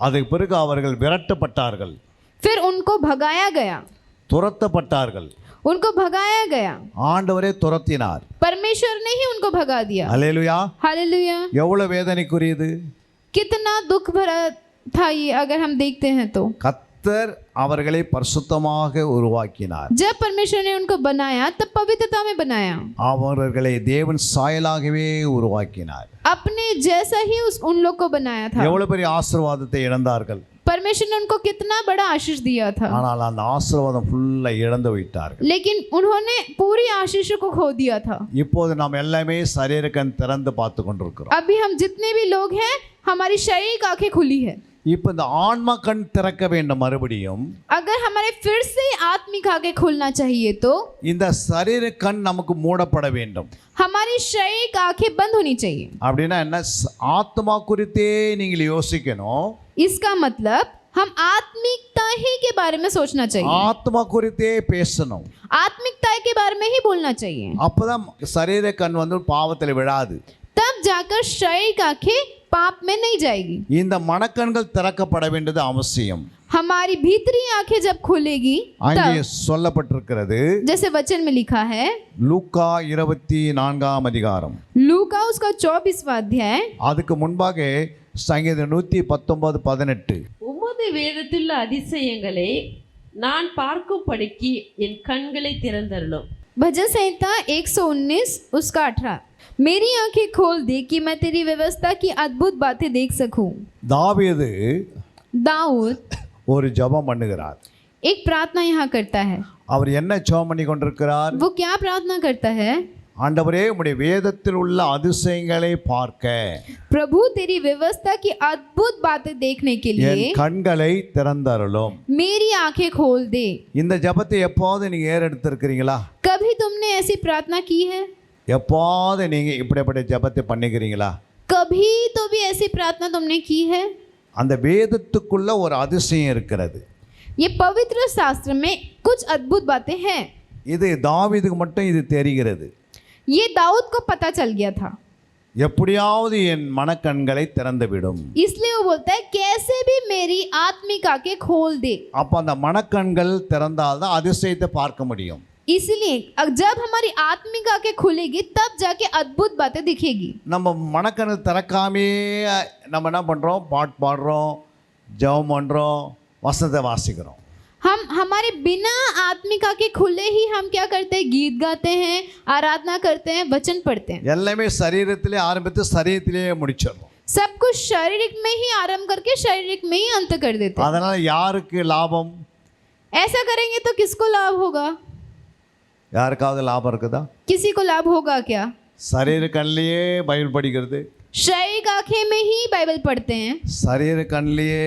S4: அதுக்கு பிறகு அவர்கள் விரட்டப்பட்டார்கள்,
S6: फिर उनको भगाया गया,
S4: துரத்தப்பட்டார்கள்.
S6: उनको भगाया गया।
S4: ஆண்டவரே துரத்தினார்.
S6: परमेश्वर ने ही उनको भगा दिया।
S4: அல்லேலூயா.
S6: हालेलुया।
S4: எவ்வளவு வேதனைக்குரியது.
S6: कितना दुख भरा था ये, अगर हम देखते हैं तो।
S4: கர்த்தர் அவர்களை பரிசுத்தமாக உருவாக்கினார்.
S6: जब परमेश्वर ने उनको बनाया तब पवित्रता में बनाया,
S4: அவர்களை தேவன் சாயலாகவே உருவாக்கினார்.
S6: अपने जैसा ही उन लोग को बनाया था।
S4: எவ்வளவு பெரிய ஆசீர்வாதத்தை இழந்தார்கள்.
S6: परमेश्वर ने उनको कितना बड़ा आशीष दिया था,
S4: ஆனால் அந்த ஆசீர்வாதம் ஃபுல்லா இழந்து விட்டார்கள்.
S6: लेकिन उन्होंने पूरी आशीष को खो दिया था।
S4: இப்போது நாம் எல்லாமே சரீர கண் திறந்து பார்த்து கொண்டிருக்கிறோம்.
S6: अभी हम जितने भी लोग हैं, हमारी शरीर की आंखें खुली है।
S4: இப்போ இந்த ஆன்மா கண் திறக்க வேண்டும். மறுபடியும்
S6: अगर हमारे फिर से आत्मिक आंखें खुलना चाहिए तो
S4: இந்த சரீர கண் நமக்கு மூடப்பட வேண்டும்.
S6: हमारी शरीर की आंखें बंद होनी चाहिए।
S4: அப்படின்னா என்ன? ஆத்மா குறித்தே நீங்கள் யோசிக்கணும்.
S6: इसका मतलब हम आत्मिकता ही के बारे में सोचना चाहिए,
S4: ஆத்மா குறித்தே பேசணும்.
S6: आत्मिकता के बारे में ही बोलना चाहिए।
S4: அப்பதான் சரீர கண் வந்து பாவத்தில் விழாது.
S6: तब जाकर शरीर की आंखें पाप में नहीं जाएगी।
S4: இந்த மனக்கண்கள் திறக்கப்பட வேண்டியது அவசியம்.
S6: हमारी भीतरी आंखें जब खुलेगी,
S4: அங்கே
S6: तब
S4: சொல்லப்பட்டிருக்கிறது,
S6: जैसे वचन में लिखा है,
S4: லூக்கா 24ஆம் அதிகாரம்,
S6: लूका उसका 24वां अध्याय,
S4: அதுக்கு முன்பாக சங்கீதம் 119:18.
S5: உமது வேதத்துள்ள அதிசயங்களை நான் பார்க்கும்படிக்கு என் கண்களை திறந்தருளும்।
S6: भजन संहिता 119 उसका 18। मेरी आंखें खोल दे कि मैं तेरी व्यवस्था की अद्भुत बातें देख सकूं।
S4: தாவீது
S6: दाऊद
S4: ஒரு ஜெபம் பண்ணுகிறார்.
S6: एक प्रार्थना यहाँ करता है।
S4: அவர் என்ன ஜெபம் பண்ணி கொண்டிருக்கிறார்?
S6: वो क्या प्रार्थना करता है?
S4: ஆண்டவரே, உம்முடைய வேதத்தில் உள்ள அதிசயங்களை பார்க்க
S6: प्रभु तेरी व्यवस्था की अद्भुत बातें देखने के
S4: என்
S6: लिए
S4: கண்களை திறந்தருளும்.
S6: मेरी आंखें खोल दे।
S4: இந்த ஜெபத்தை எப்போது நீங்க ஏறெடுத்திருக்கிறீங்களா?
S6: कभी तुमने ऐसी प्रार्थना की है?
S4: எப்போது நீங்க இப்படிப்பட்ட ஜெபத்தை பண்ணிக்கிறீங்களா?
S6: कभी तो भी ऐसी प्रार्थना तुमने की है?
S4: அந்த வேதத்துக்குள்ள ஒரு அதிசயம் இருக்கிறது.
S6: ये पवित्र शास्त्र में कुछ अद्भुत बातें हैं।
S4: இது தாவீதுக்கு மட்டும் இது தெரிகிறது.
S6: ये दाऊद को पता चल गया था,
S4: எப்படியாவது என் மனக்கண்களை திறந்து விடும்.
S6: इसलिए वो बोलता है कैसे भी मेरी आत्मिक आंखें खोल दे।
S4: அப்ப அந்த மனக்கண்கள் திறந்தால்தான் அதிசயத்தை பார்க்க முடியும்.
S6: इसलिए जब हमारी आत्मिक आंखें खुलेगी तब जाके अद्भुत बातें दिखेगी।
S4: நம்ம மனக்கண்கள் திறக்காமே நம்ம என்ன பண்றோம்? பாட்டு பாடுறோம், ஜெபம் பண்றோம், வசனத்தை வாசிக்கிறோம்.
S6: हम हमारे बिना आत्मिक आंखें खुले ही हम क्या करते हैं? गीत गाते हैं, आराधना करते हैं, वचन पढ़ते हैं।
S4: எல்லாமே சரீரத்திலே ஆரம்பித்து சரீரத்திலேயே முடிச்சிடறோம்.
S6: सब कुछ शारीरिक में ही आरंभ करके शारीरिक में ही अंत कर देते हैं।
S4: அதனால யாருக்கு லாபம்?
S6: ऐसा करेंगे तो किसको लाभ होगा?
S4: யாருக்காவது லாபம் இருக்குதா?
S6: किसी को लाभ होगा क्या?
S4: சரீர கண்ணிலேயே பைபிள் படிக்கிறது,
S6: शारीरिक आंखें में ही बाइबल पढ़ते हैं,
S4: சரீர கண்ணிலேயே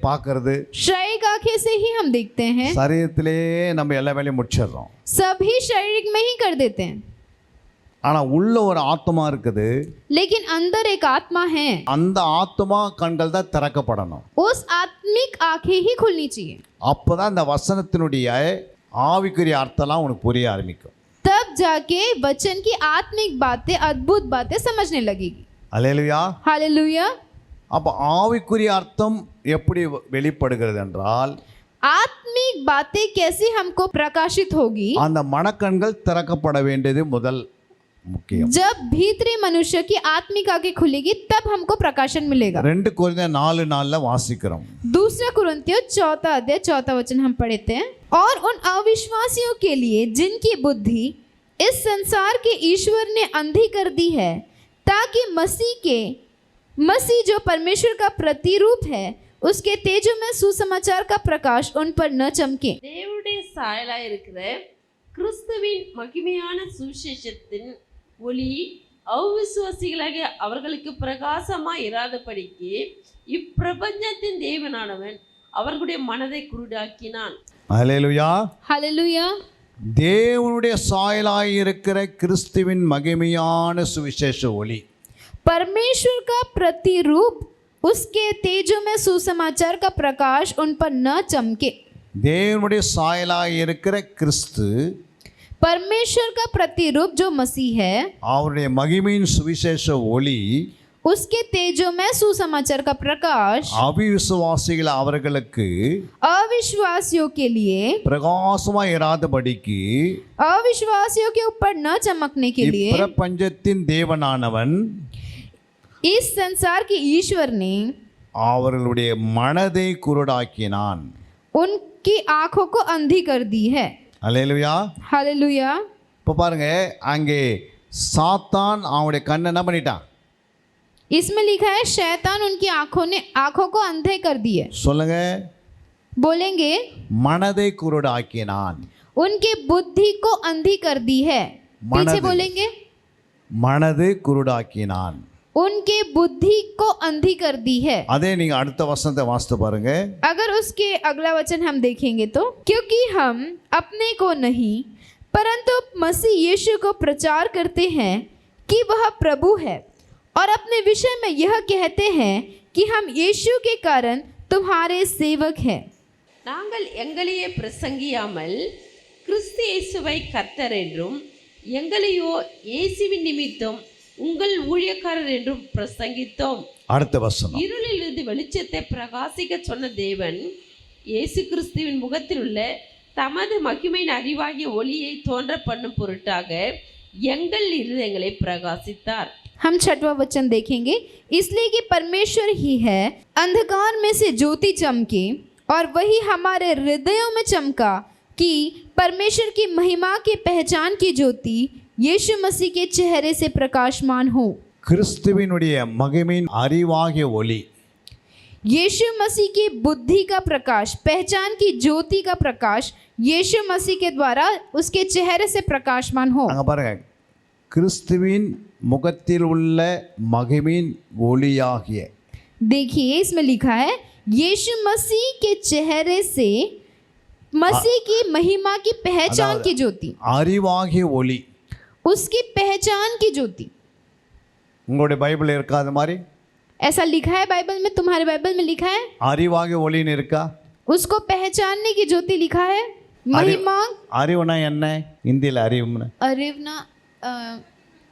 S4: பார்க்கறது,
S6: शारीरिक आंखें से ही हम देखते हैं,
S4: சரீரத்திலேயே நம்ம எல்லா வேலையும் முடிச்சிடுறோம்.
S6: सभी शारीरिक में ही कर देते हैं।
S4: ஆனா உள்ள ஒரு ஆத்மா இருக்குது.
S6: लेकिन अंदर एक आत्मा है,
S4: அந்த ஆத்மா கண்கள் தான் திறக்கப்படணும்.
S6: उस आत्मिक आंखें ही खुलनी चाहिए।
S4: அப்போதான் இந்த வசனத்தினுடைய ஆவிக்குரிய அர்த்தம்லாம் உனக்கு புரிய ஆரம்பிக்கும்.
S6: तब जाके वचन की आत्मिक बातें, अद्भुत बातें समझने लगेगी।
S4: அல்லேலூயா.
S6: हालेलुया।
S4: அப்போ ஆவிக்குரிய அர்த்தம் எப்படி வெளிப்படுகிறது என்றால்,
S6: आत्मिक बातें कैसे हमको प्रकाशित होगी?
S4: அந்த மனக்கண்கள் திறக்கப்பட வேண்டியது முதல் முக்கியம்.
S6: जब भीतरी मनुष्य की आत्मिक आंखें खुलेगी तब हमको प्रकाशन मिलेगा.
S4: 2 கொரிந்தியர் 4:4 वासिக்கிறோம்.
S6: दूसरा कुरिन्थियों 4 अध्याय 4 वचन हम पढ़ते हैं. और उन अविश्वासियों के लिए जिनकी बुद्धि इस संसार के ईश्वर ने अंधी कर दी है, ताकि मसीह जो परमेश्वर का प्रतिरूप है उसके तेजो में सुसमाचार का प्रकाश उन पर न चमके.
S5: தேவனுடைய சாயலாய் இருக்கிற கிறிஸ்துவின் மகிமையான சுவிசேஷத்தின் ஒளி அவிசுவாசிகளாகிய அவர்களுக்கு பிரகாசமாய் இராதபடிக்கு இப்பிரபஞ்சத்தின் தேவனானவன் அவர்களுடைய மனதை குருடாக்கினான்.
S4: ஹல்லேலூயா.
S6: हालेलुया.
S4: தேவனுடைய சாயலாய் இருக்கிற கிறிஸ்துவின் மகிமையான சுவிசேஷ ஒளி,
S6: परमेश्वर का प्रतिरूप उसके तेजो में सुसमाचार का प्रकाश उन पर न चमके.
S4: தேவனுடைய சாயலாய் இருக்கிற கிறிஸ்து,
S6: परमेश्वर का प्रतिरूप जो मसीह है,
S4: அவருடைய மகிமையின் சுவிசேஷ ஒளி
S6: उसके तेजो में सुसमाचार का प्रकाश
S4: அவிசுவாசிகள் அவர்களுக்கு
S6: अविश्वासियों के लिए,
S4: பிரகாசமாய் இராதபடிக்கு
S6: अविश्वासियों के ऊपर न चमकने के लिए
S4: இப்பிரபஞ்சத்தின் தேவனானவன்
S6: इस संसार के ईश्वर ने
S4: அவர்களுடைய மனதை குருடாக்கினான்.
S6: उनकी आंखों को अंधी कर दी है.
S4: அல்லேலூயா.
S6: हालेलुया.
S4: இப்போ பாருங்க, அங்கே சாத்தான் அவனுடைய கண்ணை என்ன பண்ணிட்டான்?
S6: इसमें लिखा है शैतान उनकी आंखों को अंधे कर दिए.
S4: சொல்லுங்க.
S6: बोलेंगे
S4: மனதை குருடாக்கினான்.
S6: उनकी बुद्धि को अंधी कर दी है. पीछे
S4: मनद-
S6: बोलेंगे
S4: மனது குருடாக்கினான்.
S6: उनके बुद्धि को अंधी कर दी है.
S4: அதே நீங்க அடுத்த வசனத்தை வாசித்து பாருங்க.
S6: अगर उसके अगला वचन हम देखेंगे तो, क्योंकि हम अपने को नहीं परंतु मसीह यीशु को प्रचार करते हैं कि वह प्रभु है, और अपने विषय में यह कहते हैं कि हम यीशु के कारण तुम्हारे सेवक हैं.
S5: நாங்கள் எங்களையே பிரசங்கியாமல் கிறிஸ்து இயேசுவை கர்த்தர் என்றும் எங்களையோ இயேசுவின் நிமித்தம் உங்கள் ஊழியக்காரர் என்றும் பிரசங்கித்தோம்.
S4: அடுத்த வசனம்.
S5: இருளிலிருந்து வெளிச்சத்தை பிரகாசிக்க சொன்ன தேவன் இயேசு கிறிஸ்துவின் முகத்தில் உள்ள தமது மகிமையின் அறிவாகிய ஒளியை தோன்ற பண்ணும் பொருட்டாக எங்கள் இருதயங்களை பிரகாசித்தார்.
S6: हम 6वां वचन देखेंगे. इसलिए कि परमेश्वर ही है, अंधकार में से ज्योति चमके, और वही हमारे हृदयों में चमका कि परमेश्वर की महिमा की पहचान की ज्योति यीशु मसीह के चेहरे से प्रकाशमान हो.
S4: கிறிஸ்துவினுடைய மகிமையின் அறிவாகிய ஒளி,
S6: यीशु मसीह की बुद्धि का प्रकाश, पहचान की ज्योति का प्रकाश यीशु मसीह के द्वारा उसके चेहरे से प्रकाशमान हो.
S4: அங்க பாருங்க, கிறிஸ்துவின் முகத்தில் உள்ள மகிமையின் ஒளியாகிய.
S6: देखिए इसमें लिखा है यीशु मसीह के चेहरे से मसीह की महिमा की पहचान की ज्योति,
S4: அறிவாகிய ஒளி.
S6: उसकी पहचान की ज्योति.
S4: உங்களுடைய பைபிள் இருக்கா அது மாதிரி?
S6: ऐसा लिखा है बाइबल में? तुम्हारे बाइबल में लिखा है
S4: அறிவாகிய ஒளின்னு இருக்கா?
S6: उसको पहचानने की ज्योति लिखा है. महिमा
S4: அறிவுனா என்ன? இந்தியில் அறிவுன்னு
S6: अरिवना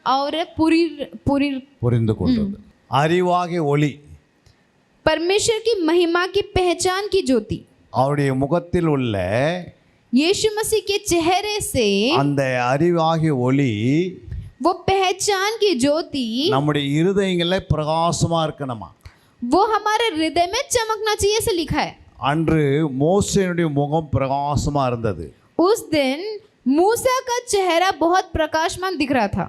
S6: और पूरी पूरी
S4: புரிந்து கொண்டது. அறிவாகிய ஒளி,
S6: परमेश्वर की महिमा की पहचान की ज्योति
S4: அவருடைய முகத்தில் உள்ள
S6: यीशु मसीह के चेहरे से,
S4: அந்த அறிவாகிய ஒளி
S6: वो पहचान की ज्योति
S4: நம்முடைய இருதயங்களில் பிரகாசமா இருக்கணுமா.
S6: वो हमारे हृदय में चमकना चाहिए, ऐसे लिखा है.
S4: அன்று மோசேனுடைய முகம் பிரகாசமா இருந்தது.
S6: उस दिन मूसा का चेहरा बहुत प्रकाशमान दिख रहा था,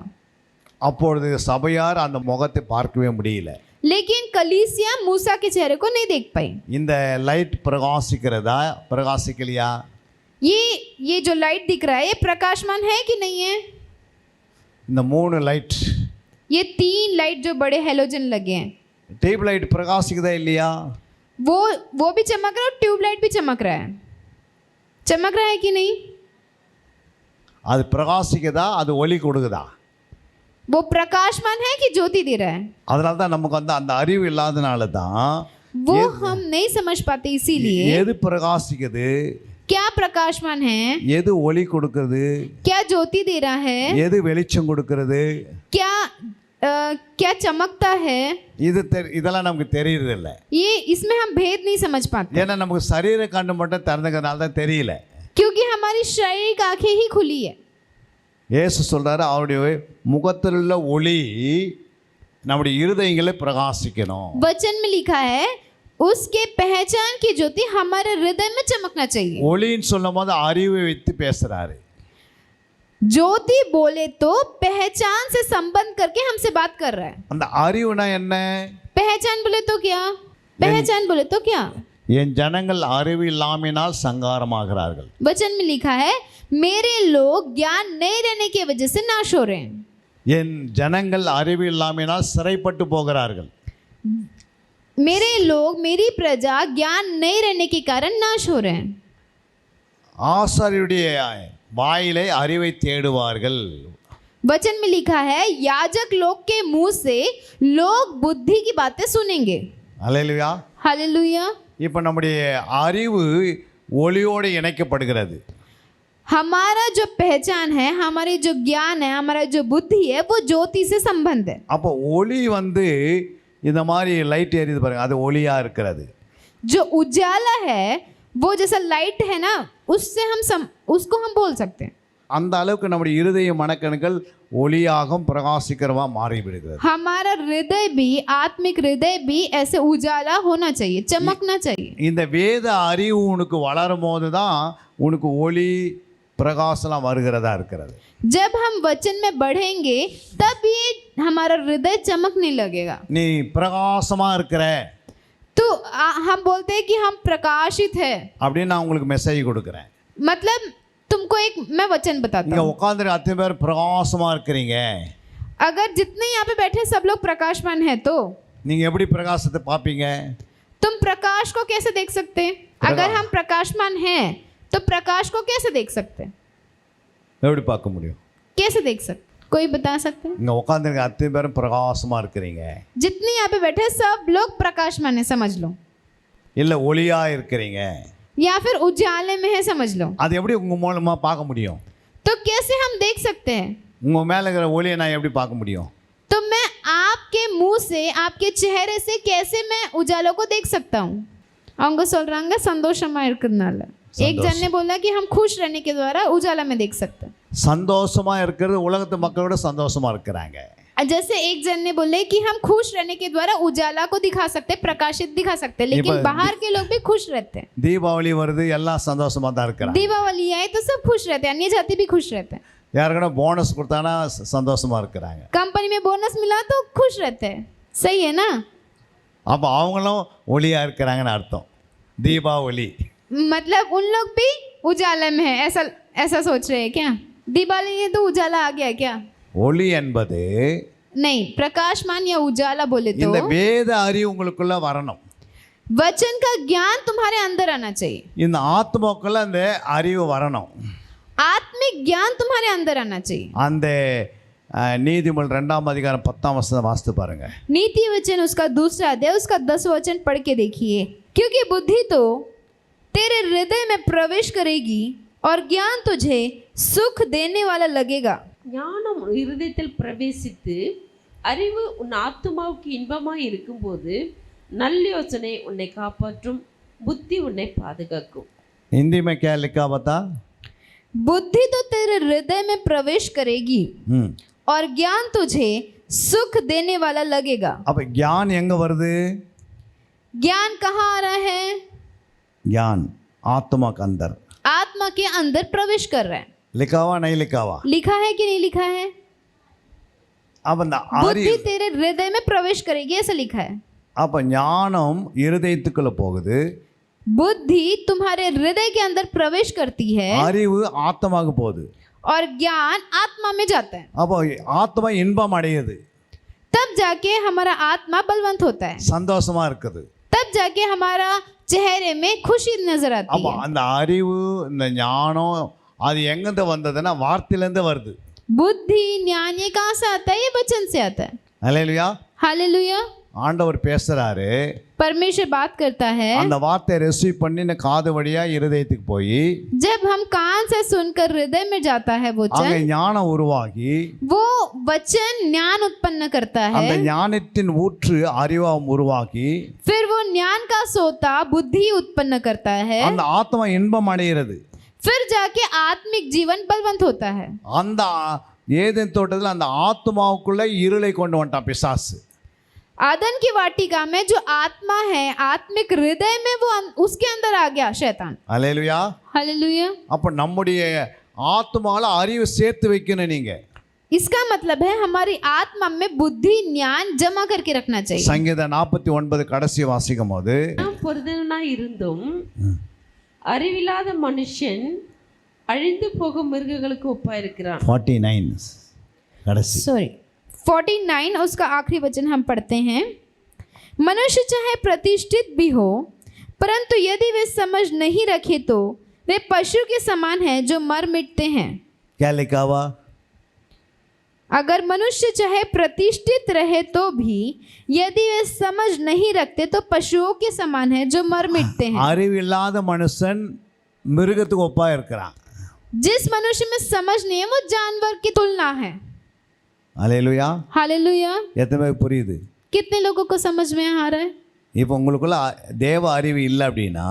S4: அப்பொழுது சபையார் அந்த முகத்தை பார்க்கவே முடியல.
S6: लेकिन कलीसिया मूसा के चेहरे को नहीं देख पाई.
S4: இந்த லைட் பிரகாசிக்கிறதா பிரகாசிக்கலையா?
S6: ये जो लाइट दिख रहा है ये प्रकाशमान है कि नहीं है?
S4: இந்த 3 லைட்,
S6: ये 3 लाइट जो बड़े हेलोजन लगे हैं,
S4: டியூப் லைட் பிரகாசிக்குதா இல்லையா?
S6: वो भी चमक रहा है और ट्यूबलाइट भी चमक रहा है. चमक रहा है कि नहीं?
S4: அது பிரகாசிக்குதா? அது ஒளி கொடுக்குதா?
S6: वो प्रकाशमान है कि ज्योति दे रहा है?
S4: அதனால தான் நமக்கு அந்த அறிவு இல்லாதனால தான்
S6: वो हम नहीं समझ पाते. इसीलिए
S4: எது பிரகாசிக்குது,
S6: क्या प्रकाशमान है,
S4: எது ஒளி கொடுக்குறது,
S6: क्या ज्योति दे रहा है,
S4: எது வெளிச்சம் கொடுக்குறது,
S6: क्या चमकता है,
S4: இதெல்லாம் நமக்கு தெரியறது இல்லை.
S6: ये इसमें हम भेद नहीं समझ पाते,
S4: ஏன்னா நமக்கு சரீர கண்ணு மட்டும் திறந்துக்கிறதுனால தான் தெரியல.
S6: क्योंकि हमारी शारीरिक आंखें ही खुली है.
S4: இயேசு சொல்றாரு அவருடைய முகத்தில் உள்ள ஒளி நம்முடைய இருதயங்களை பிரகாசிக்கணும்.
S6: वचन में लिखा है उसके पहचान की ज्योति हमारे हृदय में चमकना चाहिए.
S4: ஒளின்னு சொல்லும் போது அறிவை வைத்து பேசுறாரு.
S6: ज्योति बोले तो पहचान से संबंध करके हमसे बात कर रहा है.
S4: அந்த அறிவுனா என்ன?
S6: पहचान बोले तो क्या? पहचान बोले तो क्या?
S4: என் ஜனங்கள் அறிவு இல்லாமையினால் சங்காரமாகிறார்கள்.
S6: वचन में लिखा है मेरे लोग ज्ञान नहीं रहने की वजह से नाश हो रहे हैं.
S4: என் ஜனங்கள் அறிவு இல்லாமையினால் சிறைப்பட்டு போகிறார்கள்.
S6: मेरे लोग मेरी प्रजा ज्ञान नहीं रहने के कारण नाश हो रहे हैं.
S4: ஆசாரியருடைய வாயிலை அறிவை தேடுவார்கள்.
S6: वचन में लिखा है याजक लोग के मुंह से लोग बुद्धि की बातें सुनेंगे.
S4: அல்லேலூயா.
S6: हालेलुया.
S4: இப்போ நம்முடைய அறிவு ஒளியோடு இணைக்கப்படுகிறது.
S6: हमारा जो पहचान है, हमारी जो ज्ञान है, हमारा जो बुद्धि है, वो ज्योति से संबंध है.
S4: அப்போ ஒளி இந்த மாதிரி லைட் எரியுது பாருங்க, அது ஒளியா இருக்கிறது.
S6: जो उजाला है वो जैसा लाइट है ना, उससे उसको हम बोल सकते हैं.
S4: அந்த அளவுக்கு நம்முடைய இருதய மனக்கண்கள் ஒளியாகவும் பிரகாசிக்கிறவா மாறிவிடுகிறது.
S6: हमारा हृदय भी, आत्मिक हृदय भी ऐसे उजाला होना चाहिए, चमकना चाहिए.
S4: இந்த வேத அறிவு உனக்கு வளரும் போது தான் உனக்கு ஒளி பிரகாசலாம் வருகிறதா இருக்கிறது.
S6: जब हम वचन में बढ़ेंगे तब ये हमारा हृदय चमकने लगेगा.
S4: நீ பிரகாசமா இருக்கிற
S6: तो हम बोलते हैं कि हम प्रकाशित है,
S4: அப்படின்னு நான் உங்களுக்கு மெசேஜ் கொடுக்குறேன்.
S6: मतलब तुमको एक मैं वचन बताता
S4: இங்க
S6: हूँ.
S4: உட்கார்ந்து அத்தனை பேர் பிரகாசமா இருக்கிறீங்க.
S6: अगर जितने यहाँ पे बैठे सब लोग प्रकाशमान है तो
S4: நீங்க எப்படி பிரகாசத்தை பார்ப்பீங்க?
S6: तुम प्रकाश को कैसे देख सकते हैं? अगर हम प्रकाशमान हैं तो प्रकाश को कैसे देख सकते हैं?
S4: எப்படி பார்க்க முடியும்?
S6: कैसे देख सकते? कोई बता सकते हैं?
S4: இங்க உட்கார்ந்து அத்தனை பேரும் பிரகாசமா இருக்கிறீங்க.
S6: जितने यहाँ पे बैठे सब लोग प्रकाशमान है, समझ लो.
S4: இல்ல ஒளியா இருக்கிறீங்க.
S6: या फिर उजाले में है, समझ लो.
S4: அது எப்படி உங்க மூலமா பார்க்க முடியும்?
S6: तो कैसे हम देख सकते हैं?
S4: உங்க மேல இருக்கிற ஒளியை நான் எப்படி பார்க்க முடியும்?
S6: तो मैं आपके मुंह से, आपके चेहरे से कैसे मैं उजालों को देख सकता हूँ? அவங்க சொல்றாங்க சந்தோஷமா இருக்கிறதுனால. एक जन ने बोला कि हम खुश रहने के द्वारा उजाला में देख सकते हैं.
S4: சந்தோஷமா இருக்கிறது உலகத்து மக்களோட சந்தோஷமா இருக்கிறாங்க.
S6: जैसे एक जन ने बोले कि हम खुश रहने के द्वारा उजाला को दिखा सकते, प्रकाशित दिखा सकते, लेकिन बाहर के लोग भी खुश रहते हैं.
S4: தீபாவளி வருது, எல்லாம் சந்தோஷமா தான் இருக்கிறாங்க.
S6: दीपावली आए तो सब खुश रहते हैं, अन्य जाति भी खुश रहते हैं.
S4: யாருக்கனா போனஸ் கொடுத்தானா சந்தோஷமா இருக்கிறாங்க.
S6: कंपनी में बोनस मिला तो खुश रहते हैं. सही है ना?
S4: அப்ப அவங்களும் ஒளியா இருக்கிறாங்கன்னு அர்த்தம். தீபாவளி
S6: मतलब उन लोग भी उजाला में है, ऐसा ऐसा सोच रहे हैं क्या? दीपावली ये तो उजाला आ गया क्या?
S4: ஒளி என்பது
S6: नहीं, प्रकाशमान या उजाला बोले तो
S4: இந்த வேத அறிவு உங்களுக்குள்ள வரணும்.
S6: वचन का ज्ञान तुम्हारे अंदर आना चाहिए.
S4: இந்த ஆத்மாக்குள்ள அந்த அறிவு வரணும்.
S6: आत्मिक ज्ञान तुम्हारे अंदर आना चाहिए.
S4: அந்த நீதிமொழி 2ஆம் அதிகாரம் 10ஆம் வசனம் வாசித்து பாருங்க.
S6: नीति वचन उसका दूसरा अध्याय उसका 10 वचन पढ़ के देखिए. क्योंकि बुद्धि तो तेरे हृदय में प्रवेश करेगी और ज्ञान तुझे सुख देने वाला लगेगा.
S5: ஞானம் உன் இருதயத்தில் பிரவேசித்து அறிவு உன் ஆத்துமாவுக்கு இன்பமாய் இருக்கும்போது நல்ல யோசனை உன்னை காப்பாற்றும், புத்தி உன்னை பாதுகாக்கும்.
S4: हिंदी में क्या लिखा बता?
S6: बुद्धि तो तेरे हृदय में प्रवेश करेगी और ज्ञान तुझे सुख देने वाला लगेगा.
S4: அப்ப ஞான் எங்க வருது?
S6: ज्ञान कहाँ आ रहा है?
S4: ज्ञान आत्मा के अंदर.
S6: आत्मा के अंदर प्रवेश कर रहा है.
S4: लिखा हुआ नहीं लिखा हुआ?
S6: लिखा है कि नहीं लिखा है?
S4: அப்ப அந்த
S6: बुद्धि तेरे हृदय में प्रवेश करेगी, ऐसा लिखा है.
S4: அப்ப ஞானம் இருதயத்துக்குள்ள போகுது.
S6: बुद्धि तुम्हारे हृदय के अंदर प्रवेश करती है
S4: அறிவு ஆத்மாவுக்கு போகுது.
S6: और ज्ञान आत्मा में जाता है.
S4: அப்போ ஆத்மா இன்பம் அடையுது,
S6: तब जाके हमारा आत्मा बलवंत होता है.
S4: சந்தோஷமா இருக்குது.
S6: तब जाके हमारा चेहरे में खुशी नजर आती
S4: அப்போ
S6: है.
S4: அந்த அறிவு இந்த ஞானம் அது எங்கிருந்து வந்ததுன்னா வார்த்தையிலேருந்து வருது.
S6: बुद्धि ज्ञान ये कहाँ से आता है? ये वचन से आता है.
S4: அல்லேலூயா.
S6: हालेलुया.
S4: ஆண்டவர் பேசுறாரு,
S6: परमेश्वर बात करता है.
S4: அந்த வார்த்தையை ரிசீவ் பண்ணி காது வழியா இருதயத்துக்கு போய்
S6: जब हम कान से सुनकर हृदय में जाता है
S4: அங்க
S6: वचन,
S4: ஞானம் உருவாகி
S6: वो वचन ज्ञान उत्पन्न करता
S4: அந்த
S6: है.
S4: ஞானத்தின் ஊற்று அறிவாம் உருவாக்கி
S6: फिर वो ज्ञान का सोता बुद्धि उत्पन्न करता है.
S4: அந்த ஆத்மா இன்பம் அடைகிறது.
S6: फिर जाके आत्मिक जीवन बलवंत होता है।
S4: அந்த ஏதேன் தோட்டத்தில் அந்த ஆத்மாவுக்குள்ளே இருளை கொண்டு வந்துட்டான் பிசாசு.
S6: आदन की वाटिका में जो आत्मा है, आत्मिक हृदय में वो उसके अंदर आ गया शैतान।
S4: அல்லேலூயா.
S6: हालेलुया।
S4: அப்போ நம்முடைய ஆத்மாவில் அறிவு சேர்த்து வைக்கணும் நீங்க.
S6: इसका मतलब है हमारी आत्मा में बुद्धि ज्ञान जमा करके रखना चाहिए।
S4: சங்கீதம் 49 கடைசி வாசிக்கும் போது
S5: பொருதனாய் இருந்தும் அறிவில்லாத மனுஷன் அழிந்து போகும் மிருகங்களுக்கு ஒப்பாயிருக்கிறான்.
S4: 49 கடைசி.
S6: सॉरी 49 उसका आखिरी वचन हम पढ़ते हैं। मनुष्य चाहे प्रतिष्ठित भी हो, परंतु यदि वे समझ नहीं रखे तो वे पशु के समान हैं जो मर मिटते हैं।
S4: क्या लिखा हुआ?
S6: अगर मनुष्य चाहे प्रतिष्ठित रहे तो भी यदि वे समझ नहीं रखते तो पशुओं के समान है जो मर मिटते हैं।
S4: அறிவில்லாத மனுஷன் மிருகத்துக்கு ஒப்பா இருக்கிறான்.
S6: जिस मनुष्य में समझ नहीं है वो जानवर की तुलना है।
S4: அல்லேலூயா.
S6: हालेलुया।
S4: எத்தனை பேருக்கு புரியுது?
S6: कितने लोगों को समझ में आ रहा है?
S4: இப்போ உங்களுக்குள்ள தேவ அறிவு இல்லை அப்படின்னா,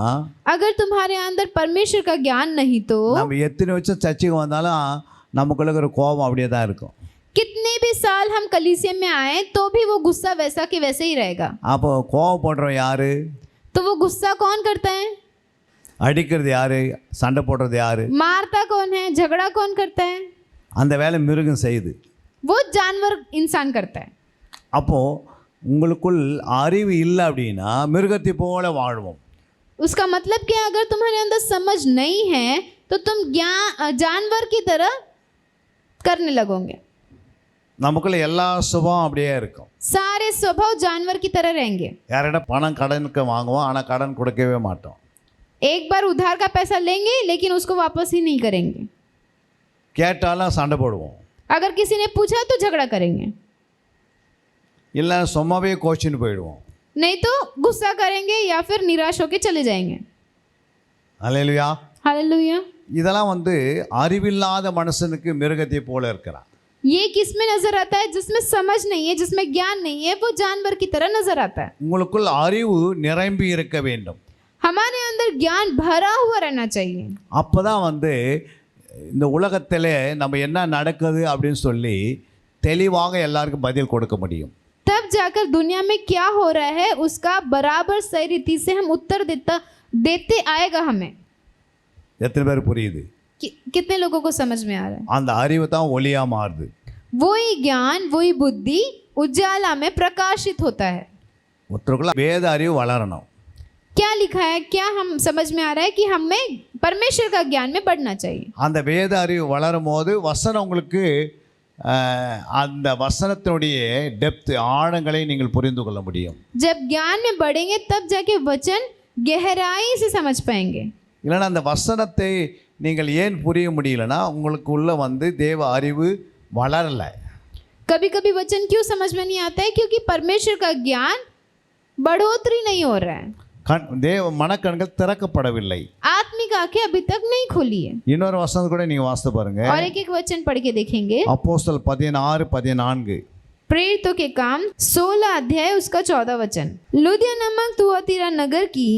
S6: अगर तुम्हारे अंदर परमेश्वर का ज्ञान नहीं तो
S4: நம்ம எத்தனை வருஷம் சர்ச்சுக்கு வந்தாலும் நமக்குள்ள ஒரு கோபம் அப்படியே தான் இருக்கும்.
S6: कितने भी साल हम कलीसिया में आए तो भी वो गुस्सा वैसा के वैसे ही रहेगा।
S4: அப்போ கோபப்படுறவன் யாரு?
S6: तो वो गुस्सा कौन करता है?
S4: அடிக்கிறது யாரு? சண்டை போடுறது யாரு?
S6: मारता कौन है? झगड़ा कौन करता है?
S4: அந்த வேலை மிருகம் செய்யுது.
S6: वो जानवर इंसान करता है।
S4: அப்போ உங்களுக்குள் அறிவு இல்லை அப்படின்னா மிருகத்தை போல வாழ்வோம்.
S6: उसका मतलब क्या? अगर तुम्हारे अंदर समझ नहीं है तो तुम जानवर की तरह करने लगोगे।
S4: நமக்குள்ள எல்லா சுபாவம் அப்படியே இருக்கும்.
S6: सारे स्वभाव जानवर की तरह रहेंगे।
S4: யார்கிட்ட பணம் கடனுக்கு வாங்குவோம், ஆனால் கடன் கொடுக்கவே மாட்டோம்.
S6: एक बार उधार का पैसा लेंगे लेकिन उसको वापस ही नहीं करेंगे।
S4: கேட்டாலும் சண்டை போடுவோம்.
S6: अगर किसी ने पूछा तो झगड़ा करेंगे,
S4: இல்லை சும்மாவே கோச்சின்னு போயிடுவோம்.
S6: नहीं तो गुस्सा करेंगे या फिर निराश होकर चले जाएंगे।
S4: அல்லேலூயா.
S6: हालेलुया।
S4: இதெல்லாம் அறிவில்லாத மனுஷனுக்கு மிருகத்தை போல இருக்கிறான்.
S6: ये किस में नजर आता है? जिसमें समझ नहीं है, जिसमें ज्ञान नहीं है, वो जानवर की तरह नजर आता है।
S4: உங்களுக்குள் அறிவு நிரம்பி இருக்க வேண்டும்.
S6: हमारे अंदर ज्ञान भरा हुआ रहना चाहिए।
S4: அப்பதான் இந்த உலகத்திலே நம்ம என்ன நடக்குது அப்படின்னு சொல்லி தெளிவாக எல்லாருக்கும் பதில் கொடுக்க முடியும்.
S6: तब जाकर दुनिया में क्या हो रहा है उसका बराबर सही रीति से हम उत्तर देते आएगा हमें।
S4: எத்தனை பேர் புரியுது?
S6: कितने लोगों को समझ में आ रहा है?
S4: அந்த அறிவு தான் ஒளியா மாறுது.
S6: वही ज्ञान, वही बुद्धि उजाला में प्रकाशित होता है।
S4: ஒருத்தருக்குள்ள வேத அறிவு வளரணும்.
S6: क्या लिखा है? क्या हम समझ में आ रहा है कि हमें परमेश्वर का ज्ञान में बढ़ना चाहिए।
S4: அந்த வேத அறிவு வளரும் போது வசனம் உங்களுக்கு அந்த வசனத்தினுடைய டெப்த் ஆழங்களை நீங்கள் புரிந்து கொள்ள முடியும்.
S6: जब ज्ञान में बढ़ेंगे तब जाके वचन गहराई से समझ पाएंगे।
S4: இல்லைன்னா அந்த வசனத்தை நீங்கள் ஏன் புரிய முடியலன்னா உங்களுக்குள்ள தேவ அறிவு வளரலை.
S6: कभी कभी वचन क्यों समझ में नहीं आता है? क्योंकि परमेश्वर का ज्ञान बढ़ोतरी नहीं हो रहा है।
S4: தேவ மனக்கண்கள் திறக்கப்படவில்லை.
S6: आत्मिक आंखें अभी तक नहीं खुली है।
S4: இன்னொரு வசனம் கூட நீங்க வாசித்து பாருங்க.
S6: और एक एक वचन पढ़ के देखेंगे।
S4: அப்போஸ்தலர் 16:14
S6: प्रेरितों के काम 16 अध्याय उसका 14 वचन। लुदिया नामक तुआतीरा नगर की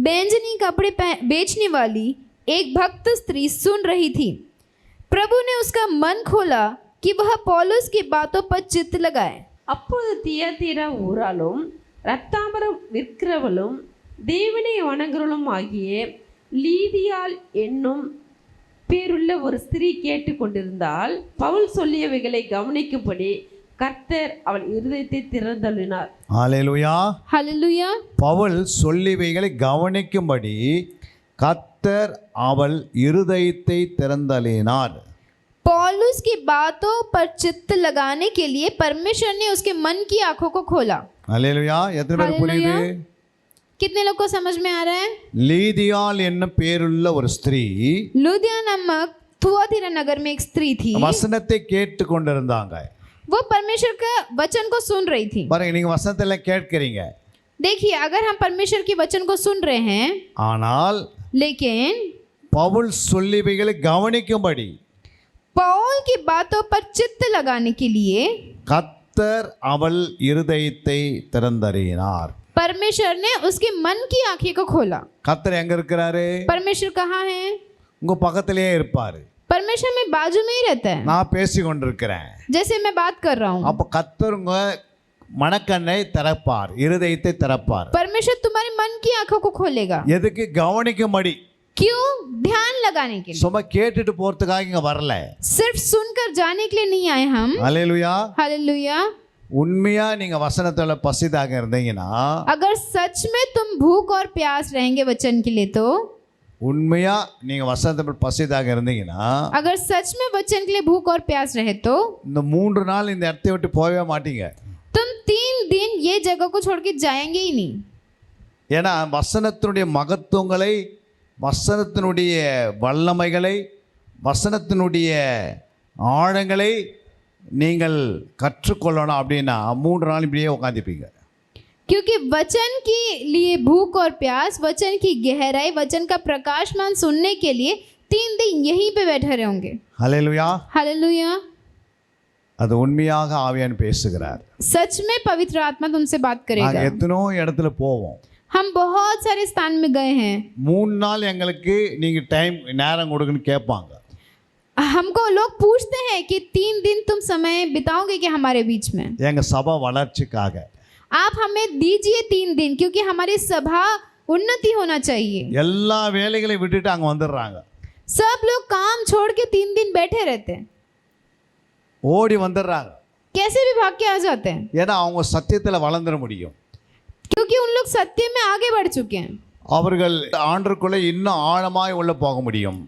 S6: बैंजनी कपड़े बेचने वाली एक भक्त स्त्री सुन रही थी। प्रभु ने उसका मन खोला कि वह पौलुस की बातों पर चित्त लगाए।
S5: அப்போது தியத்தீரா ஊராலும் இரத்தாம்பரம் விற்கிறவளும் தேவனை வணங்குறவளும் ஆகிய லீதியாள் என்னும் பேருள்ள ஒரு ஸ்திரீ கேட்டுக்கொண்டிருந்தால் பவுல் சொல்லியவைகளை கவனிக்கும்படி கர்த்தர் அவள் இருதயத்தை திறந்தள்ளினார்.
S4: ஹல்லேலூயா.
S6: हालेलुया।
S4: பவுல் சொல்லிவைகளை கவனிக்கும்படி கர்த்தர் அவள் இருதயத்தை திறந்தள்ளினார்.
S6: पौलुस की बातों पर चित्त लगाने के लिए परमेश्वर ने उसके मन की आंखों को खोला।
S4: ஹல்லேலூயா. எத்தனை பேர் புரியுது?
S6: कितने लोग को समझ में आ रहा है?
S4: லீதியாள் என்னும் பேருள்ள ஒரு ஸ்திரீ
S6: लुदिया नामक थुआतीरा नगर में एक स्त्री थी।
S4: வசனத்தை கேட்டு கொண்டிருந்தாங்க.
S6: वो परमेश्वर का वचन को सुन रही थी।
S4: பாருங்க, நீங்க வசனத்தை கேட்கிறீங்க.
S6: देखिए, अगर हम परमेश्वर के वचन को सुन रहे हैं,
S4: ஆனால்
S6: लेकिन
S4: பவுல் சொல்லிவைகளை கவனிக்கும்படி
S6: पौल की बातों पर चित्त लगाने के लिए
S4: கர்த்தர் அவள் இருதயத்தை திறந்தறினார்.
S6: परमेश्वर ने उसके मन की आंखें को खोला।
S4: கர்த்தர் எங்க இருக்கிறாரு?
S6: परमेश्वर कहाँ है?
S4: உங்கள் பக்கத்திலேயே இருப்பார்.
S6: परमेश्वर में बाजू में ही रहता है,
S4: நான் பேசி கொண்டிருக்கிறேன்.
S6: जैसे मैं बात कर रहा हूँ।
S4: அப்போ கர்த்தருங்க மனக்கண்ணை திறப்பார், இருதயத்தை திறப்பார்.
S6: परमेश्वर तुम्हारे मन की आंखों को खोलेगा।
S4: எதுக்கு? கவனிக்கும்படி.
S6: क्यों? ध्यान लगाने के लिए,
S4: சும்மா கேட்டுட்டு போறதுக்காக இங்க வரல.
S6: सिर्फ सुनकर जाने के लिए नहीं आए हम।
S4: அல்லேலூயா.
S6: हालेलुया।
S4: உண்மையா நீங்க வசனத்துல பசிதாக இருந்தீங்கன்னா,
S6: अगर सच में तुम भूख और प्यास रहेंगे वचन के लिए, तो
S4: உண்மையா நீங்க வசனத்துல பசிதாக இருந்தீங்கன்னா,
S6: अगर सच में वचन के लिए भूख और प्यास रहे, तो
S4: இந்த 3 நாள் இந்த இடத்தை விட்டு போகவே மாட்டீங்க.
S6: तुम 3 दिन ये जगह को छोड़ के जाएंगे ही नहीं।
S4: ஏன்னா வசனத்தினுடைய மகத்துவங்களை, வசனத்தினுடைய வல்லமைகளை, வசனத்தினுடைய ஆழங்களை நீங்கள் கற்றுக்கொள்ளணும். அப்படின்னா 3 நாள் இப்படியே உட்காந்துப்பீங்க.
S6: क्योंकि वचन के लिए भूख और प्यास, वचन की गहराई, वचन का प्रकाशमान सुनने के लिए 3 दिन यहीं पे बैठे रहेंगे।
S4: அல்லேலூயா.
S6: हालेलुया।
S4: அது உண்மையாக ஆவியான் பேசுகிறார்.
S6: सच में पवित्र आत्मा तुमसे बात
S4: நாங்கள்
S6: करेगा।
S4: எத்தனோ இடத்துல போவோம்.
S6: हम बहुत सारे स्थान में गए हैं।
S4: 3 நாள் எங்களுக்கு நீங்கள் நேரம் கொடுக்குன்னு கேட்பாங்க.
S6: हमको लोग पूछते हैं कि 3 दिन तुम समय बिताओगे क्या हमारे बीच में?
S4: எங்கள் சபை வளர்ச்சிக்காக.
S6: आप हमें दीजिए 3 दिन, क्योंकि हमारी सभा उन्नति होना चाहिए।
S4: எல்லா வேலைகளையும் விட்டுட்டு அங்கே வந்துடுறாங்க.
S6: सब लोग काम छोड़ के 3 दिन बैठे रहते हैं,
S4: ஓடி வந்துடுறாங்க.
S6: कैसे भी भाग के आ जाते हैं,
S4: ஏன்னா அவங்க சத்தியத்தில் வளர்ந்துட முடியும்.
S6: क्योंकि उन लोग सत्य में आगे बढ़ चुके हैं।
S4: அவர்கள் ஆண்டருக்குள்ளே இன்னும் ஆழமாய் உள்ள போக முடியும்.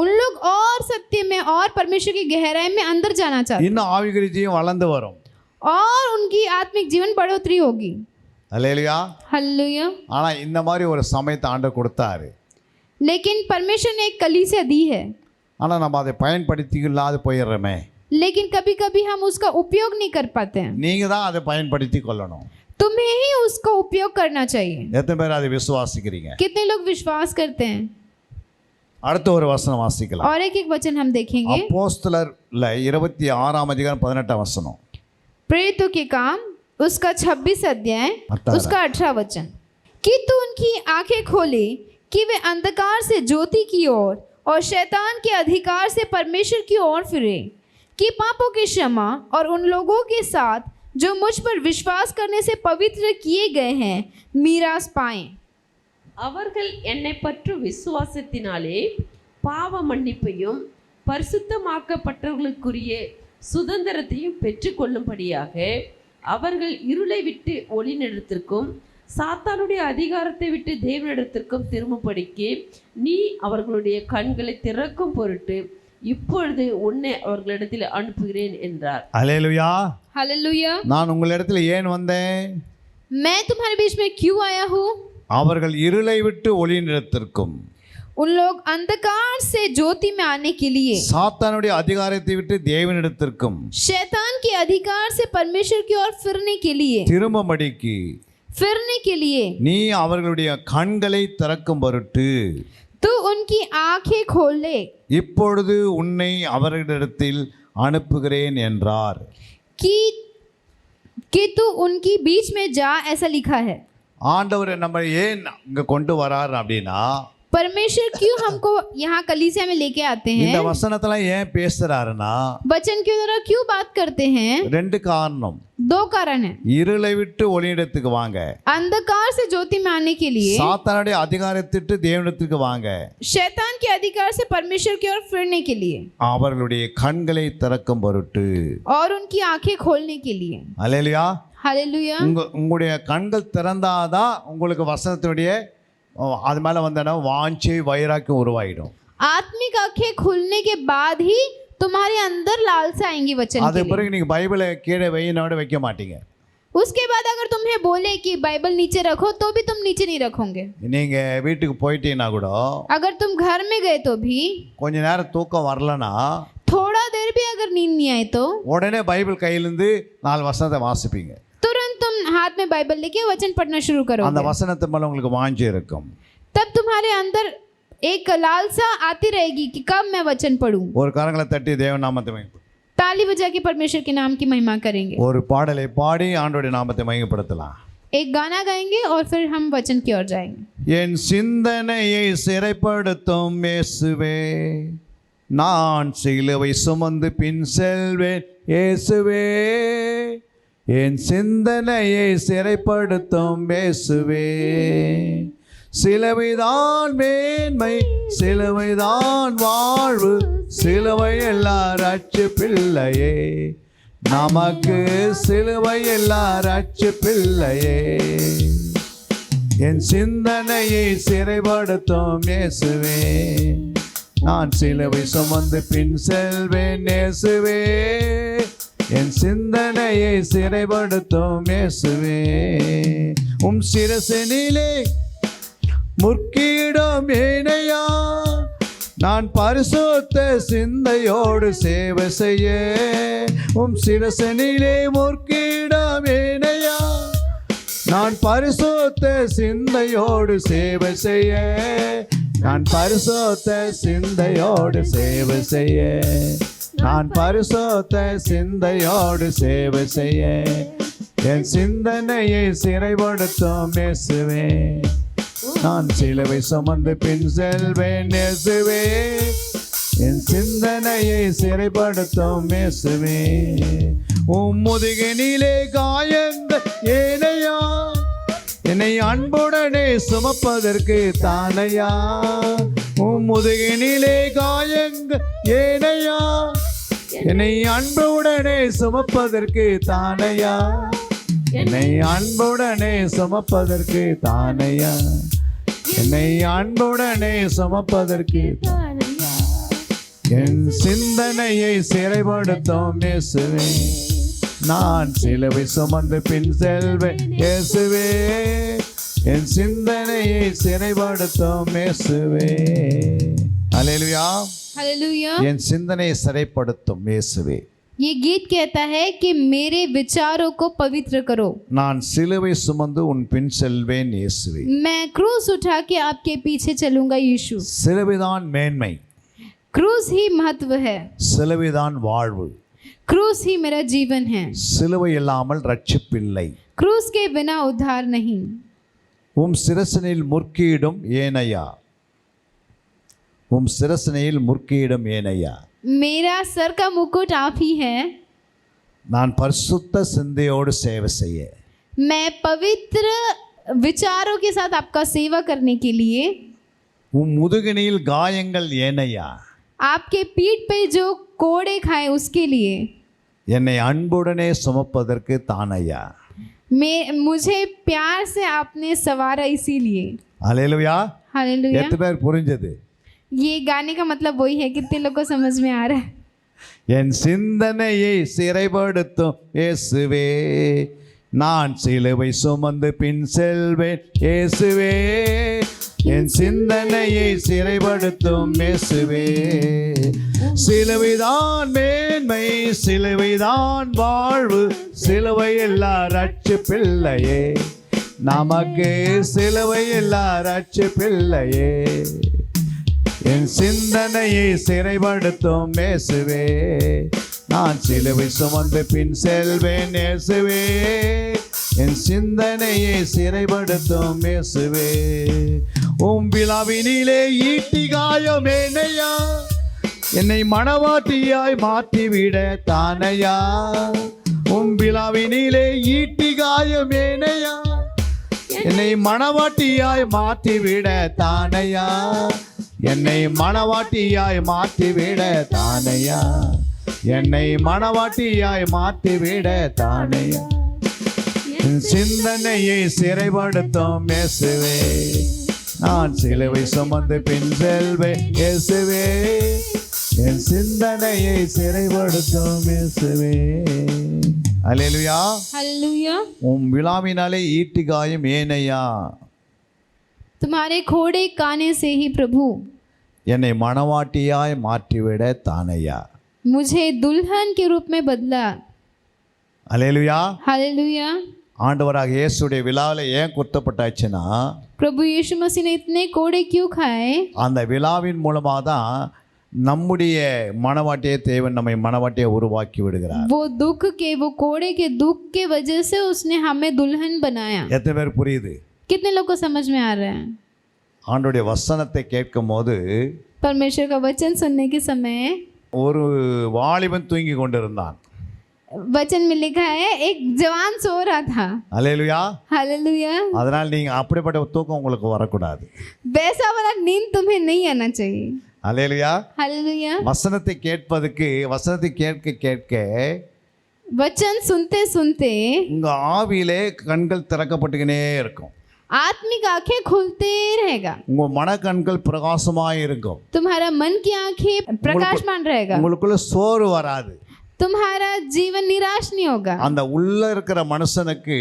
S6: उन लोग और सत्य में और परमेश्वर की गहराई में अंदर जाना चाहते हैं,
S4: இன்னும் ஆவிகரிஜியும் வளர்ந்து வரும்.
S6: और उनकी आत्मिक जीवन बढ़ोतरी होगी।
S4: அல்லேலூயா.
S6: हालेलुया।
S4: ஆனால் இந்த மாதிரி ஒரு சமயத்தை ஆண்டவர் கொடுத்தாரு.
S6: लेकिन परमेश्वर ने एक कलीसिया दी है,
S4: ஆனால் நம்ம அதை பயன்படுத்திக்கலாது போயிடுறோமே.
S6: लेकिन कभी कभी हम उसका उपयोग नहीं कर पाते हैं।
S4: நீங்கள் தான் அதை பயன்படுத்தி கொள்ளணும்.
S6: तुम्हें ही उसका उपयोग करना चाहिए।
S4: எத்தனை பேர் அதை விசுவாசிக்கிறீங்க?
S6: कितने लोग विश्वास करते हैं?
S4: அடுத்த ஒரு வசனம் வாசிக்கலாம்.
S6: और एक एक वचन हम देखेंगे।
S4: அப்போஸ்தலர்ல 26ஆம் அதிகாரம் 18ஆம் வசனம்.
S6: प्रेरितों के काम उसका 26 अध्याय
S4: 18
S6: उसका 18 वचन। कि तू उनकी आंखें खोले कि वे अंधकार से ज्योति की ओर और शैतान के अधिकार से परमेश्वर की ओर फिरे, कि पापों की क्षमा और उन लोगों के साथ जो मुझ पर विश्वास करने से पवित्र किए गए हैं मीरास पाएं।
S5: அவர்கள் என்னை பற்றும் விசுவாசத்தினாலே பாவ மன்னிப்பையும் பரிசுத்தமாக்கப்பட்டவர்களுக்குரிய சுதந்திரத்தையும் பெற்றுக்கொள்ளும்படியாக அவர்கள் இருளை விட்டு ஒளிநிடத்திற்கும் சாத்தானுடைய அதிகாரத்தை விட்டு தேவனிடத்திற்கும் திரும்பும்படிக்கு நீ அவர்களுடைய கண்களை திறக்கும் பொருட்டு இப்பொழுது உன்னை அவர்களிடத்தில் அனுப்புகிறேன் என்றார்.
S4: அல்லேலூயா.
S6: हालेलुया।
S4: நான் உங்களிடத்தில் ஏன் வந்தேன்?
S6: मैं तुम्हारे बीच में क्यों आया हूँ?
S4: அவர்கள் இருளை விட்டு ஒளிநிடத்திற்கும்
S6: उन लोग अंधकार से ज्योति में आने के लिए,
S4: சாத்தானுடைய அதிகாரத்தை விட்டு தேவனிடத்திற்கும்
S6: शैतान के अधिकार से परमेश्वर की ओर फिरने के लिए,
S4: நீ அவர்களுடைய கண்களை திறக்கும் பொருட்டு
S6: तू उनकी आंखें खोल ले,
S4: இப்பொழுது உன்னை அவர்களிடத்தில் அனுப்புகிறேன் என்றார்.
S6: कि तू उनकी बीच में जा, ऐसा लिखा है।
S4: ஆண்டவர் நம்ம ஏன் இங்க கொண்டு வரார் அப்படின்னா,
S6: परमेश्वर क्यों हमको यहाँ कलीसिया में लेके आते
S4: இந்த
S6: हैं,
S4: வசனத்துல ஏன் பேசுறாருன்னா,
S6: वचन के द्वारा क्यों बात करते हैं?
S4: 2 காரணம்.
S6: 2 कारण है।
S4: இருளை விட்டு ஒளியிடத்துக்கு வாங்க,
S6: अंधकार से ज्योति में आने के लिए,
S4: சாத்தானுடைய அதிகாரத்தை விட்டு தேவனிடத்துக்கு வாங்க,
S6: शैतान के अधिकार से परमेश्वर की ओर फिरने के लिए,
S4: அவர்களுடைய கண்களை திறக்கும் பொருட்டு,
S6: और उनकी आंखें खोलने के लिए।
S4: அல்லேலூயா.
S6: हालेलुया।
S4: உங்களுடைய கண்கள் திறந்தாதான் உங்களுக்கு வசனத்தினுடைய அது மேலே வந்தனா வாஞ்சை வைராக்கியம் உருவாயிடும்.
S6: आत्मिक आंखें खुलने के बाद ही तुम्हारे अंदर लालसा आएंगी वचन
S4: அது
S6: के लिए।
S4: பிறகு நீங்கள் பைபிளை கீழே வையினோட வைக்க மாட்டீங்க.
S6: उसके बाद अगर तुम्हें बोले कि बाइबल नीचे रखो, तो भी तुम नीचे नहीं रखोगे।
S4: நீங்கள் வீட்டுக்கு போயிட்டீங்கன்னா கூட
S6: अगर तुम घर में गए तो भी,
S4: கொஞ்ச நேரம் தூக்கம் வரலனா,
S6: थोड़ा देर भी अगर नींद नहीं आए तो
S4: உடனே பைபிள் கையிலேருந்து 4 வசனத்தை வாசிப்பீங்க.
S6: तुरंत तुम हाथ में बाइबल लेके वचन पढ़ना शुरू
S4: அந்த
S6: करोगे।
S4: வசனத்து மேலே உங்களுக்கு வாஞ்சை இருக்கும்.
S6: तब तुम्हारे अंदर एक लालसा आती रहेगी कि कब मैं वचन पढ़ूं।
S4: ஒரு கரங்களை தட்டி தேவ நாமத்தை மகிமைப்படுத்து.
S6: ताली बजा के परमेश्वर के नाम की महिमा करेंगे।
S4: ஒரு பாடலை பாடி ஆண்டவருடைய நாமத்தை மகிமைப்படுத்தலாம்.
S6: एक गाना गाएंगे और फिर हम वचन की ओर जाएंगे।
S4: என் சிந்தனையை சிறைப்படுத்தும் இயேசுவே, நான் சிலுவை சுமந்து பின் செல்வேன் இயேசுவே. என் சிந்தனையை சிறைப்படுத்தும் இயேசுவே, சிலுவைதான் மேன்மை, சிலுவைதான் வாழ்வு, சிலுவை எல்லார் அச்சு பிள்ளையே, நமக்கு சிலுவை எல்லார் அச்சு பிள்ளையே. என் சிந்தனையை சிறைப்படுத்தும் இயேசுவே, நான் சிலுவை சுமந்து பின் செல்வேன் இயேசுவே. என் சிந்தனையை சிறைப்படுத்தும் இயேசுவே, சிரசினிலே முற்கிடம் ஏனையா, நான் பரிசுத்த சிந்தையோடு சேவை செய்ய. சிரசினிலே முற்கிடம் ஏனையா, நான் பரிசுத்த சிந்தையோடு சேவை செய்ய. நான் பரிசுத்த சிந்தையோடு சேவை செய்ய. நான் பரிசுத்த சிந்தையோடு சேவை செய்ய. என் சிந்தனையை சிறைப்படுத்தும் இயேசுவே, நான் சிலுவை சுமந்து பின் செல்வேன் இயேசுவே. என் சிந்தனையை சிறைப்படுத்தும் இயேசுவே, முதுகினிலே காயங்கள் ஏனையா, என்னை அன்புடனே சுமப்பதற்கு தானையா. முதுகினிலே காயங்கள் ஏனையா, என்னை அன்புடனே சுமப்பதற்கு தானையா. என்னை அன்புடனே சுமப்பதற்கு தானையா. என்னை அன்புடனே சுமப்பதற்கு தானையா. என் சிந்தனையை சிறைப்படுத்தும் இயேசுவே, நான் சிலுவை சுமந்து பின் செல்வேன் இயேசுவே. என் சிந்தனையை சிறைப்படுத்தும் இயேசுவே. அல்லேலூயா.
S6: हालेलुया।
S4: என் சிந்தனையை சிறைப்படுத்தும் இயேசுவே,
S6: ये गीत कहता है कि मेरे विचारों को पवित्र करो।
S4: நான் சிலுவை சுமந்து உன் பின் செல்வேன் இயேசுவே.
S6: मैं क्रूस उठा के आपके पीछे चलूंगा यीशु।
S4: சிலுவைதான் மேன்மை,
S6: क्रूस ही महत्व है,
S4: சிலுவைதான் வாழ்வு,
S6: क्रूस ही मेरा जीवन है,
S4: சிலுவை இல்லாமல் ரட்சிப்பில்லை.
S6: क्रूस के बिना उद्धार नहीं।
S4: சிரசனில் முற்கிடும் ஏனையா, சிரசனையில் முற்கிடும் ஏனையா,
S6: मेरा सर का मुकुट आप ही है।
S4: நான் பரிசுத்த சிந்தையோடு சேவை செய்ய.
S6: मैं पवित्र विचारों के साथ आपका सेवा करने के लिए।
S4: முதுகினில் காயங்கள் ஏனையா,
S6: आपके पीठ पे जो कोड़े खाए उसके लिए।
S4: என்னை அன்புடனே சுமப்பதற்கு தானையா.
S6: मुझे प्यार से आपने सवारा इसीलिए।
S4: அல்லேலூயா.
S6: हालेलुया।
S4: எத்தனை பேர் புரிஞ்சது?
S6: ये गाने का मतलब वही है, कितने लोगों को समझ में आ रहा है।
S4: என் சிந்தனையை சிறைப்படுத்தும் இயேசுவே, நான் சிலுவை சுமந்து பின் செல்வேன் இயேசுவே. என் சிந்தனையை சிறைப்படுத்தும் இயேசுவே, சிலுவைதான் மேன்மை, சிலுவைதான் வாழ்வு, சிலுவை எல்லார் அச்சு பிள்ளையே, நமக்கு சிலுவை எல்லார் அச்சு பிள்ளையே. என் சிந்தனையை சிறைப்படுத்தும் இயேசுவே, நான் சிலுவை சுமந்து பின் செல்வேன் இயேசுவே. என் சிந்தனையை சிறைப்படுத்தும் இயேசுவே, விழாவினிலே ஈட்டி காயம் ஏனையா, என்னை மணவாட்டியாய் மாற்றிவிட தானையா. விழாவினிலே ஈட்டி காயம் ஏனையா, என்னை மணவாட்டியாய் மாற்றிவிட தானையா. என்னை மணவாட்டியாய் மாற்றிவிட தானையா. என்னை மணவாட்டியாய் மாற்றிவிட தானையா. என் சிந்தனையை சிறைப்படுத்தும் இயேசுவே, நான் சிலுவை சுமந்து பின் செல்வேன் இயேசுவே. என் சிந்தனையை சிறைப்படுத்தும் இயேசுவே. அல்லேலூயா.
S6: हालेलुया।
S4: விழாவினாலே ஈட்டி காயம் ஏனையா,
S6: तुम्हारे घोड़े काने से ही प्रभु
S4: என்னை மணவாட்டியாய் மாற்றிவிட தானையா.
S6: मुझे दुल्हन के रूप में बदला।
S4: அல்லேலூயா.
S6: हालेलुया।
S4: ஆண்டவராக இயேசுடைய விழாவில் ஏன் குத்தப்பட்டாச்சுன்னா,
S6: प्रभु यीशु मसीह ने इतने कोड़े क्यों खाए?
S4: அந்த விழாவின் மூலமாக தான் நம்முடைய மனவாட்டியை தேவன் நம்மை மனவாட்டியை உருவாக்கி விடுகிறார்.
S6: वो दुख के, वो कोड़े के दुख के वजह से उसने हमें दुल्हन बनाया.
S4: எத்தனை பேர் புரியுது?
S6: कितने लोग को समझ में आ रहा है?
S4: ஆண்டோடைய வசனத்தை கேட்கும் போது
S6: परमेश्वर का वचन सुनने के समय
S4: ஒரு வாலிபன் தூங்கி கொண்டிருந்தான்.
S6: वचन में लिखा है एक जवान सो रहा था.
S4: அல்லேலூயா.
S6: हालेलुया.
S4: அதனால் நீங்க அப்படிப்பட்ட தூக்கம் உங்களுக்கு வரக்கூடாது.
S6: वैसा वाला नींद तुम्हें नहीं आना चाहिए.
S4: அல்லேலூயா.
S6: हालेलुया.
S4: வசனத்தை கேட்பதுக்கு வசனத்தை கேட்க கேட்க
S6: वचन सुनते सुनते
S4: உங்க ஆவியிலே கண்கள் திறக்கப்பட்டுக்கினே இருக்கும்.
S6: आत्मिक आंखें खुलते रहेगा.
S4: உங்க மன கண்கள் பிரகாசமாய் இருக்கும்.
S6: तुम्हारा मन की आंखें प्रकाशमान रहेगा.
S4: உங்களுக்குள்ள சோறு வராது.
S6: तुम्हारा जीवन निराश नहीं होगा.
S4: அந்த உள்ள இருக்கிற மனுஷனுக்கு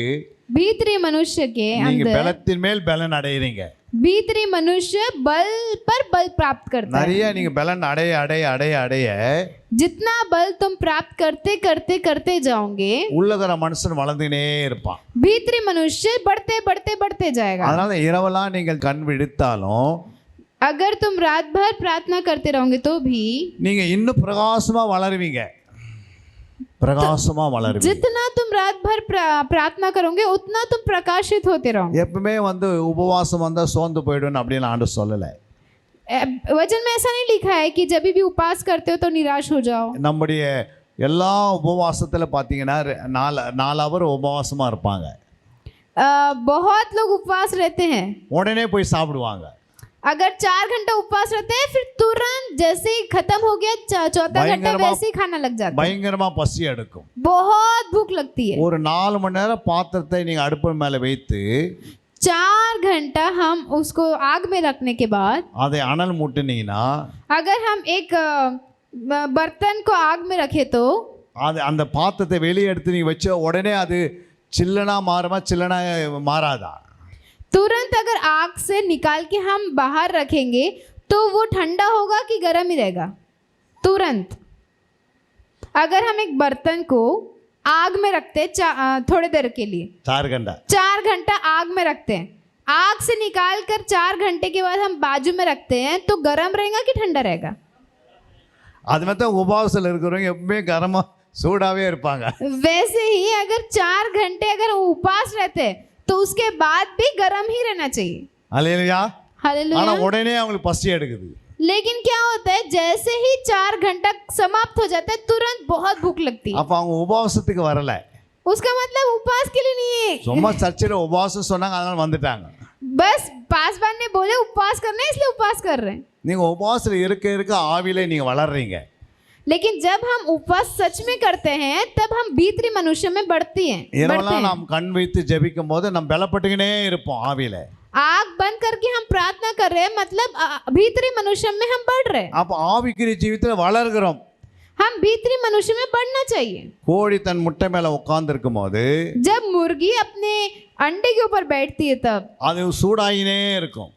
S6: भीतरी मनुष्य के
S4: நீங்க
S6: अंदर
S4: பலத்தின் மேல் பலன் அடையறீங்க.
S6: भीतरी मनुष्य बल पर बल प्राप्त करता है.
S4: நிறைய நீங்க பலன் அடைய அடைய அடைய அடைய
S6: जितना बल तुम प्राप्त करते करते करते जाओगे,
S4: உள்ளகிற மனுஷன் வளர்ந்துனே இருப்பான்.
S6: भीतरी मनुष्य बढ़ते बढ़ते बढ़ते जाएगा.
S4: அதனால இரவெல்லாம் நீங்கள் கண் விழித்தாலும்
S6: अगर तुम रात भर प्रार्थना करते रहोगे तो भी
S4: நீங்க இன்னும் பிரகாசமா வளருவீங்க. பிரகாசமா வளருவீங்க.
S6: जितना तुम रात भर प्रार्थना करोगे उतना तुम प्रकाशित होते रहोगे.
S4: எப்பவுமே உபவாசம் வந்தா சோர்ந்து போய்டும் அப்படின்னு ஆண்டவர் சொல்லல.
S6: वचन में ऐसा नहीं लिखा है कि जब भी उपवास करते हो तो निराश हो जाओ.
S4: நம்முடைய எல்லா உபவாசத்துல பாத்தீங்கன்னா 4 அவர் உபவாசமா இருப்பாங்க.
S6: बहुत लोग उपवास रहते हैं.
S4: உடனே போய் சாப்பிடுவாங்க.
S6: अगर 4 घंटा उपवास रहते हैं फिर तुरंत जैसे ही खत्म हो गया चौथा घंटा वैसे ही खाना लग जाता है.
S4: பயங்கரமா பசி எடுக்கும்.
S6: बहुत भूख लगती है.
S4: ஒரு 4 மணி நேரம் பாத்திரத்தை நீங்க அடுப்பு மேல வைத்து
S6: 4 घंटा हम उसको आग में रखने के बाद
S4: அதை அனல் மூட்டினீங்கன்னா
S6: अगर हम एक बर्तन को आग में रखे तो
S4: அது அந்த பாத்திரத்தை வெளியே எடுத்து நீங்க வச்ச உடனே அது சில்லனா மாறுமா சில்லனா மாறாதா?
S6: तुरंत अगर आग से निकाल के हम बाहर रखेंगे तो वो ठंडा होगा कि गर्म ही रहेगा? तुरंत. अगर हम एक बर्तन को आग में रखते थोड़ी देर के लिए
S4: 4 घंटा
S6: 4 घंटा आग में रखते हैं, आग से निकाल कर 4 घंटे के बाद हम बाजू में रखते हैं तो गर्म रहेगा कि ठंडा रहेगा?
S4: அது மட்டும் உபவாசத்தில் இருக்கிறவங்க எப்பவுமே கரமா சூடாவே இருப்பாங்க.
S6: वैसे ही अगर 4 घंटे अगर उपवास रहते तो उसके बाद भी गर्म ही रहना चाहिए.
S4: அல்லேலூயா.
S6: हालेलुया.
S4: ஆனா உடனே அவங்களுக்கு பசி எடுக்குது.
S6: लेकिन क्या होता है जैसे ही 4 घंटा समाप्त हो जाता है तुरंत बहुत भूख लगती है.
S4: அப்ப அவங்க உபவாசத்துக்கு வரல.
S6: उसका मतलब उपवास के लिए नहीं है.
S4: சும்மா சர்ச்சில் உபவாசம் சொன்னாங்க அதனால வந்துட்டாங்க.
S6: बस पासवान ने बोले उपवास करना है इसलिए उपवास कर रहे हैं.
S4: நீங்க உபவாசத்தில் இருக்க இருக்க ஆவியிலே நீங்க வளர்றீங்க.
S6: लेकिन जब हम उपवास सच में करते हैं तब हम भीतरी मनुष्य में बढ़ते हैं.
S4: இரவெல்லாம் நாம் கண் வைத்து ஜெபிக்கும் போது நம்ம பலப்பட்டுக்கினே இருப்போம் ஆவியில.
S6: आग बंद करके हम प्रार्थना कर रहे हैं मतलब भीतरी मनुष्य में हम बढ़ रहे हैं.
S4: அப்ப ஆவிக்குரிய ஜீவிதத்துல வளர்கிறோம்.
S6: हम भीतरी मनुष्य में बढ़ना चाहिए.
S4: கோழி தன் முட்டை மேல உட்கார்ந்து இருக்கும் போது
S6: जब मुर्गी अपने अंडे के ऊपर बैठती है तब
S4: அது சூடாயினே இருக்கும்.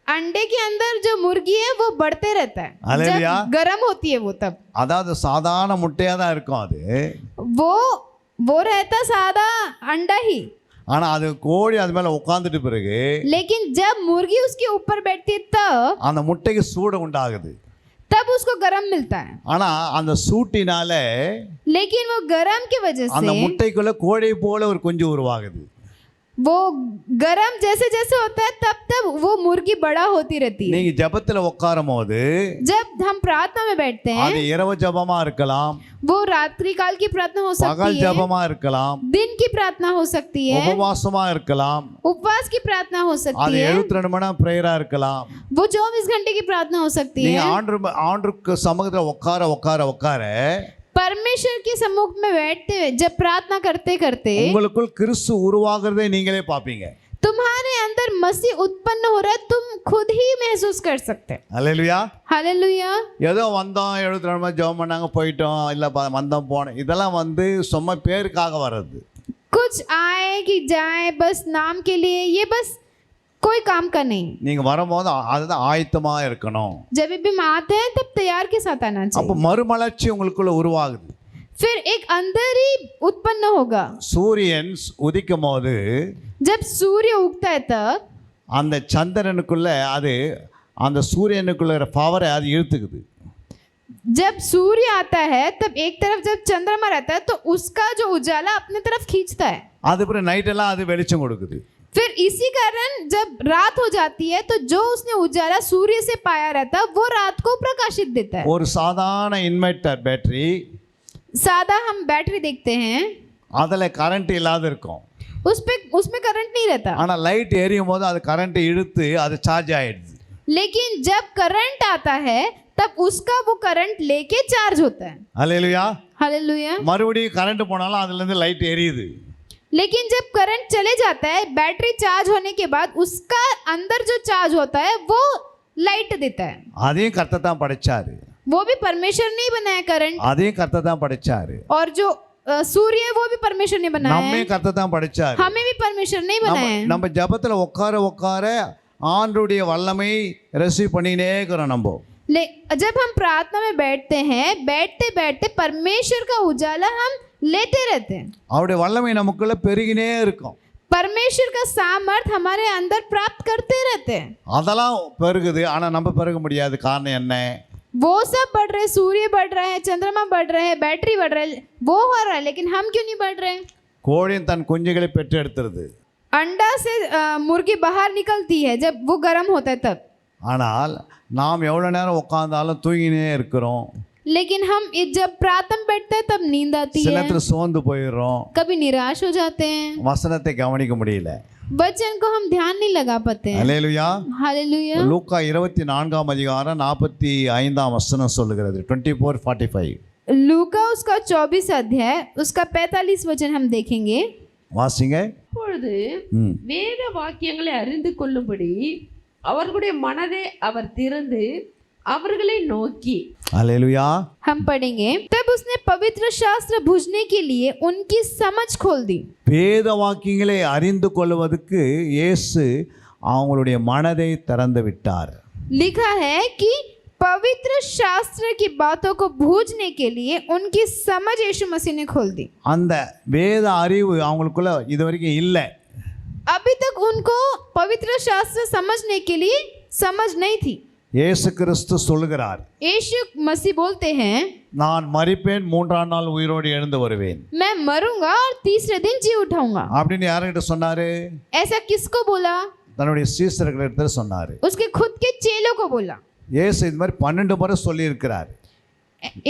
S6: अंडे के अंदर जो मुर्गी है वो बढ़ते रहता है.
S4: हालेलुया.
S6: जब गर्म होती है वो तब
S4: அதாவது சாதாரண முட்டையா தான் இருக்கும் அது.
S6: वो रहता सादा अंडा ही.
S4: ஆனா அது கோழி அது மேல உட்கார்ந்துட்டு பிறகு
S6: लेकिन जब मुर्गी उसके ऊपर बैठती है तब
S4: அந்த முட்டைக்கு சூடு உண்டாகுது.
S6: तब उसको गरम मिलता है.
S4: ஆனா அந்த சூட்டினால
S6: लेकिन वो गरम की वजह
S4: அந்த
S6: से
S4: முட்டைக்குள்ள கோழி போல ஒரு குஞ்சு உருவாகுது.
S6: वो गरम जैसे जैसे होता है तब तब वो मुर्गी बड़ा होती रहती है.
S4: நீங்க ஜெபத்துல உட்காரும் போது
S6: जब हम प्रार्थना में बैठते
S4: அது
S6: हैं
S4: இரவு ஜெபமா இருக்கலாம்,
S6: वो रात्रि काल की प्रार्थना हो
S4: பகல்
S6: सकती है,
S4: ஜெபமா இருக்கலாம்,
S6: दिन की प्रार्थना हो सकती है,
S4: உபவாசமா இருக்கலாம்,
S6: उपवास की प्रार्थना हो
S4: அது
S6: सकती है,
S4: 72 மணி நேரம் பிரேயரா இருக்கலாம்.
S6: वो 24 घंटे की प्रार्थना हो सकती
S4: நீங்க
S6: है.
S4: ஆண்டவருக்கு சமூகத்துல உட்கார
S6: परमेश्वर के सम्मुख में बैठते हुए जब प्रार्थना करते करते
S4: உங்களுக்குள் கிறிஸ்து உருவாகிறதை நீங்களே பாப்பீங்க.
S6: तुम्हारे अंदर मसीह उत्पन्न हो रहा है, तुम खुद ही महसूस कर सकते हैं.
S4: அல்லேலூயா.
S6: हालेलुया.
S4: ஏதோ வந்தோம் 72 மணி ஜெபம் பண்ணாங்க போயிட்டோம் இல்ல வந்தோம் போனோம் இதெல்லாம் சும்மா பேருக்காக வர்றது.
S6: कुछ आए कि जाए बस नाम के लिए, ये बस कोई काम का नहीं.
S4: நீங்க வரும்போது அதுதான் ஆயத்தமா இருக்கணும்.
S6: जब भी हम आते हैं तब तैयार के साथ आना
S4: அப்ப
S6: चाहिए.
S4: மறுமலர்ச்சி உங்களுக்குள்ள உருவாகுது.
S6: फिर एक अंदर ही उत्पन्न होगा.
S4: சூரியன் உதிக்கும் போது
S6: जब सूर्य उगता है तब
S4: அந்த சந்திரனுக்குள்ள அது அந்த சூரியனுக்குள்ள பவரை அது இழுத்துக்குது.
S6: जब सूर्य आता है तब एक तरफ जब चंद्रमा रहता है तो उसका जो उजाला अपनी तरफ खींचता है.
S4: அதுக்கப்புறம் நைட்டெல்லாம் அது வெளிச்சம் கொடுக்குது.
S6: फिर इसी कारण जब रात हो जाती है तो जो उसने उजाला सूर्य से पाया रहता है वो रात को प्रकाशित देता है.
S4: ஒரு சாதாரண இன்வெர்ட்டர் பேட்டரி,
S6: सादा हम बैटरी देखते हैं,
S4: அதில் கரண்ட் இல்லாத இருக்கும்.
S6: उसमें करंट नहीं रहता,
S4: ஆனால் லைட் எரியும் போது அது கரண்ட் இழுத்து அது சார்ஜ் ஆயிடுது.
S6: लेकिन जब करंट आता है तब उसका वो करंट लेके चार्ज होता है.
S4: அல்லேலூயா.
S6: हालेलुया.
S4: மறுபடியும் கரண்ட் போனாலும் அதுலேருந்து லைட் எரியுது.
S6: लेकिन जब करंट चले जाता है बैटरी चार्ज होने के बाद उसका अंदर जो चार्ज होता है वो लाइट देता है.
S4: அதையும் கர்த்தர் தான் படைச்சாரு.
S6: वो भी परमेश्वर ने बनाया करंट,
S4: அதையும் கர்த்தர் தான் படைச்சாரு.
S6: और जो सूर्य है वो भी परमेश्वर ने बनाया
S4: நம்மையும்
S6: है,
S4: கர்த்தர் தான் படைச்சாரு.
S6: हमें भी परमेश्वर ने बनाया है.
S4: நம்ம ஜபத்தில் உட்கார உட்கார ஆண்டருடைய வல்லமை ரிசீவ் பண்ணினே இருக்கிறோம். நம்ம
S6: जब हम प्रार्थना में बैठते हैं, बैठते बैठते परमेश्वर का उजाला हम लेते रहते हैं.
S4: அவருடைய வல்லமை நமக்குள்ள பெருகினே இருக்கும்.
S6: परमेश्वर का सामर्थ हमारे अंदर प्राप्त करते रहते हैं.
S4: அதெல்லாம் பெருகுது, ஆனால் நம்ம பெருக முடியாது. காரணம் என்ன?
S6: वो सब बढ़ रहे, सूर्य बढ़ रहा है, चंद्रमा बढ़ रहे हैं, बैटरी बढ़ रहा है, वो हो रहा है, लेकिन हम क्यों नहीं बढ़ रहे?
S4: கோழியும் தன் குஞ்சுகளை பெற்று எடுத்துருது.
S6: अंडा से मुर्गी बाहर निकलती है जब वो गर्म होता है तब,
S4: ஆனால் நாம் எவ்வளோ நேரம் உட்காந்தாலும் தூங்கினே இருக்கிறோம்.
S6: लेकिन हम जब प्रार्थना में बैठते हैं तब नींद आती
S4: சில
S6: है,
S4: நேரத்தில் சோர்ந்து போயிடுறோம்.
S6: कभी निराश हो जाते हैं,
S4: வசனத்தை கவனிக்க முடியல.
S6: वचन को हम ध्यान नहीं लगा पाते हैं.
S4: அல்லேலூயா.
S6: हालेलुया.
S4: லூக்கா 24 அதிகாரம் 45 வசனம் சொல்லுகிறது. 24:45
S6: लूका उसका 24 अध्याय उसका 45 वचन हम देखेंगे.
S4: வாசிங்க.
S5: அப்பொழுது
S4: ம்.
S5: வேத வாக்கியங்களை அறிந்து கொள்ளும்படி அவர்களுடைய மனதை அவர் திறந்து அவர்களை நோக்கி
S4: அல்லேலூயா.
S6: हम पढ़ेंगे, तब उसने पवित्र शास्त्र बूझने के लिए उनकी समझ खोल दी.
S4: வேத வாக்கியங்களை அறிந்து கொள்வதற்கு இயேசு அவங்களுடைய மனதை திறந்து விட்டார்.
S6: लिखा है कि पवित्र शास्त्र की बातों को बूझने के लिए उनकी समझ यीशु मसीह ने खोल दी.
S4: அந்த வேத அறிவு அவங்களுக்குள்ள இது வரைக்கும் இல்லை.
S6: अभी तक उनको पवित्र शास्त्र समझने के लिए समझ नहीं थी.
S4: இயேசு கிறிஸ்து சொல்லுகிறார்,
S6: यीशु मसीह बोलते हैं,
S4: நான் மரிப்பேன், 3ஆம் நாள் உயிரோடு எழுந்து வருவேன்.
S6: मैं मरूंगा और तीसरे दिन जी उठाऊंगा.
S4: அப்படின்னு யார்கிட்ட சொன்னாரு?
S6: ऐसा किसको बोला?
S4: தன்னுடைய சீசர்களிடத்தில் சொன்னாரு.
S6: उसके खुद के चेलों को बोला.
S4: இயேசு இது மாதிரி 12 முறை சொல்லியிருக்கிறார்.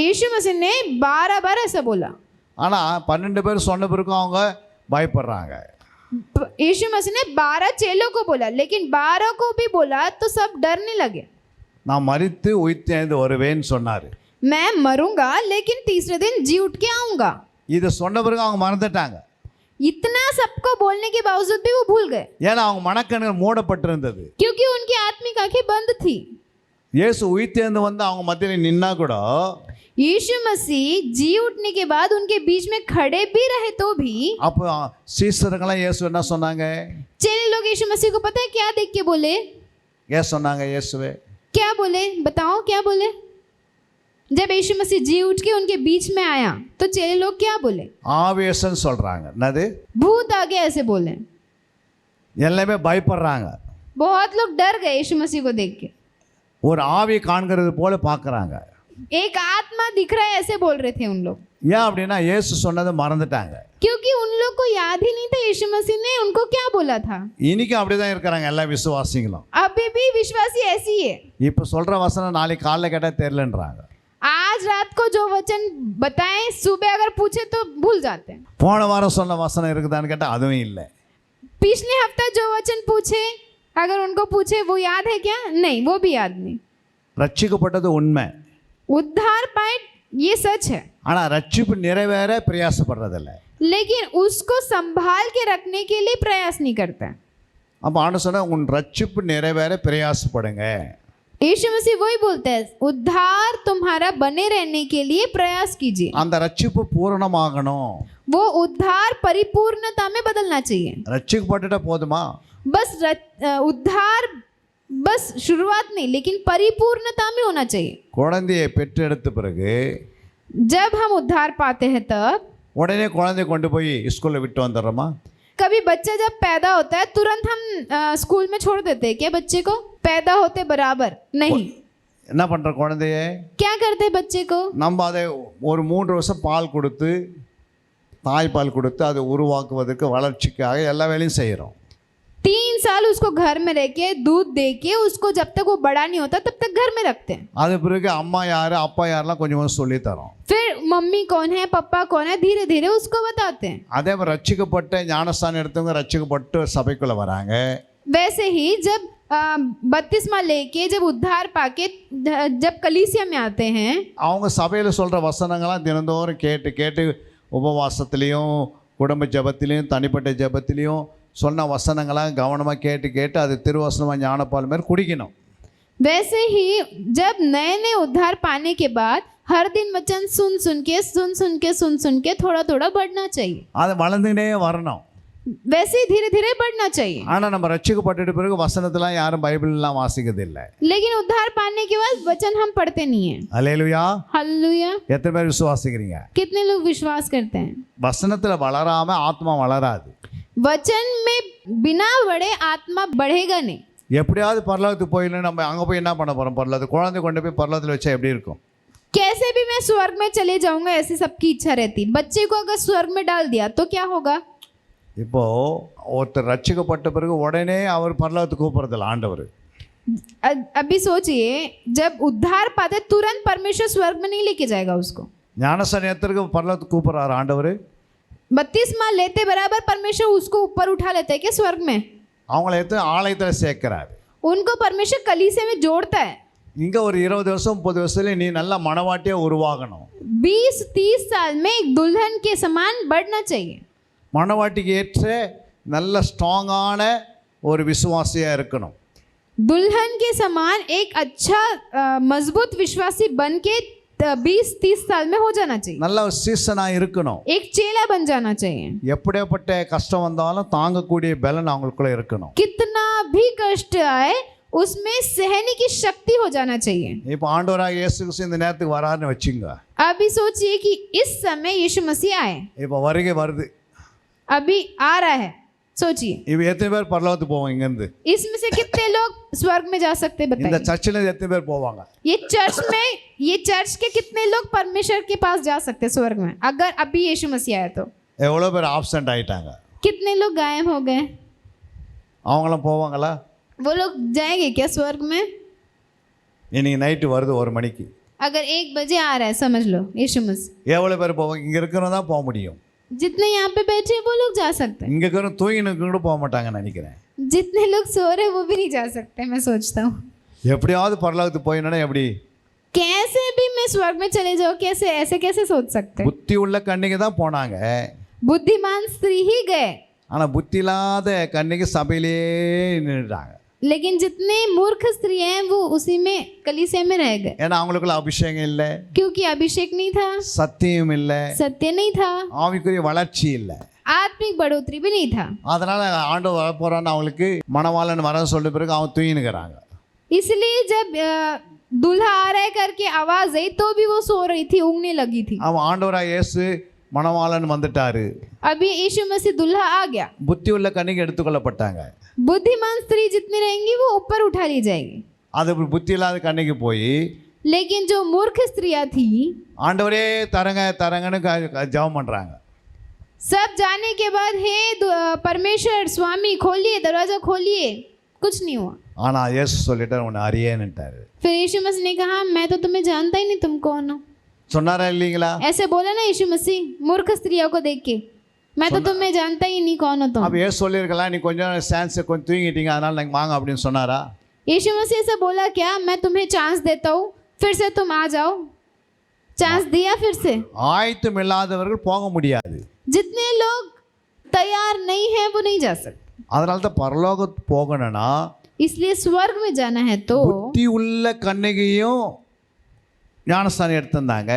S6: यीशु मसीह ने 12 बार ऐसा बोला.
S4: ஆனால் 12 பேர் சொன்ன பிறகும் அவங்க பயப்படுறாங்க.
S6: यीशु मसीह ने 12 चेलों को बोला, लेकिन 12 को भी बोला तो सब डरने लगे.
S4: நான் மரித்து உயிர்த்தெழுந்து வருவேன்னு சொன்னார்.
S6: मैं मरूंगा लेकिन तीसरे दिन जी उठ के आऊंगा.
S4: இதை சொன்ன பிறகு அவங்க மறந்துட்டாங்க.
S6: इतना सबको बोलने के बावजूद भी वो भूल गए,
S4: ஏன்னா அவங்க மனக்கண்கள் மூடப்பட்டிருந்தது.
S6: क्योंकि उनकी आत्मिक आंखें बंद थी.
S4: இயேசு உயிர்த்தெழுந்து வந்து அவங்க மத்தியில் நின்னா கூட
S6: यीशु मसीह जी उठने के बाद उनके बीच में खड़े भी रहे तो भी
S4: அப்போ சீசர்கள்லாம் இயேசு என்ன சொன்னாங்க?
S6: चेले लोग यीशु मसीह को पता है क्या देख के बोले?
S4: ஏன் சொன்னாங்க? இயேசுவே
S6: क्या बोले? बताओ क्या बोले? जब यीशु मसीह जी उठ के उनके बीच में आया तो चेले लोग क्या बोले?
S4: ஆவேசம் சொல்றாங்க. என்னது?
S6: भूत आ गया ऐसे बोले.
S4: எல்லாமே பயப்படுறாங்க.
S6: बहुत लोग डर गए यीशु मसीह को देख के.
S4: ஒரு ஆவி காண்கிறது போல பார்க்குறாங்க.
S6: एक आत्मा दिख रहा है ऐसे बोल रहे थे उन लोग.
S4: ஏன் அப்படின்னா இயேசு சொன்னதை மறந்துட்டாங்க.
S6: क्योंकि उन लोग को याद ही नहीं था यीशु मसीह ने उनको क्या बोला था.
S4: இன்னைக்கும் அப்படிதான் இருக்கிறாங்க எல்லா விசுவாசிகளும்.
S6: अभी भी विश्वासी ऐसी है.
S4: இப்போ சொல்ற வசனம் நாளைக்கு காலைல கேட்டா தெரியலன்றாங்க.
S6: आज रात को जो वचन बताएं सुबह अगर पूछे तो भूल जाते हैं.
S4: போன வாரம் சொன்ன வசனம் இருக்குதான்னு கேட்டால் அதுவும் இல்லை.
S6: पिछले हफ्ता जो वचन पूछे अगर उनको पूछे वो याद है क्या? नहीं, वो भी याद नहीं.
S4: ரட்சிக்கப்பட்டது உண்மை.
S6: उद्धार पाए ये सच है,
S4: ஆனால் ரட்சிப்பு நிறைவேற பிரயாசப்படுறதில்ல.
S6: लेकिन उसको संभाल के रखने के लिए प्रयास नहीं करता.
S4: அப்போ ஆண்டு சொன்னா உன் ரட்சிப்பு நிறைவேற பிரயாசப்படுங்க.
S6: यीशु मसीह वही बोलते हैं, उद्धार तुम्हारा बने रहने के लिए प्रयास कीजिए.
S4: அந்த ரட்சிப்பு பூரணமாகணும்.
S6: वो उद्धार परिपूर्णता में बदलना चाहिए.
S4: ரட்சிக்கப்பட்டுட்டா போதுமா?
S6: बस उद्धार बस शुरुआत नहीं, लेकिन परिपूर्णता में होना चाहिए.
S4: குழந்தையை பெற்றெடுத்த பிறகு
S6: जब हम उद्धार पाते हैं तब
S4: உடனே குழந்தைய கொண்டு போய் ஸ்கூலில் விட்டு வந்துடுறோமா?
S6: कभी बच्चा जब पैदा होता है तुरंत हम स्कूल में छोड़ देते हैं क्या बच्चे को? पैदा होते बराबर नहीं,
S4: என்ன பண்ணுற குழந்தைய
S6: क्या करते हैं बच्चे को?
S4: நம்ம அதை ஒரு 3 வருஷம் பால் கொடுத்து தாய்ப்பால் கொடுத்து அதை உருவாக்குவதற்கு வளர்ச்சிக்காக எல்லா வேலையும் செய்கிறோம்.
S6: 3 साल उसको घर में रह के दूध दे के उसको जब तक वो बड़ा नहीं होता तब तक घर में रखते हैं.
S4: அது பிறகு அம்மா யார் அப்பா யாரெல்லாம் கொஞ்சம் கொஞ்சம் சொல்லித்தரோம்.
S6: फिर मम्मी कौन है पापा कौन है धीरे धीरे उसको बताते हैं.
S4: அதே மாதிரி ரட்சிக்கப்பட்ட ஞானஸ்தானம் எடுத்தவங்க ரட்சிக்கப்பட்டு சபைக்குள்ளே வராங்க.
S6: वैसे ही जब बत्तीसवा लेके जब उद्धार पाके जब कलीसिया में आते हैं
S4: அவங்க சபையில் சொல்கிற வசனங்கள்லாம் தினந்தோறும் கேட்டு கேட்டு உபவாசத்துலேயும் குடும்ப ஜெபத்திலையும் தனிப்பட்ட ஜெபத்திலையும் சொன்ன வசனங்களாம் கவனமாக கேட்டு கேட்டு அது திருவசனமாக ஞானப்பால் மாதிரி குடிக்கணும்.
S6: वैसे ही जब नए नए उद्धार पाने के बाद हर दिन वचन सुन सुन के थोड़ा थोड़ा बढ़ना चाहिए.
S4: அது வளர்ந்துக்கிட்டே வரணும்.
S6: वैसे ही धीरे धीरे बढ़ना चाहिए.
S4: ஆனால் நம்ம ரட்சிக்கப்பட்ட பிறகு வசனத்தெல்லாம் யாரும் பைபிள்லாம் வாசிக்கிறதில்லை.
S6: लेकिन उद्धार पाने के बाद वचन हम पढ़ते नहीं है.
S4: அல்லேலூயா.
S6: हालेलुया.
S4: எத்தனை பேர் விசுவாசிக்கிறீங்க?
S6: कितने लोग विश्वास करते हैं?
S4: வசனத்தில் வளராமல் ஆத்மா வளராது.
S6: वचन में बिना बढ़े आत्मा बढ़ेगा नहीं.
S4: எப்படியாவது பரலோகத்துக்கு போயிடணும். நம்ம அங்கே போய் என்ன பண்ண போகிறோம்? பரலோகத்து குழந்தை கொண்டு போய் பரலோகத்தில் வச்சா எப்படி இருக்கும்?
S6: कैसे भी मैं स्वर्ग में चले जाऊंगा ऐसी सबकी इच्छा रहती. बच्चे को अगर स्वर्ग में डाल दिया तो क्या होगा?
S4: இப்போது ஒருத்தர் ரட்சிக்கப்பட்ட பிறகு உடனே அவர் பரலோகத்துக்கு கூப்பிட்றதில்ல ஆண்டவர்.
S6: अभी सोचिए जब उद्धार पाते तुरंत परमेश्वर स्वर्ग में नहीं लेके जाएगा उसको.
S4: ஞானஸ்தானம் எடுத்துருக்கு பரலோகத்துக்கு கூப்பிட்றாரு ஆண்டவர்.
S6: बत्तीसवा लेते बराबर परमेश्वर उसको ऊपर उठा लेते हैं क्या स्वर्ग में?
S4: அவங்கள எடுத்து ஆலயத்தில் சேர்க்கிறாரு.
S6: उनको परमेश्वर कलीसिया में जोड़ता है.
S4: இங்கே ஒரு 20 வருஷம் 30 வருஷத்துல நீ நல்ல மனவாட்டியாக உருவாகணும்.
S6: 20-30 साल में एक दुल्हन के समान बढ़ना चाहिए.
S4: மனவாட்டிக்கு ஏற்ற நல்ல ஸ்ட்ராங்கான ஒரு விசுவாசியாக இருக்கணும்.
S6: दुल्हन के समान एक अच्छा मजबूत विश्वासी बन के 20-30 साल में हो जाना चाहिए.
S4: நல்ல ஒரு சீசனாக இருக்கணும்.
S6: एक चेला बन जाना चाहिए.
S4: எப்படியாப்பட்ட கஷ்டம் வந்தாலும் தாங்கக்கூடிய பலன் அவங்களுக்குள்ள இருக்கணும்.
S6: कितना भी कष्ट आए उसमें सहने की शक्ति हो जाना चाहिए.
S4: இப்போ ஆண்டவராக இயேசு கிறிஸ்து இந்த நேரத்துக்கு வராருன்னு வச்சுங்க.
S6: अभी सोचिए कि इस समय यीशु मसीह आए.
S4: இப்போ வருகை வருது.
S6: अभी आ रहा है. सोचिए
S4: இப்போ எத்தனை பேர் பரலோகத்துக்கு போவோம் இங்கேருந்து?
S6: इसमें से कितने लोग स्वर्ग में जा सकते हैं
S4: இந்த
S6: बताइए.
S4: சர்ச்சில் எத்தனை பேர் போவாங்க?
S6: ये चर्च के कितने लोग परमेश्वर के पास जा सकते हैं स्वर्ग में अगर अभी यीशु मसीह आए तो?
S4: எவ்வளோ பேர் ஆப்சென்ட் ஆயிட்டாங்க?
S6: कितने लोग गायब हो गए?
S4: அவங்களாம் போவாங்களா?
S6: वो लोग जाएंगे क्या स्वर्ग में?
S4: இன்னைக்கு நைட்டு வருது 1 மணிக்கு.
S6: अगर 1 बजे आ रहा है समझ लो यीशु मसीह.
S4: எவ்வளோ பேர் போவாங்க? இங்கே இருக்கிறவங்க தான் போக முடியும்.
S6: जितने यहाँ पे बैठे हैं वो लोग जा सकते हैं.
S4: இங்கே இருக்கிறவங்க தூங்கினுக்கு கூட போக மாட்டாங்கன்னு நினைக்கிறேன்.
S6: जितने लोग सो रहे हैं वो भी नहीं जा सकते मैं सोचता हूँ.
S4: எப்படியாவது பரலோகத்துக்கு போயினா எப்படி?
S6: कैसे भी मैं स्वर्ग में चले जाऊँ कैसे ऐसे कैसे सोच सकते हैं?
S4: புத்தி உள்ள கன்னிகை தான் போனாங்க.
S6: बुद्धिमान स्त्री ही गए.
S4: ஆனால் புத்தி இல்லாத கன்னிகை சபையிலே நின்றுட்டாங்க.
S6: लेकिन जितने मूर्ख स्त्री हैं वो उसी में कलीसिया में रह गए.
S4: ஏன்னா அவங்களுக்குள்ள அபிஷேகம் இல்லை,
S6: क्योंकि अभिषेक नहीं था,
S4: சத்தியம் இல்லை,
S6: सत्य नहीं था,
S4: ஆவிக்குரிய வளர்ச்சி இல்லை.
S6: आत्मिक बढ़ोतरी भी नहीं था.
S4: அதனால ஆண்டவர் வரப்போறான்னு அவங்களுக்கு மணவாளன் வர சொல்ல பிறகு அவங்க தூங்கினுக்கிறாங்க.
S6: इसलिए जब दूल्हा आ रहा है करके आवाज आई तो भी वो सो रही थी, ऊँगने लगी थी.
S4: அவன் ஆண்டவராக இயேசு மணவாளன் வந்துட்டாரு.
S6: अभी यीशु मसीह दूल्हा आ गया.
S4: புத்தி உள்ள கன்னிகை எடுத்துக்கொள்ளப்பட்டாங்க.
S6: बुद्धिमान स्त्री जितनी रहेंगी वो ऊपर उठा ली जाएगी.
S4: அது புத்தி இல்லாத கன்னிகை போய்
S6: लेकिन जो मूर्ख स्त्रियां थी
S4: ஆண்டவரே தரங்க தரங்கன்னு ஜெபம் பண்றாங்க.
S6: सब जाने के बाद हे परमेश्वर स्वामी खोलिए दरवाजा खोलिए, कुछ नहीं हुआ.
S4: ஆனால் இயேசு சொல்லிட்டார் உன்னை அறியேன்னுட்டாரு.
S6: फिर यीशु मसीह ने कहा मैं तो तुम्हें जानता ही नहीं, तुम कौन हो.
S4: சொன்னாரா இல்லைங்களா?
S6: ऐसे बोला ना यीशु मसीह मूर्ख स्त्रियों को देख के, मैं तो तुम्हें जानता ही नहीं कौन हो तुम.
S4: அப்போ ஏசு சொல்லியிருக்கலாம் நீ கொஞ்சம் சான்ஸ் கொஞ்சம் தூங்கிட்டீங்க அதனால நாங்கள் வாங்க அப்படின்னு சொன்னாரா?
S6: यीशु मसीह से बोला क्या मैं तुम्हें चांस देता हूँ फिर से तुम आ जाओ? चांस दिया फिर से?
S4: ஆயத்தம் இல்லாதவர்கள் போக முடியாது.
S6: जितने लोग तैयार नहीं है वो नहीं जा सकते.
S4: அதனால தான் பரலோகத்து போகணும்னா
S6: इसलिए स्वर्ग में जाना है तो
S4: புத்தி உள்ள கன்னிகையும் ஞானஸ்தானம் எடுத்திருந்தாங்க.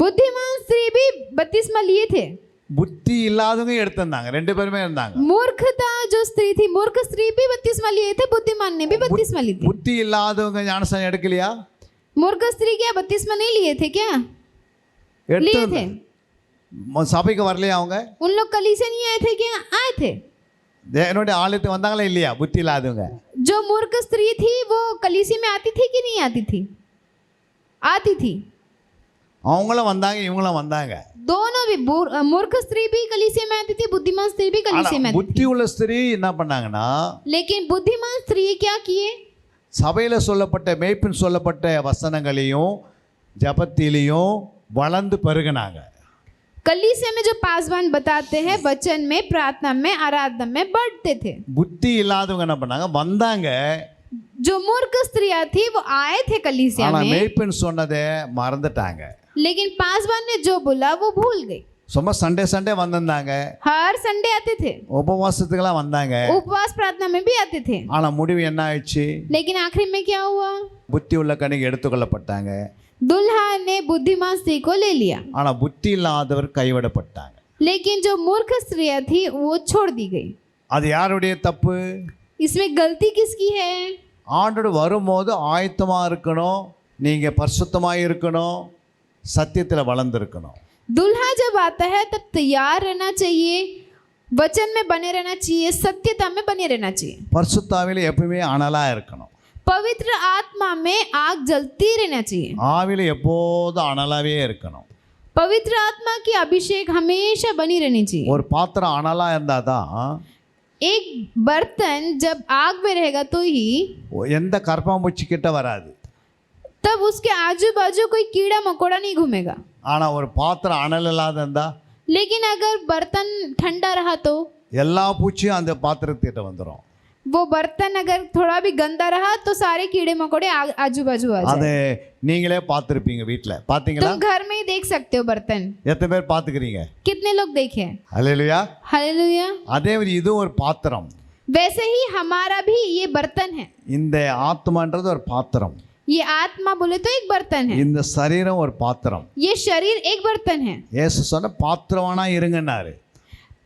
S6: बुद्धिमान स्त्री भी बपतिस्मा लिए थे.
S4: புத்தி இல்லாதவங்க எடுத்திருந்தாங்க. 2 பேருமே இருந்தாங்க.
S6: मूर्खता जो स्त्री थी मूर्ख स्त्री भी बपतिस्मा लिए थे, बुद्धिमान ने भी बपतिस्मा ली थी.
S4: புத்தி இல்லாதவங்க ஞானஸ்தானம் எடுக்கலையா?
S6: मूर्ख स्त्री क्या बपतिस्मा नहीं लिए थे क्या? लिए थे.
S4: சபைக்கு வரலையா அவங்க?
S6: उन लोग कलीसिया नहीं आए थे क्या? आए थे।
S4: என்னுடைய ஆலயத்துக்கு வந்தாங்களா இல்லையா? புத்தி இல்லாதவங்க.
S6: जो मूर्ख स्त्री थी वो कलीसिया में आती थी कि नहीं आती थी? आती थी।
S4: அவங்களும் வந்தாங்க, இவங்களும் வந்தாங்க.
S6: दोनों भी, मूर्ख स्त्री भी कलीसिया में आती थी, बुद्धिमान स्त्री भी कलीसिया में आती
S4: புத்தி உள்ள ஸ்திரீ என்ன பண்ணாங்கன்னா,
S6: थी। लेकिन बुद्धिमान स्त्री क्या किए?
S4: சபையில் சொல்லப்பட்ட மேய்ப்பின் சொல்லப்பட்ட வசனங்களையும் ஜபத்திலையும் வளர்ந்து பெருகினாங்க.
S6: कलीसिया में जो पासवान बताते हैं वचन में, प्रार्थना में, आराधना में बढ़ते थे।
S4: புத்தி இல்லாதவங்க என்ன பண்ணாங்க? வந்தாங்க,
S6: जो मूर्ख स्त्रियां थी वो आए थे कलीसिया
S4: ஆனா
S6: में,
S4: மேய்ப்பின் சொன்னதை மறந்துட்டாங்க.
S6: लेकिन पासवान ने जो बोला वो भूल गए।
S4: சும்மா சண்டே வந்திருந்தாங்க,
S6: हर संडे आते थे,
S4: உபவாசத்துக்கெல்லாம் வந்தாங்க.
S6: उपवास प्रार्थना में भी आते थे,
S4: ஆனா முடிவு என்ன ஆயிடுச்சு?
S6: लेकिन आखिर में क्या हुआ?
S4: புத்தி உள்ள கனிக்கு எடுத்துக்கொள்ளப்பட்டாங்க.
S6: दुल्हा ने बुद्धिमान स्त्री को ले लिया,
S4: ஆனா புத்தி இல்லாதவர் கைவிடப்பட்டாங்க.
S6: लेकिन जो मूर्ख स्त्रियां थी वो छोड़ दी गई।
S4: அது யாருடைய தப்பு?
S6: इसमें गलती किसकी है?
S4: ஆண்டோடு வரும்போது ஆயத்தமா இருக்கணும், நீங்க பரிசுத்தமா இருக்கணும், சத்தியத்தில் வளர்ந்துருக்கணும்.
S6: दुल्हा जब आता है तब तैयार रहना चाहिए, वचन में बने रहना चाहिए, सत्यता में बने रहना चाहिए,
S4: பரிசுத்தாவில எப்பவுமே அனலா இருக்கணும்,
S6: पवित्र आत्मा में आग जलती रहना चाहिए,
S4: ஆவில எப்போதும் அனலாவே இருக்கணும்.
S6: पवित्र आत्मा की अभिषेक हमेशा बनी रहनी चाहिए।
S4: ஒரு பாத்திரம் அனலா இருந்தாதான்
S6: एक बर्तन जब आग में रहेगा तो ही
S4: எந்த கர்ப்பாம்பூச்சி கிட்ட வராது.
S6: तब उसके आजू बाजू कोई कीड़ा मकोड़ा नहीं घूमेगा।
S4: ஆனா ஒரு பாத்திரம் அனல் இல்லாத இருந்தா
S6: लेकिन अगर बर्तन ठंडा रहा तो
S4: எல்லா பூச்சியும் அந்த பாத்திரத்திட்ட வந்துடும்.
S6: वो बर्तन अगर थोड़ा भी गंदा रहा तो सारे कीड़े मकोड़े आजू बाजू आ
S4: அது
S6: जाए।
S4: நீங்களே பார்த்துருப்பீங்க, வீட்டில் பார்த்தீங்களா?
S6: तुम घर में ही देख सकते हो बर्तन।
S4: எத்தனை பேர் பார்த்துக்கிறீங்க?
S6: कितने लोग देखे?
S4: அல்லேலூயா.
S6: हालेलुया।
S4: அதே மாதிரி இது ஒரு பாத்திரம்.
S6: वैसे ही हमारा भी ये बर्तन है।
S4: இந்த ஆத்மான்றது ஒரு பாத்திரம்,
S6: ये आत्मा बोले तो एक बर्तन है,
S4: இந்த சரீரம் ஒரு பாத்திரம்.
S6: ये शरीर एक बर्तन है।
S4: இயேசு சொன்ன பாத்திரவானா இருங்கன்னாரு.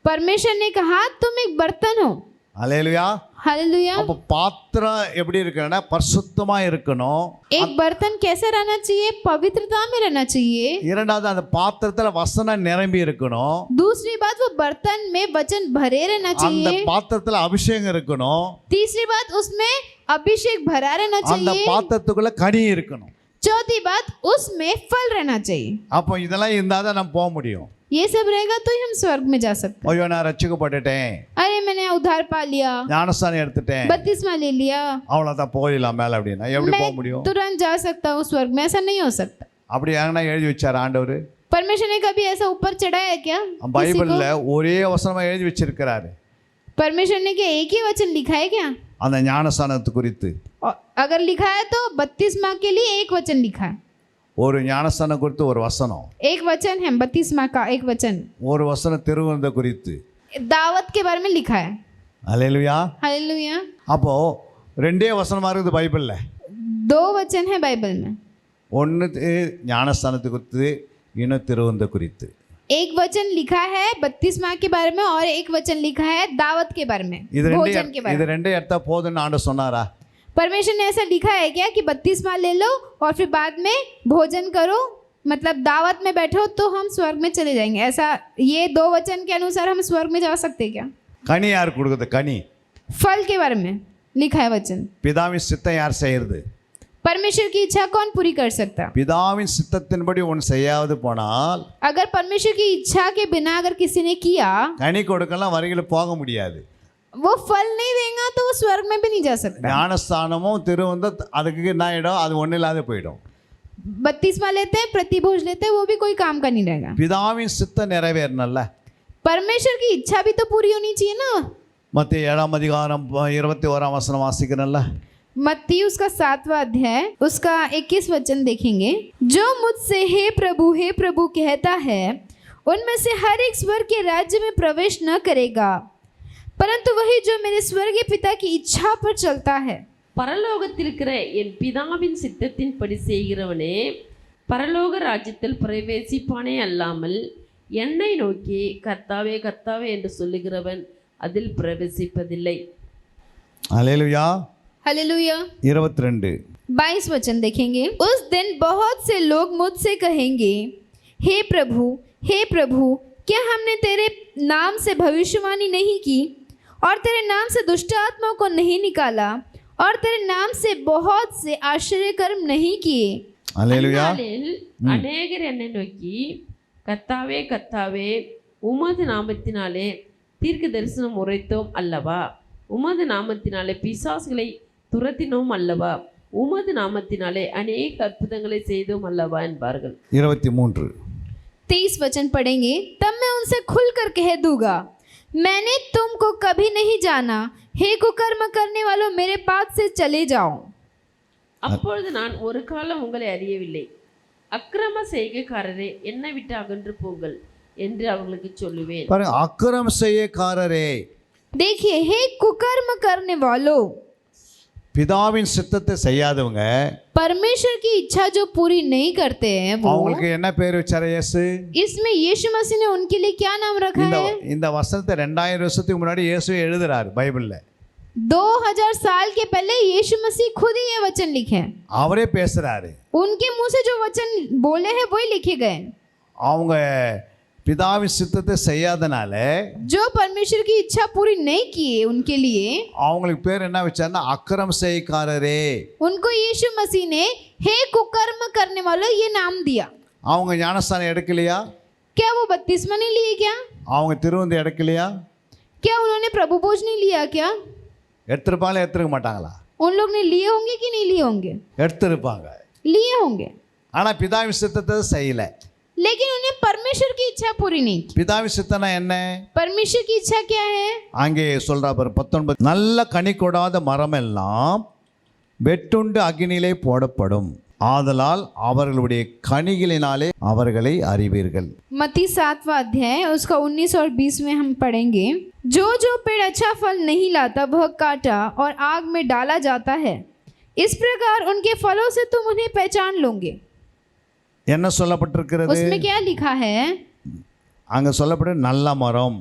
S6: परमेश्वर ने कहा तुम एक बर्तन हो।
S4: அல்லேலூயா.
S6: हालेलुया।
S4: அப்போ பாத்திரம் எப்படி இருக்கணும்னா பரிசுத்தமா இருக்கணும்.
S6: एक बर्तन कैसे रहना चाहिए? पवित्रता में रहना चाहिए।
S4: இரண்டாவது அந்த பாத்திரத்துல வசனம் நிரம்பி இருக்கணும்.
S6: दूसरी बात वो बर्तन में वचन भरे रहना
S4: அந்த
S6: चाहिए।
S4: பாத்திரத்துல அபிஷேகம் இருக்கணும்.
S6: तीसरी बात उसमें अभिषेक भरा रहना
S4: அந்த
S6: चाहिए।
S4: பாத்திரத்துக்குள்ள கனி இருக்கணும்.
S6: चौथी बात उसमें फल रहना चाहिए।
S4: அப்போ இதெல்லாம் இருந்தால் தான் நம்ம போக முடியும்.
S6: ये सब रहेगा तो ही हम स्वर्ग में जा सकते हैं।
S4: ஐயோ நான் ரட்சிக்கப்பட்டுட்டேன்,
S6: अरे मैंने उद्धार पा लिया,
S4: ஞானஸ்தானம் எடுத்துட்டேன்,
S6: बपतिस्मा ले लिया,
S4: அவ்வளோதான் போயிடலாம் மேலே அப்படின்னா எப்படி போக
S6: मैं
S4: முடியும்?
S6: तुरंत जा सकता हूँ स्वर्ग में? ऐसा नहीं हो सकता।
S4: அப்படி ஏன்னா எழுதி வச்சார் ஆண்டவர்?
S6: परमेश्वर ने कभी ऐसा ऊपर चढ़ाया है क्या किसी
S4: பைபிளில்
S6: को?
S4: ஒரே வசனமா எழுதி வச்சிருக்கிறாரு
S6: परमेश्वर ने क्या एक ही वचन लिखा है क्या?
S4: அந்த ஞானஸ்தானத்து குறித்து.
S6: और अगर लिखा है तो बपतिस्मा के लिए एक वचन लिखा है।
S4: ஒரு ஞானஸ்தானம் குறித்து ஒரு வசனம்,
S6: एक वचन है बपतिस्मा का, एक वचन
S4: ஒரு வசனம் திருவிருந்த குறித்து.
S6: दावत के बारे में लिखा है।
S4: அல்லேலூயா.
S6: हालेलुया।
S4: அப்போ ரெண்டே வசனமா இருக்குது பைபிளில்.
S6: दो वचन है बाइबल में,
S4: ஒன்று ஞானஸ்தானத்து குறித்து, இன்னும் திருவிருந்த குறித்து.
S6: एक वचन लिखा है बपतिस्मा के बारे में और एक वचन लिखा है दावत के बारे में,
S4: இது
S6: भोजन के बारे
S4: இது
S6: में।
S4: ரெண்டே எடுத்தா போதுன்னு ஆண்டு சொன்னாரா?
S6: परमेश्वर ने ऐसा लिखा है क्या कि बपतिस्मा ले लो और फिर बाद में भोजन करो, मतलब दावत में बैठो तो हम स्वर्ग में चले जाएंगे? ऐसा ये दो वचन के अनुसार हम स्वर्ग में जा सकते हैं क्या?
S4: கனி யார் கொடுக்குது? கனி
S6: फल के बारे में लिखा है वचन।
S4: பிதாவின் சித்தம் யார் செய்யறது?
S6: परमेश्वर की इच्छा कौन पूरी कर सकता?
S4: பிதாவின் சித்தத்தின்படி ஒன்று செய்யாது போனால்
S6: अगर परमेश्वर की इच्छा के बिना अगर किसी ने किया,
S4: கனி கொடுக்கலாம் வரையில் போக முடியாது.
S6: वो फल नहीं देगा तो वो स्वर्ग में भी नहीं जा सकता।
S4: ஞானஸ்தானமும் திருவந்த அதுக்கு என்ன ஆகிடும்? அது ஒன்றும் இல்லாத போயிடும்.
S6: बपतिस्मा लेते हैं, प्रतिभोज लेते हैं, वो भी कोई काम का नहीं रहेगा।
S4: பிதாவின் சித்தம் நிறைவேறணும்ல.
S6: परमेश्वर की इच्छा भी तो पूरी होनी चाहिए ना।
S4: மத்திய 7ஆம் அதிகாரம் 21ஆம் வசனம் வாசிக்கிறேன்ல.
S6: मत्ती उसका 7वां अध्याय उसका 21 वचन देखेंगे। जो मुझसे हे प्रभु कहता है उनमें से हर एक स्वर्ग के राज्य में प्रवेश न करेगा, परंतु वही जो मेरे स्वर्गीय पिता की इच्छा पर चलता है।
S5: பரலோகத்திருக்கிற என் பிதாவின் சித்தத்தின்படி செய்கிறவனே பரலோக ராஜ்யத்தில் பிரவேசிப்பானே அல்லாமல் என்னை நோக்கி கர்த்தாவே கர்த்தாவே என்று சொல்லுகிறவன் அதில் பிரவேசிப்பதில்லை।
S4: அல்லேலூயா.
S6: हालेलुया।
S4: 22
S6: 22 वचन देखेंगे। उस दिन बहुत से लोग मुझसे कहेंगे हे प्रभु हे प्रभु, क्या हमने तेरे नाम से भविष्यवाणी नहीं की और तेरे नाम से दुष्ट आत्माओं को नहीं निकाला और तेरे नाम से बहुत से आश्चर्य कर्म नहीं किए?
S4: அல்லேலூயா.
S5: அந்நாளில் அநேகர் என்னை நோக்கி, கர்த்தாவே கர்த்தாவே, உமது நாமத்தினாலே தீர்க்க தரிசனம் உரைத்தோம் அல்லவா? உமது நாமத்தினாலே பிசாசுகளை துரத்தினோம் அல்லவா? உமது நாமத்தினாலே अनेक அற்புதங்களை செய்தோம் அல்லவா என்பார்கள்.
S4: 23.
S6: 23 वचन पढ़ेंगे। तब मैं उनसे खुलकर कह दूंगा, मैंने तुमको कभी नहीं जाना, हे कुकर्म करने वालों, मेरे पास से चले जाओ।
S5: அப்பொழுது நான் ஒரு காலம் உங்களை அறியவில்லை, அக்கிரம செய்கைக்காரரே, என்னை விட்டு அகன்று போங்கள் என்று அவர்களுக்கு சொல்லுவேன்.
S4: பாருங்க, அக்கிரம் செய்யக்காரரே.
S6: देखिए, हे कुकर्म करने वालों,
S4: பிதாவின் சித்தத்தை செய்யாதவங்க,
S6: परमेश्वर की इच्छा जो पूरी नहीं करते हैं वो,
S4: அவங்களுக்கு என்ன பேர் வச்சாரு இயேசு?
S6: इसमें यीशु मसीह ने उनके लिए क्या नाम रखा
S4: இந்த
S6: है?
S4: இந்த வசனத்தை 2000 வருஷத்துக்கு முன்னாடி இயேசு எழுதுறாரு பைபிள்ல.
S6: 2000 साल के पहले यीशु मसीह खुद ही ये वचन लिखे हैं।
S4: அவரே பேசுறாரு.
S6: उनके मुंह से जो वचन बोले हैं वही लिखे गए।
S4: அவங்க பிதாவின் சித்தத்தை செய்யாதனால
S6: जो परमेश्वर की इच्छा पूरी नहीं किए उनके लिए
S4: அவங்களுக்கு பேர் என்ன வச்சாருன்னா அக்கிரம் செய்யக்காரரே.
S6: उनको यीशु मसीह ने हे कुकर्म करने वालों ये नाम दिया।
S4: அவங்க ஞானஸ்தானம் எடுக்கலையா?
S6: क्या वो बपतिस्मा नहीं लिए क्या?
S4: அவங்க திருவந்தி எடுக்கலையா?
S6: क्या उन्होंने प्रभु भोज नहीं लिया क्या?
S4: எடுத்திருப்பாங்களா எடுத்துருக்க மாட்டாங்களா?
S6: उन लोग ने लिए होंगे कि नहीं लिए होंगे?
S4: எடுத்திருப்பாங்க.
S6: लिए होंगे,
S4: ஆனா பிதாவின் சித்தத்தை செய்யல.
S6: लेकिन उन्हें परमेश्वर की इच्छा पूरी नहीं की।
S4: பிதாவின் சித்தம்னா என்ன?
S6: परमेश्वर की इच्छा क्या है?
S4: அங்கே சொல்றா பாரு 19, நல்ல கனி கொடாத மரம் எல்லாம் வெட்டுண்டு அக்கினியிலே போடப்படும், ஆதலால் அவர்களுடைய கனிகளினாலே அவர்களை அறிவீர்கள்.
S6: मत्ती 7वां अध्याय उसका 19 और 20 में हम पढ़ेंगे, जो जो पेड़ अच्छा फल नहीं लाता वह काटा और आग में डाला जाता है, इस प्रकार उनके फलों से तुम उन्हें पहचान लोगे।
S4: என்ன சொல்லப்பட்டிருக்கிறது?
S6: उसमें क्या लिखा है?
S4: அங்க சொல்லப்படுறது நல்ல மரம்.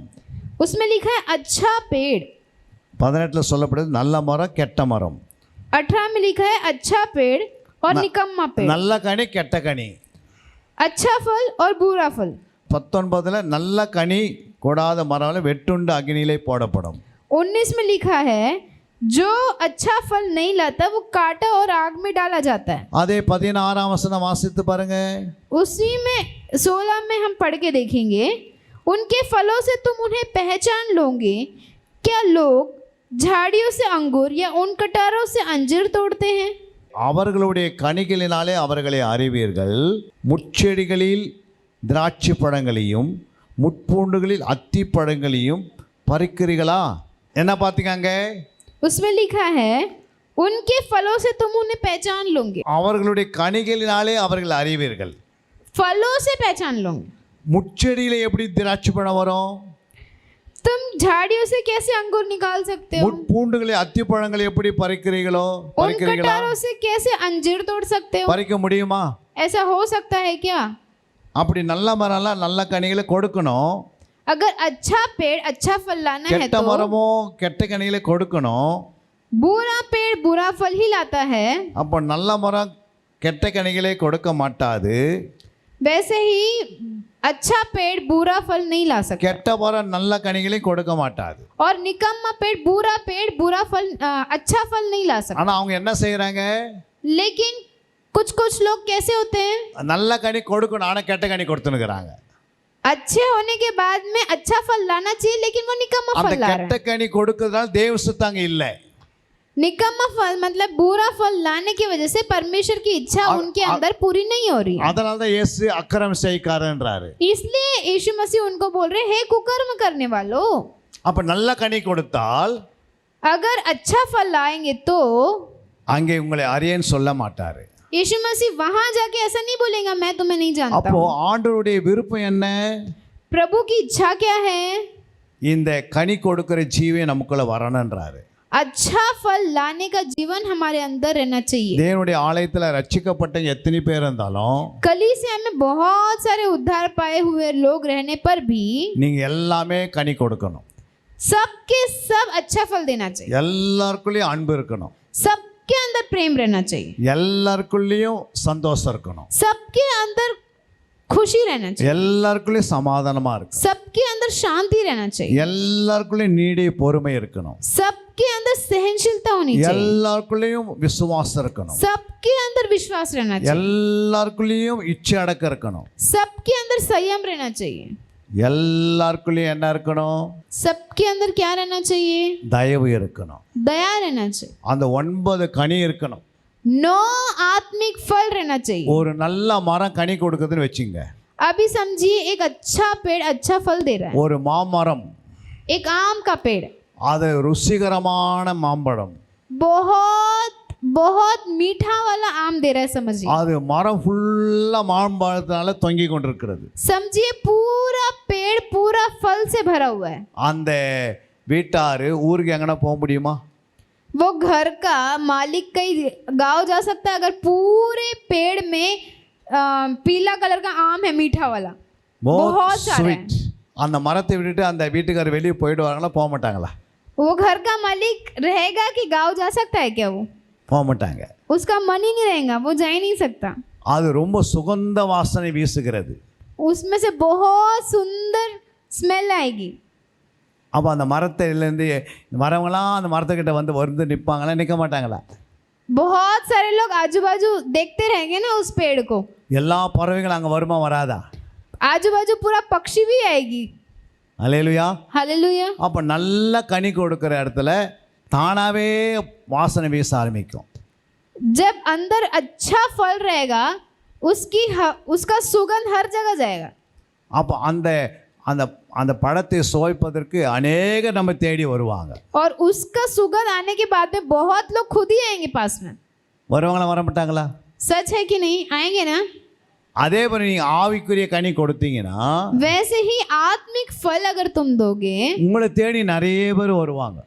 S6: उसमें लिखा है अच्छा पेड़।
S4: 18 சொல்லப்படுறது நல்ல மரம் கெட்ட மரம்.
S6: 18 में लिखा है अच्छा पेड़ और निकम्मा पेड़,
S4: நல்ல கனி கெட்ட கனி.
S6: अच्छा फल और बुरा फल।
S4: 19 நல்ல கனி கொடாத மரம் வெட்டுண்டு அக்கினியிலே போடப்படும்.
S6: 19 में लिखा है जो अच्छा फल नहीं लाता वो काटा और आग में डाला जाता है।
S4: அதே 16ஆம் வசனம் வாசித்து பாருங்க.
S6: उसी में 16 में हम पढ़ के देखेंगे, उनके फलों से तुम उन्हें पहचान लोगे, क्या लोग झाड़ियों से अंगूर या उन कटारों से अंजीर तोड़ते हैं?
S4: அவர்களுடைய கனிகளினாலே அவர்களை அறிவீர்கள், முட்செடிகளில் திராட்சை பழங்களையும் முட்பூண்டுகளில் அத்தி பழங்களையும் பறிக்கிறீர்களா? என்ன பார்த்தீங்க?
S6: उसमें लिखा है उनके फलों से तुम उन्हें पहचान लोगे।
S4: அவர்களுடைய கனிகளினாலே அவர்கள் அறிவீர்கள்.
S6: फलों से पहचान लोगे।
S4: முட்செடியில எப்படி திராட்சை பழம் வரும்?
S6: तुम झाड़ियों से कैसे अंगूर निकाल सकते हो?
S4: முட்பூண்டுகளில் அத்தி பழங்களை எப்படி பறிக்கிறீங்களோ
S6: उन
S4: பறிக்கிறீங்களா?
S6: कटारों से कैसे अंजीर तोड़ सकते हो?
S4: பறிக்க முடியுமா?
S6: ऐसा हो सकता है क्या?
S4: அப்படி நல்ல மரம்லாம் நல்ல கனிகளை கொடுக்கணும்,
S6: अगर अच्छा पेड़ अच्छा फल लाना है
S4: கெட்ட
S6: तो
S4: மரமும் கெட்ட கனிகளை கொடுக்கணும்.
S6: बुरा पेड़ बुरा फल ही लाता है।
S4: அப்போ நல்ல மரம் கெட்ட கனிகளை கொடுக்க மாட்டாது,
S6: वैसे ही अच्छा पेड़ बुरा फल नहीं ला सकता,
S4: கெட்ட மரம் நல்ல கனிகளை கொடுக்க மாட்டாது.
S6: और निकम्मा पेड़ बुरा फल अच्छा फल नहीं ला सकता।
S4: ஆனா அவங்க என்ன செய்யறாங்க?
S6: लेकिन कुछ कुछ लोग कैसे होते हैं,
S4: நல்ல கனி கொடுக்கணும் ஆனா கெட்ட கனி கொடுத்துனுக்குறாங்க.
S6: अच्छे होने के बाद में अच्छा फल लाना चाहिए लेकिन वो निकम्मा
S4: அந்த
S6: फल ला रहे
S4: கெட்ட
S6: हैं।
S4: கனி கொடுக்கறதால தேவ சித்தம் இல்லை.
S6: निकम्मा फल मतलब बुरा फल लाने की वजह से परमेश्वर की इच्छा उनके अंदर पूरी नहीं हो रही है।
S4: அதனால தான் இயேசு அக்கிரம் செய்யக்காரன்றாரு.
S6: इसलिए यीशु मसीह उनको बोल रहे हैं, हे कुकर्म करने वालों,
S4: அப்ப நல்ல கனி கொடுத்தால்
S6: अगर अच्छा फल लाएंगे तो
S4: அங்கே உங்களை அறியேன்னு சொல்ல மாட்டாரு.
S6: यीशु मसीह वहां जाके ऐसा नहीं बोलेगा मैं तुम्हें नहीं जानता
S4: அப்போ
S6: हूं।
S4: ஆண்டவருடைய விருப்பம் என்ன?
S6: प्रभु की इच्छा क्या है?
S4: இந்த கனி கொடுக்கிற ஜீவன் நமக்குள்ள வரணும்ன்றாரு.
S6: अच्छा फल लाने का जीवन हमारे अंदर रहना चाहिए।
S4: தேவனுடைய ஆலயத்துல ரட்சிக்கப்பட்ட எத்தனை பேர் இருந்தாலும்
S6: कलीसिया में बहुत सारे उद्धार पाए हुए लोग रहने पर भी
S4: நீங்க எல்லாமே கனி கொடுக்கணும்.
S6: सबके सब अच्छा फल देना चाहिए,
S4: எல்லாருக்குள்ளேயும் அன்பு இருக்கணும்,
S6: सबके अंदर प्रेम रहना चाहिए,
S4: எல்லாருக்குள்ளேயும் சந்தோஷம் இருக்கணும்,
S6: सबके अंदर खुशी रहना चाहिए,
S4: எல்லாருக்குள்ளேயும் சமாதானமா இருக்கணும்,
S6: सबके अंदर शांति रहना चाहिए,
S4: எல்லாருக்குள்ளேயும் நீடிய பொறுமை இருக்கணும்,
S6: सबके अंदर सहनशीलता होनी चाहिए,
S4: எல்லாருக்குள்ளேயும் விசுவாசம் இருக்கணும்,
S6: सबके अंदर विश्वास रहना चाहिए,
S4: எல்லாருக்குள்ளேயும் இச்சை அடக்கம் இருக்கணும்,
S6: सबके अंदर संयम रहना चाहिए,
S4: எல்லாருக்குள்ளேயும் என்ன இருக்கணும்,
S6: सबके अंदर क्या रहना चाहिए,
S4: தயவு இருக்கணும்,
S6: दया रहना चाहिए,
S4: அந்த 9 கனி இருக்கணும்.
S6: 9 आत्मिक फल रहना चाहिए.
S4: ஒரு நல்ல மரம் கனி கொடுக்குதுன்னு வச்சுங்க,
S6: अभी समझिए एक अच्छा पेड़ अच्छा फल दे रहा है,
S4: ஒரு மாமரம்,
S6: एक आम का पेड़
S4: அது ருசிகரமான மாம்பழம்,
S6: बहुत बहुत मीठा वाला आम दे रहा है, समझिए,
S4: அது மரம் ஃபுல்லா மாம்பழத்தினால தொங்கி கொண்டிருக்கிறது.
S6: समझिए पूरा पेड़ पूरा फल से भरा हुआ है.
S4: அந்த வீட்டாரு ஊருக்கு எங்கன்னா போக முடியுமா?
S6: वो घर का मालिक कई गांव जा सकता है अगर पूरे पेड़ में पीला कलर का आम है मीठा वाला, बहुत सारा है.
S4: ஸ்வீட். அந்த மரத்தை விட்டுட்டு அந்த வீட்டுக்காரர் வெளியே போயிடுவாங்களா? போக மாட்டாங்களா?
S6: वो घर का मालिक रहेगा कि गांव जा सकता है क्या? वो
S4: போக மாட்டாங்க.
S6: उसका मन ही नहीं रहेगा, वो जा ही नहीं सकता.
S4: அது ரொம்ப சுகந்த வாசனை வீசுகிறது.
S6: उसमें से बहुत सुंदर स्मेल आएगी.
S4: அப்போ அந்த மரத்திலேருந்து வரவங்களாம் அந்த மரத்துக்கிட்ட வந்து நிற்பாங்களா, நிற்க மாட்டாங்களா?
S6: बहुत सारे लोग आजू बाजू देखते रहेंगे ना उस पेड़ को.
S4: எல்லா பறவைகளும் அங்கே வருமா வராதா?
S6: आजू बाजू पूरा पक्षी भी आएगी.
S4: அல்லேலூயா.
S6: हालेलुया.
S4: அப்போ நல்ல கனி கொடுக்குற இடத்துல தானாகவே வாசனை வீச ஆரம்பிக்கும்.
S6: जब अंदर अच्छा फल रहेगा उसका सुगंध हर जगह जाएगा.
S4: அப்போ அந்த அந்த அந்த பழத்தை சுவைப்பதற்கு அநேக நம்ம தேடி வருவாங்க.
S6: और उसका सुगंध आने के बाद में बहुत लोग खुद ही आएंगे पास में.
S4: வருவாங்களா வர மாட்டாங்களா?
S6: सच है कि नहीं? आएंगे ना.
S4: அதே மாதிரி நீங்கள் ஆவிக்குரிய கனி கொடுத்தீங்கன்னா
S6: वैसे ही आत्मिक फल अगर तुम दोगे
S4: உங்களை தேடி நிறைய பேர் வருவாங்க.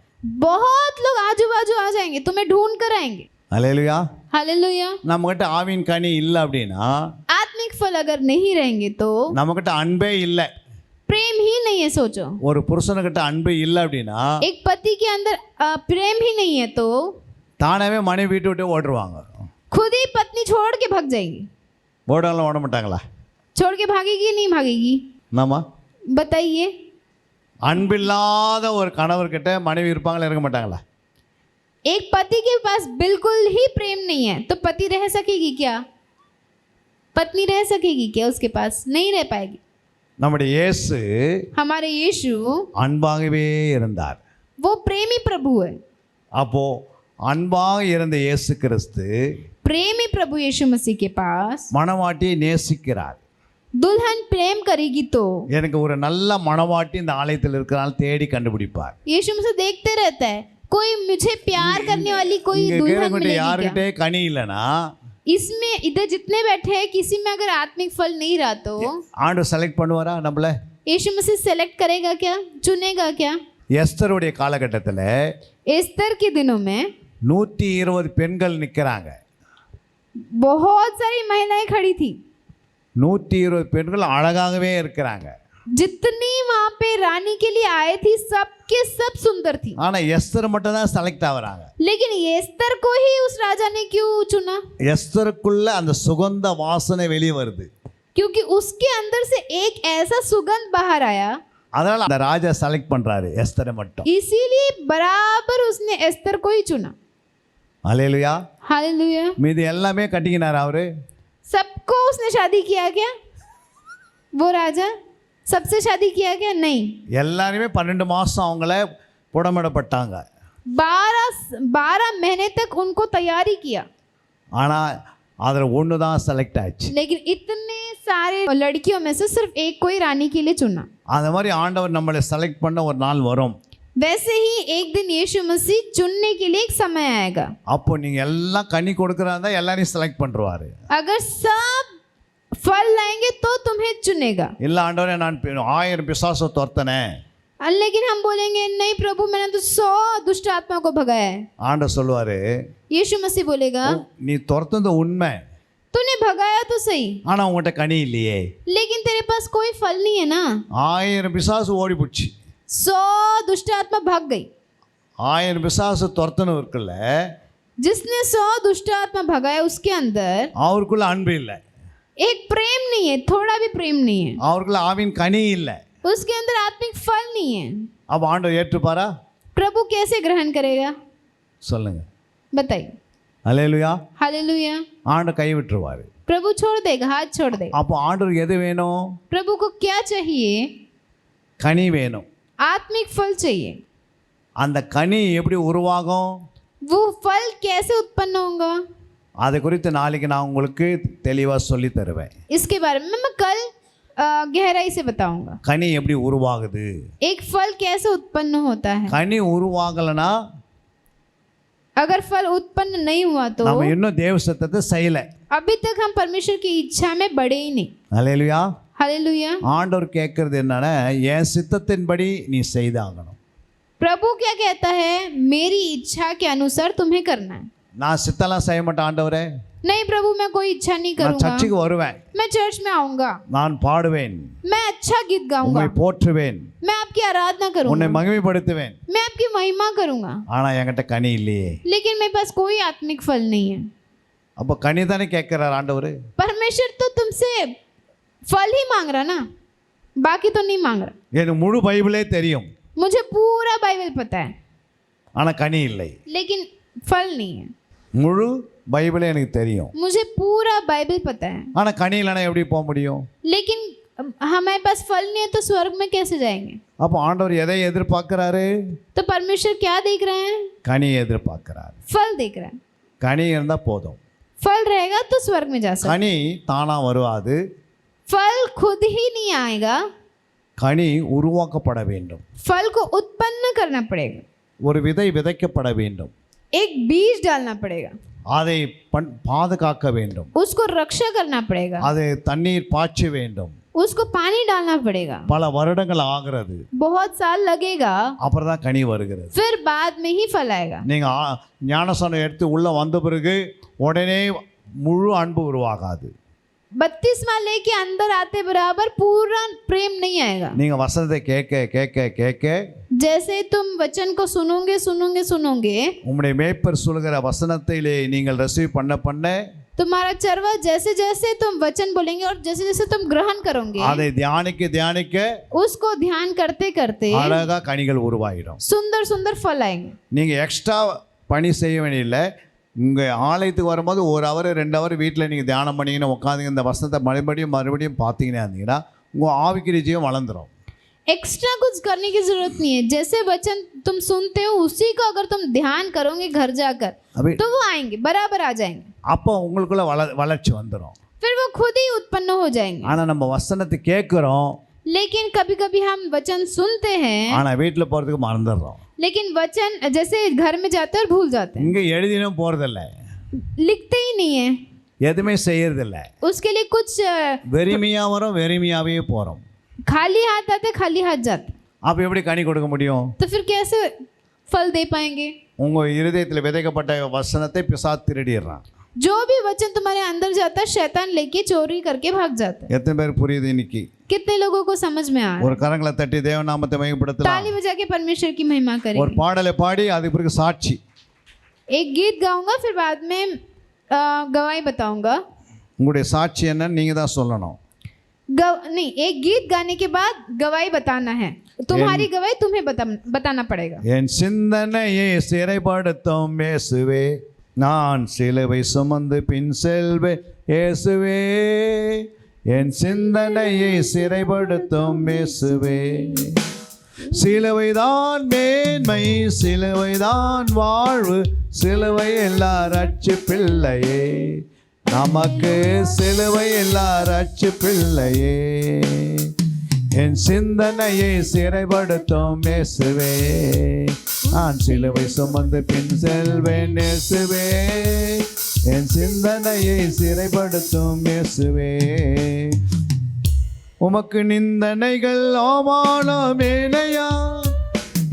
S6: बहुत लोग आजू बाजू आ जाएंगे, तुम्हें ढूंढ कर आएंगे.
S4: அல்லேலூயா.
S6: हालेलुया.
S4: நம்மகிட்ட ஆவியின் கனி இல்லை அப்படின்னா,
S6: आत्मिक फल अगर नहीं रहेंगे तो
S4: நம்மகிட்ட அன்பே இல்லை.
S6: प्रेम ही नहीं है. सोचो
S4: ஒரு புருஷனுக்கிட்ட அன்பு இல்லை அப்படின்னா
S6: एक पति के अंदर प्रेम ही नहीं है तो
S4: தானாகவே மனைவி வீட்டு விட்டு ஓடுருவாங்க.
S6: खुद ही पत्नी छोड़ के भाग जाएगी.
S4: ஓடலாம் ஓட மாட்டாங்களா?
S6: छोड़ के भागेगी नहीं भागेगी?
S4: நாமா
S6: बताइए.
S4: அன்பில்லாத ஒரு கணவர்கிட்ட மனைவி இருப்பாங்களா, இருக்க மாட்டாங்களா?
S6: एक पति के पास बिल्कुल ही प्रेम नहीं है तो पति रह सकेगी क्या? पत्नी रह सकेगी क्या? उसके पास नहीं रह पाएगी.
S4: நம்முடைய இயேசு
S6: हमारे यीशु
S4: அன்பாகவே இருந்தார்.
S6: वो प्रेमी प्रभु है.
S4: அப்போ அன்பாக இருந்த இயேசு கிறிஸ்து
S6: प्रेमी प्रभु यीशु मसीह के पास
S4: மணவாட்டியை நேசிக்கிறார்.
S6: दुल्हन प्रेम करेगी तो
S4: எனக்கு ஒரு நல்ல மணவாட்டி இந்த ஆலயத்தில் இருக்கிறாள் தேடி கண்டுபிடிப்பார்.
S6: यीशु मसीह देखते रहता है कोई मुझे प्यार करने वाली कोई
S4: இங்க
S6: दुल्हन
S4: இருக்கிறவங்க
S6: मिलेगी क्या?
S4: யாருக்கிட்டே கனி இல்லைன்னா
S6: इसमें इधर जितने बैठे हैं किसी में अगर आत्मिक फल नहीं रहा तो
S4: ஆண்டு செலக்ட் பண்ணுவாரா நம்மள?
S6: यीशु मसीह सेलेक्ट करेगा क्या? चुनेगा क्या?
S4: எஸ்தருடைய காலகட்டத்தில்
S6: एस्तर के दिनों में
S4: 120 பெண்கள் நிற்கிறாங்க.
S6: बहुत सारी महिलाएं खड़ी थी.
S4: 120 பெண்கள் அழகாகவே இருக்கிறாங்க.
S6: जितनी वहां पे रानी के लिए आए थी सबके सब सुंदर थी.
S4: ஆனால் எஸ்தர் மட்டும் தான் செலக்ட் ஆகுறாங்க.
S6: लेकिन एस्तर को ही उस राजा ने क्यों चुना?
S4: எஸ்தருக்குள்ள அந்த சுகந்த வாசனை வெளியே வருது.
S6: क्योंकि उसके अंदर से एक ऐसा सुगंध बाहर आया.
S4: அதனால அந்த ராஜா செலக்ட் பண்றாரு எஸ்தரை மட்டும்.
S6: इसीलिए बराबर उसने एस्तर को ही चुना.
S4: அல்லேலூயா.
S6: हालेलुया.
S4: மீதி எல்லாமே கட்டிக்கினார் அவரு.
S6: सबको उसने शादी किया क्या? वो राजा सबसे शादी किया क्या? नहीं.
S4: எல்லாருமே 12 மாசம் அவங்கள புடமிடப்பட்டாங்க.
S6: 12 महीने तक उनको तैयारी किया.
S4: ஆனால் அதில் ஒன்று தான் செலக்ட் ஆச்சு.
S6: लेकिन इतने सारे लड़कियों में से सिर्फ एक कोई रानी के लिए चुना.
S4: அந்த மாதிரி ஆண்டவர் நம்மளை செலக்ட் பண்ண ஒரு நாள் வரும்.
S6: वैसे ही एक दिन यीशु मसीह चुनने के लिए एक समय आएगा.
S4: அப்போ நீங்கள் எல்லாம் கனி கொடுக்குறாருந்தா எல்லாரையும் செலக்ட் பண்ணுவார்.
S6: अगर सब फल लाएंगे तो तुम्हें चुनेगा.
S4: இல்லை ஆண்டவரே நான் 1000 பிசாசை துரத்தனே.
S6: लेकिन हम बोलेंगे नहीं प्रभु मैंने तो 100 दुष्ट आत्मा को भगाया है.
S4: ஆண்டவர் சொல்லுவார்,
S6: यीशु मसीह बोलेगा
S4: நீ துரத்துனது உண்மை,
S6: तूने भगाया तो सही
S4: ஆனால் உங்கள்கிட்ட கனி இல்லையே.
S6: लेकिन तेरे पास कोई फल नहीं है ना.
S4: 1000 பிசாசு ஓடி போச்சு.
S6: 100 दुष्ट आत्मा भाग गई.
S4: 1000 பிசாசு துரத்துன்னு இருக்குல்ல,
S6: जिसने 100 दुष्ट आत्मा भगाया उसके अंदर
S4: அவருக்குள்ள அன்பு இல்லை.
S6: एक प्रेम नहीं है, थोड़ा भी प्रेम नहीं है,
S4: அவர்கள் ஆவின் கனி இல்லை.
S6: उसके अंदर आत्मिक फल नहीं है.
S4: அப்போ ஆண்டவர் ஏற்றுப்பாரா?
S6: प्रभु कैसे ग्रहण करेगा?
S4: சொல்லுங்க.
S6: बताइए.
S4: அல்லேலூயா.
S6: हालेलुया.
S4: ஆண்டவர் கை விட்டுருவாரு.
S6: प्रभु छोड़ देगा, हाथ छोड़ देगा.
S4: அப்போ ஆண்டவருக்கு எது வேணும்?
S6: प्रभु को क्या चाहिए?
S4: கனி வேணும்.
S6: आत्मिक फल चाहिए.
S4: அந்த கனி எப்படி உருவாகும்?
S6: वो फल कैसे उत्पन्न होगा?
S4: அதை குறித்து நாளைக்கு நான் உங்களுக்கு தெளிவாக சொல்லி தருவேன்.
S6: इसके बारे में मैं कल गहराई से बताऊंगा.
S4: கனி எப்படி உருவாகுது?
S6: एक फल कैसे उत्पन्न होता है.
S4: கனி உருவாகலைன்னா
S6: अगर फल उत्पन्न नहीं हुआ तो
S4: நம்ம இன்னும் தேவ சித்தத்தை செய்யலை.
S6: अभी तक हम परमेश्वर की इच्छा में बढ़े ही नहीं.
S4: அல்லேலூயா.
S6: हालेलुया.
S4: ஆண்டவர் கேட்கறது என்னன்னா, என் சித்தத்தின்படி நீ செய்தாகணும்.
S6: प्रभु क्या कहता है? मेरी इच्छा के अनुसार तुम्हें करना है.
S4: நான் சித்தம்லாம் செய்ய மாட்டேன் ஆண்டவரே.
S6: नहीं प्रभु, मैं कोई इच्छा नहीं
S4: நான்
S6: करूंगा.
S4: சர்ச்சுக்கு வருவேன்,
S6: मैं चर्च में आऊंगा,
S4: நான் பாடுவேன்,
S6: मैं अच्छा गीत गाऊंगा,
S4: உம்மை போற்றுவேன்,
S6: मैं आपकी आराधना
S4: உன்னை
S6: करूंगा,
S4: மகிமைப்படுத்துவேன்.
S6: मैं आपकी महिमा करूंगा.
S4: ஆனா என்கிட்ட கனி இல்லையே.
S6: लेकिन मेरे पास कोई आत्मिक फल नहीं है.
S4: அப்போ கனி தானே கேட்கிறார் ஆண்டவர்.
S6: परमेश्वर तो तुमसे फल ही मांग रहा ना, बाकी तो नहीं मांग रहा.
S4: எனக்கு முழு பைபிளே தெரியும்,
S6: मुझे पूरा बाइबल पता है,
S4: ஆனா கனி இல்லை.
S6: लेकिन फल नहीं है.
S4: முழு பைபிளே எனக்கு தெரியும்,
S6: मुझे पूरा बाइबल पता है,
S4: ஆனா கனி இல்லைன்னா எப்படி போக முடியும்?
S6: लेकिन हमारे पास फल नहीं है तो स्वर्ग में कैसे जाएंगे?
S4: அப்போ ஆண்டவர் எதை எதிர்பார்க்கிறாரு?
S6: तो परमेश्वर क्या देख रहे हैं?
S4: கனியை எதிர்பார்க்கிறாரு.
S6: फल देख रहे हैं.
S4: கனி இருந்தா போதும்.
S6: फल रहेगा तो स्वर्ग में जा सकते.
S4: கனி தானா வருவாது,
S6: फल खुद ही नहीं आएगा,
S4: கனி உருவாக்கப்பட வேண்டும்.
S6: फल को उत्पन्न करना पड़ेगा.
S4: ஒரு விதை விதைக்கப்பட வேண்டும்,
S6: एक बीज डालना पड़ेगा,
S4: அதை பாதுகாக்க வேண்டும்,
S6: उसको रक्षा करना पड़ेगा,
S4: அதை தண்ணீர் பாய்ச்ச வேண்டும்.
S6: उसको पानी डालना पड़ेगा.
S4: பல வருடங்கள் ஆகிறது,
S6: बहुत साल लगेगा,
S4: அப்புறம் தான் கனி வருகிறது.
S6: फिर बाद में ही फल आएगा.
S4: நீங்க ஞானஸ்நானம் எடுத்து உள்ள வந்த பிறகு உடனே முழு அன்பு உருவாகாது.
S6: 32वां लेके अंदर आते बराबर पूरा प्रेम नहीं आएगा.
S4: நீங்க வசனத்தை கேட்க கேட்க கேட்க
S6: जैसे तुम वचन को सुनोगे सुनोगे सुनोगे,
S4: உம்முடைய மேய்ப்பர் சொல்கிற வசனத்திலே நீங்கள் ரிசீவ் பண்ண பண்ண
S6: तुम्हारा चरवा जैसे जैसे तुम वचन बोलेंगे और जैसे जैसे तुम ग्रहण करोगे,
S4: அதை தியானிக்க தியானிக்க
S6: उसको ध्यान करते करते
S4: அழகா கனிகள் உருவாயிடும்.
S6: सुंदर सुंदर फल आएंगे.
S4: நீங்க எக்ஸ்ட்ரா பணி செய்ய வேண்டியதில்லை. உங்கள் ஆலயத்துக்கு வரும்போது 1 hour 2 hour வீட்டில் நீங்கள் தியானம் பண்ணிங்கன்னா உட்காந்துங்க இந்த வசனத்தை மறுபடியும் மறுபடியும் பார்த்தீங்கன்னா இருந்தீங்கன்னா உங்கள் ஆவிக்குரிய ஜீவன் வளர்ந்துடும்.
S6: एक्स्ट्रा कुछ करने की जरूरत नहीं है. जैसे वचन तुम सुनते हो उसी को अगर तुम ध्यान करोगे घर जाकर
S4: अभी
S6: तो वो आएंगे, बराबर आ जाएंगे.
S4: அப்போ உங்களுக்குள்ள வளர்ச்சி வந்துடும்.
S6: फिर वो खुद ही उत्पन्न हो जाएंगे.
S4: ஆனால் நம்ம வசனத்தை கேட்குறோம்,
S6: लेकिन कभी कभी हम वचन सुनते हैं,
S4: ஆனால் வீட்டில் போகிறதுக்கு மறந்துடுறோம்.
S6: लेकिन वचन जैसे घर में जाते हैं और भूल जाते हैं,
S4: இங்கே எழுதினும் போகிறதில்ல,
S6: लिखते ही नहीं है,
S4: எதுவுமே செய்யறதில்ல.
S6: उसके लिए कुछ
S4: வெறுமையாக வரும், வெறுமையாகவே போகிறோம்.
S6: खाली हाथ आते खाली हाथ जाते.
S4: அப்போ எப்படி கனி கொடுக்க முடியும்?
S6: तो फिर कैसे फल दे पाएंगे?
S4: உங்கள் இருதயத்தில் விதைக்கப்பட்ட வசனத்தை பிசாசு திருடிடுறான்.
S6: जो भी वचन तुम्हारे अंदर जाता है शैतान लेके चोरी करके भाग जाता है.
S4: எத்தனை பேர் புரியுது இன்னைக்கு?
S6: कितने लोगों को समझ में आ रहा
S4: ஒரு கரங்களை தட்டி தேவநாமத்தை
S6: है?
S4: மகிமைப்படுத்தலாம்.
S6: ताली बजा के परमेश्वर की महिमा
S4: ஒரு
S6: करेंगे.
S4: பாடலை பாடி அதுக்கு பிறகு சாட்சி.
S6: एक गीत गाऊंगा फिर बाद में गवाही बताऊंगा.
S4: உங்களுடைய சாட்சி என்னன்னு நீங்கள் தான் சொல்லணும்.
S6: नहीं, एक गीत गाने के बाद गवाही बताना है. तुम्हारी गवाही तुम्हें बताना पड़ेगा.
S4: என் சிந்தனையை சிறைப்படுத்தும் இயேசுவே, நான் சிலுவை சுமந்து பின் செல்வே இயேசுவே, என் சிந்தனையை சிறைப்படுத்தும் இயேசுவே. சிலுவைதான் மேன்மை, சிலுவைதான் வாழ்வு, சிலுவை எல்லா ரட்சிப்பில்லையே, நமக்கு சிலுவை எல்லா ரட்சிப்பில்லையே. என் சிந்தனையை சிறைப்படுத்தும் இயேசுவே, நான் சிலுவை சுமந்து பின் செல்வேன் இயேசுவே, என் சிந்தனையை சிறைப்படுத்தும் இயேசுவே. உமக்கு நிந்தனைகள் அவமானமேனையா,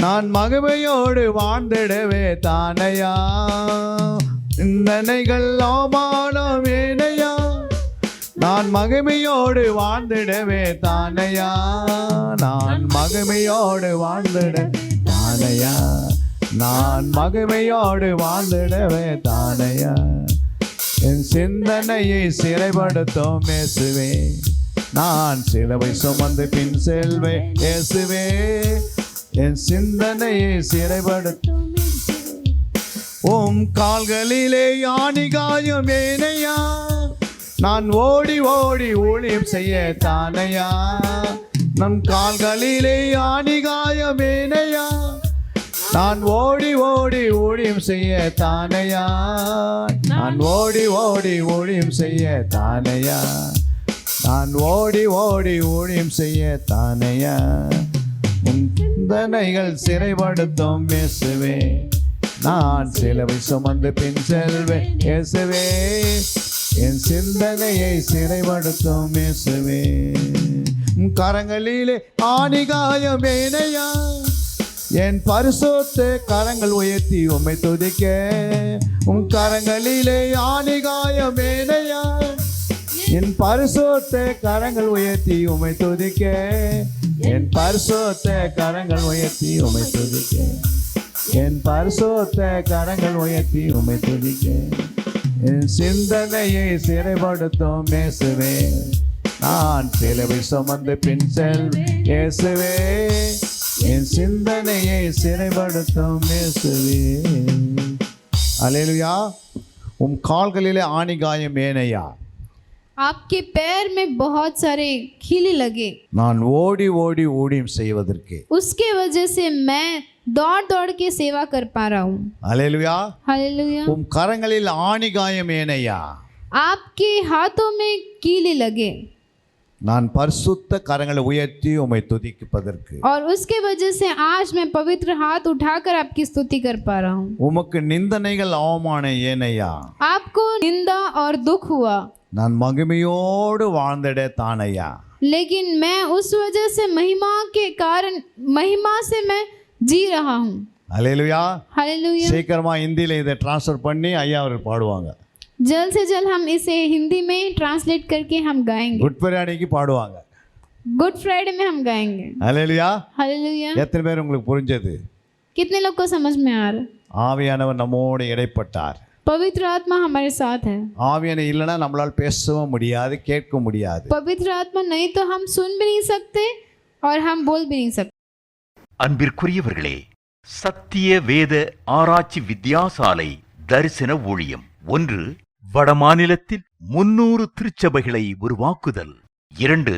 S4: நான் மகிமையோடு வாழ்ந்திடவே தானையா. நிந்தனைகள் அவமானமேனையா, நான் மகிமையோடு வாழ்ந்திடவே தானையா, நான் மகிமையோடு வாழ்ந்திட தானையா, நான் மகிமையோடு வாழ்ந்திடவே தானையா. என் சிந்தனையை சிறைப்படுத்தும் இயேசுவே, நான் சிலுவை சுமந்து பின் செல்வேன் இயேசுவே, என் சிந்தனையை சிறைப்படுத்தும் உம் கால்களிலே ஆணிகாயம் ஏனையா, நான் ஓடி ஓடி ஊழியம் செய்ய தானையா, நம் கால்களிலே ஆணிகாயம் ஏனையா, நான் ஓடி ஓடி ஊழியம் செய்ய தானையா, நான் ஓடி ஓடி ஊழியம் செய்ய தானையா, நான் ஓடி ஓடி ஊழியம் செய்ய தானையா, உன் சிந்தனைகள் சிறைப்படுத்தும் இயேசுவே, நான் சிலுவை சுமந்து பின் செல்வேன் இயேசுவே, என் சிந்தனையை சிறைப்படுத்தும் இயேசுவே, உன் கரங்களிலே ஆணிகாயம் ஏனையா, என் பரிசுத்த கரங்கள் உயர்த்தி உம்மை துதிக்க, உன் கரங்களிலே ஆணிகாயம் ஏனையா, என் பரிசுத்த கரங்கள் உயர்த்தி உம்மை துதிக்க, என் பரிசுத்த கரங்கள் உயர்த்தி உம்மை துதிக்க, என் பரிசுத்த கரங்கள் உயர்த்தி உம்மை துதிக்க, என் சிந்தனையை சிறைப்படுத்தும் இயேசுவே, நான் சிலுவை சுமந்து பின் செல்வேன் இயேசுவே, என் சிந்தனையை சிறைப்படுத்தும் இயேசுவே. அல்லேலூயா. உம் கால்களிலே ஆணிகாயம் ஏனையா,
S6: आपके पैर में बहुत सारे खीले लगे,
S4: நான் ஓடி ஓடி ஊழியம் செய்வதற்கு.
S6: उसके वजह से मैं दौड़ दौड़ के सेवा कर पा रहा हूँ।
S4: அல்லேலூயா.
S6: हालेलुया।
S4: உம் கரங்களில் ஆணிகாயம் ஏனையா,
S6: आपके हाथों में कीले लगे,
S4: நான் பரிசுத்த கரங்களை உயர்த்தி உம்மை துதிப்பதற்கு.
S6: और उसके वजह से आज मैं पवित्र हाथ उठाकर आपकी स्तुति कर पा रहा हूँ।
S4: உமக்கு நிந்தனைகள் அவமானம் ஏனையா,
S6: आपको निंदा और दुख हुआ,
S4: நான் மகிமையோடு வாழ்ந்திட தானையா,
S6: लेकिन मैं उस वजह से महिमा के कारण महिमा से मैं जी रहा हूँ।
S4: அல்லேலூயா.
S6: हालेलुया।
S4: சீக்கிரமா ஹிந்தியில இதை டிரான்ஸ்ஃபர் பண்ணி ஐயா அவர் பாடுவாங்க.
S6: जल्द से जल्द हम इसे हिंदी में ट्रांसलेट करके हम गाएंगे,
S4: குட் ஃப்ரைடேக்கு பாடுவாங்க.
S6: गुड फ्राइडे में हम गाएंगे।
S4: அல்லேலூயா.
S6: हालेलुया।
S4: எத்தனை பேர் உங்களுக்கு புரிஞ்சது?
S6: कितने लोग को समझ में आ रहा है?
S4: ஆவியானவர் நம்மோடு இடைப்பட்டார்.
S6: पवित्र आत्मा हमारे साथ है।
S4: ஆவியான இல்லைன்னா நம்மளால் பேசவும் முடியாது, கேட்க முடியாது.
S6: पवित्र आत्मा नहीं तो हम सुन भी नहीं सकते और हम बोल भी नहीं सकते।
S8: அன்பிற்குரியவர்களே, சத்திய வேத ஆராய்ச்சி வித்யாசாலை தரிசன ஊழியம் 1. வடமாநிலத்தில் 300 திருச்சபைகளை உருவாக்குதல். 2.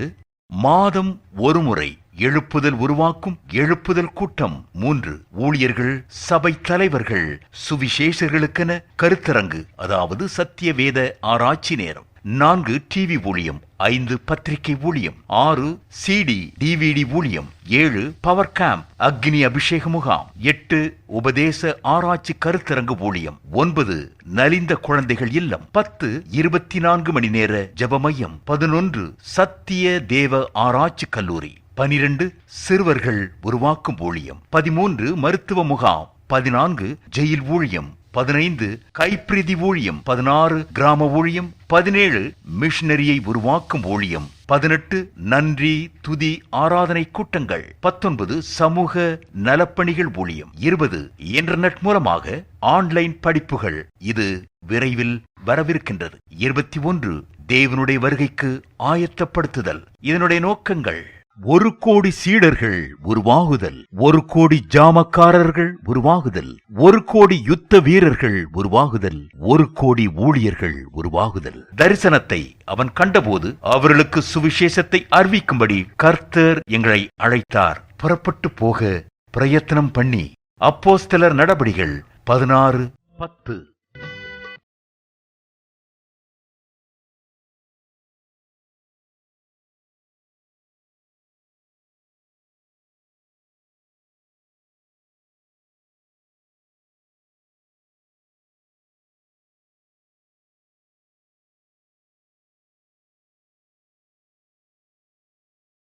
S8: மாதம் ஒருமுறை எழுப்புதல் உருவாக்கும் எழுப்புதல் கூட்டம். 3. ஊழியர்கள், சபை தலைவர்கள், சுவிசேஷர்களுக்கென கருத்தரங்கு, அதாவது சத்திய வேத ஆராய்ச்சி நேரம். 4. டிவி ஊழியம். 5. பத்திரிகை ஊழியம். 6. CD DVD ஊழியம். 7. பவர் கேம்ப் அக்னி அபிஷேக முகாம். 8. உபதேச ஆராய்ச்சி கருத்தரங்கு ஊழியம். 9. நலிந்த குழந்தைகள் இல்லம். 10. 24 மணி நேர ஜெப மையம். 11. சத்திய தேவ ஆராய்ச்சி கல்லூரி. 12. சிறுவர்கள் உருவாக்கும் ஊழியம். 13. மருத்துவ முகாம். 14. ஜெயில் ஊழியம். 15. கைப்பிரதி ஊழியம். 16. கிராம ஊழியம். 17. மிஷனரியை உருவாக்கும் ஊழியம். 18. நன்றி துதி ஆராதனை கூட்டங்கள். 19. சமூக நலப்பணிகள் ஊழியம். 20. இன்டர்நெட் மூலமாக ஆன்லைன் படிப்புகள். இது விரைவில் வரவிருக்கின்றது. 21. தேவனுடைய வருகைக்கு ஆயத்தப்படுத்துதல். இதனுடைய நோக்கங்கள்: 1 கோடி சீடர்கள் உருவாகுதல், 1 கோடி ஜாமக்காரர்கள் உருவாகுதல், 1 கோடி யுத்த வீரர்கள் உருவாகுதல், 1 கோடி ஊழியர்கள் உருவாகுதல். தரிசனத்தை அவன் கண்டபோது அவர்களுக்கு சுவிசேஷத்தை அறிவிக்கும்படி கர்த்தர் எங்களை அழைத்தார். புறப்பட்டு போக பிரயத்தனம் பண்ணி. அப்போஸ்தலர் நடபடிகள் 16:10.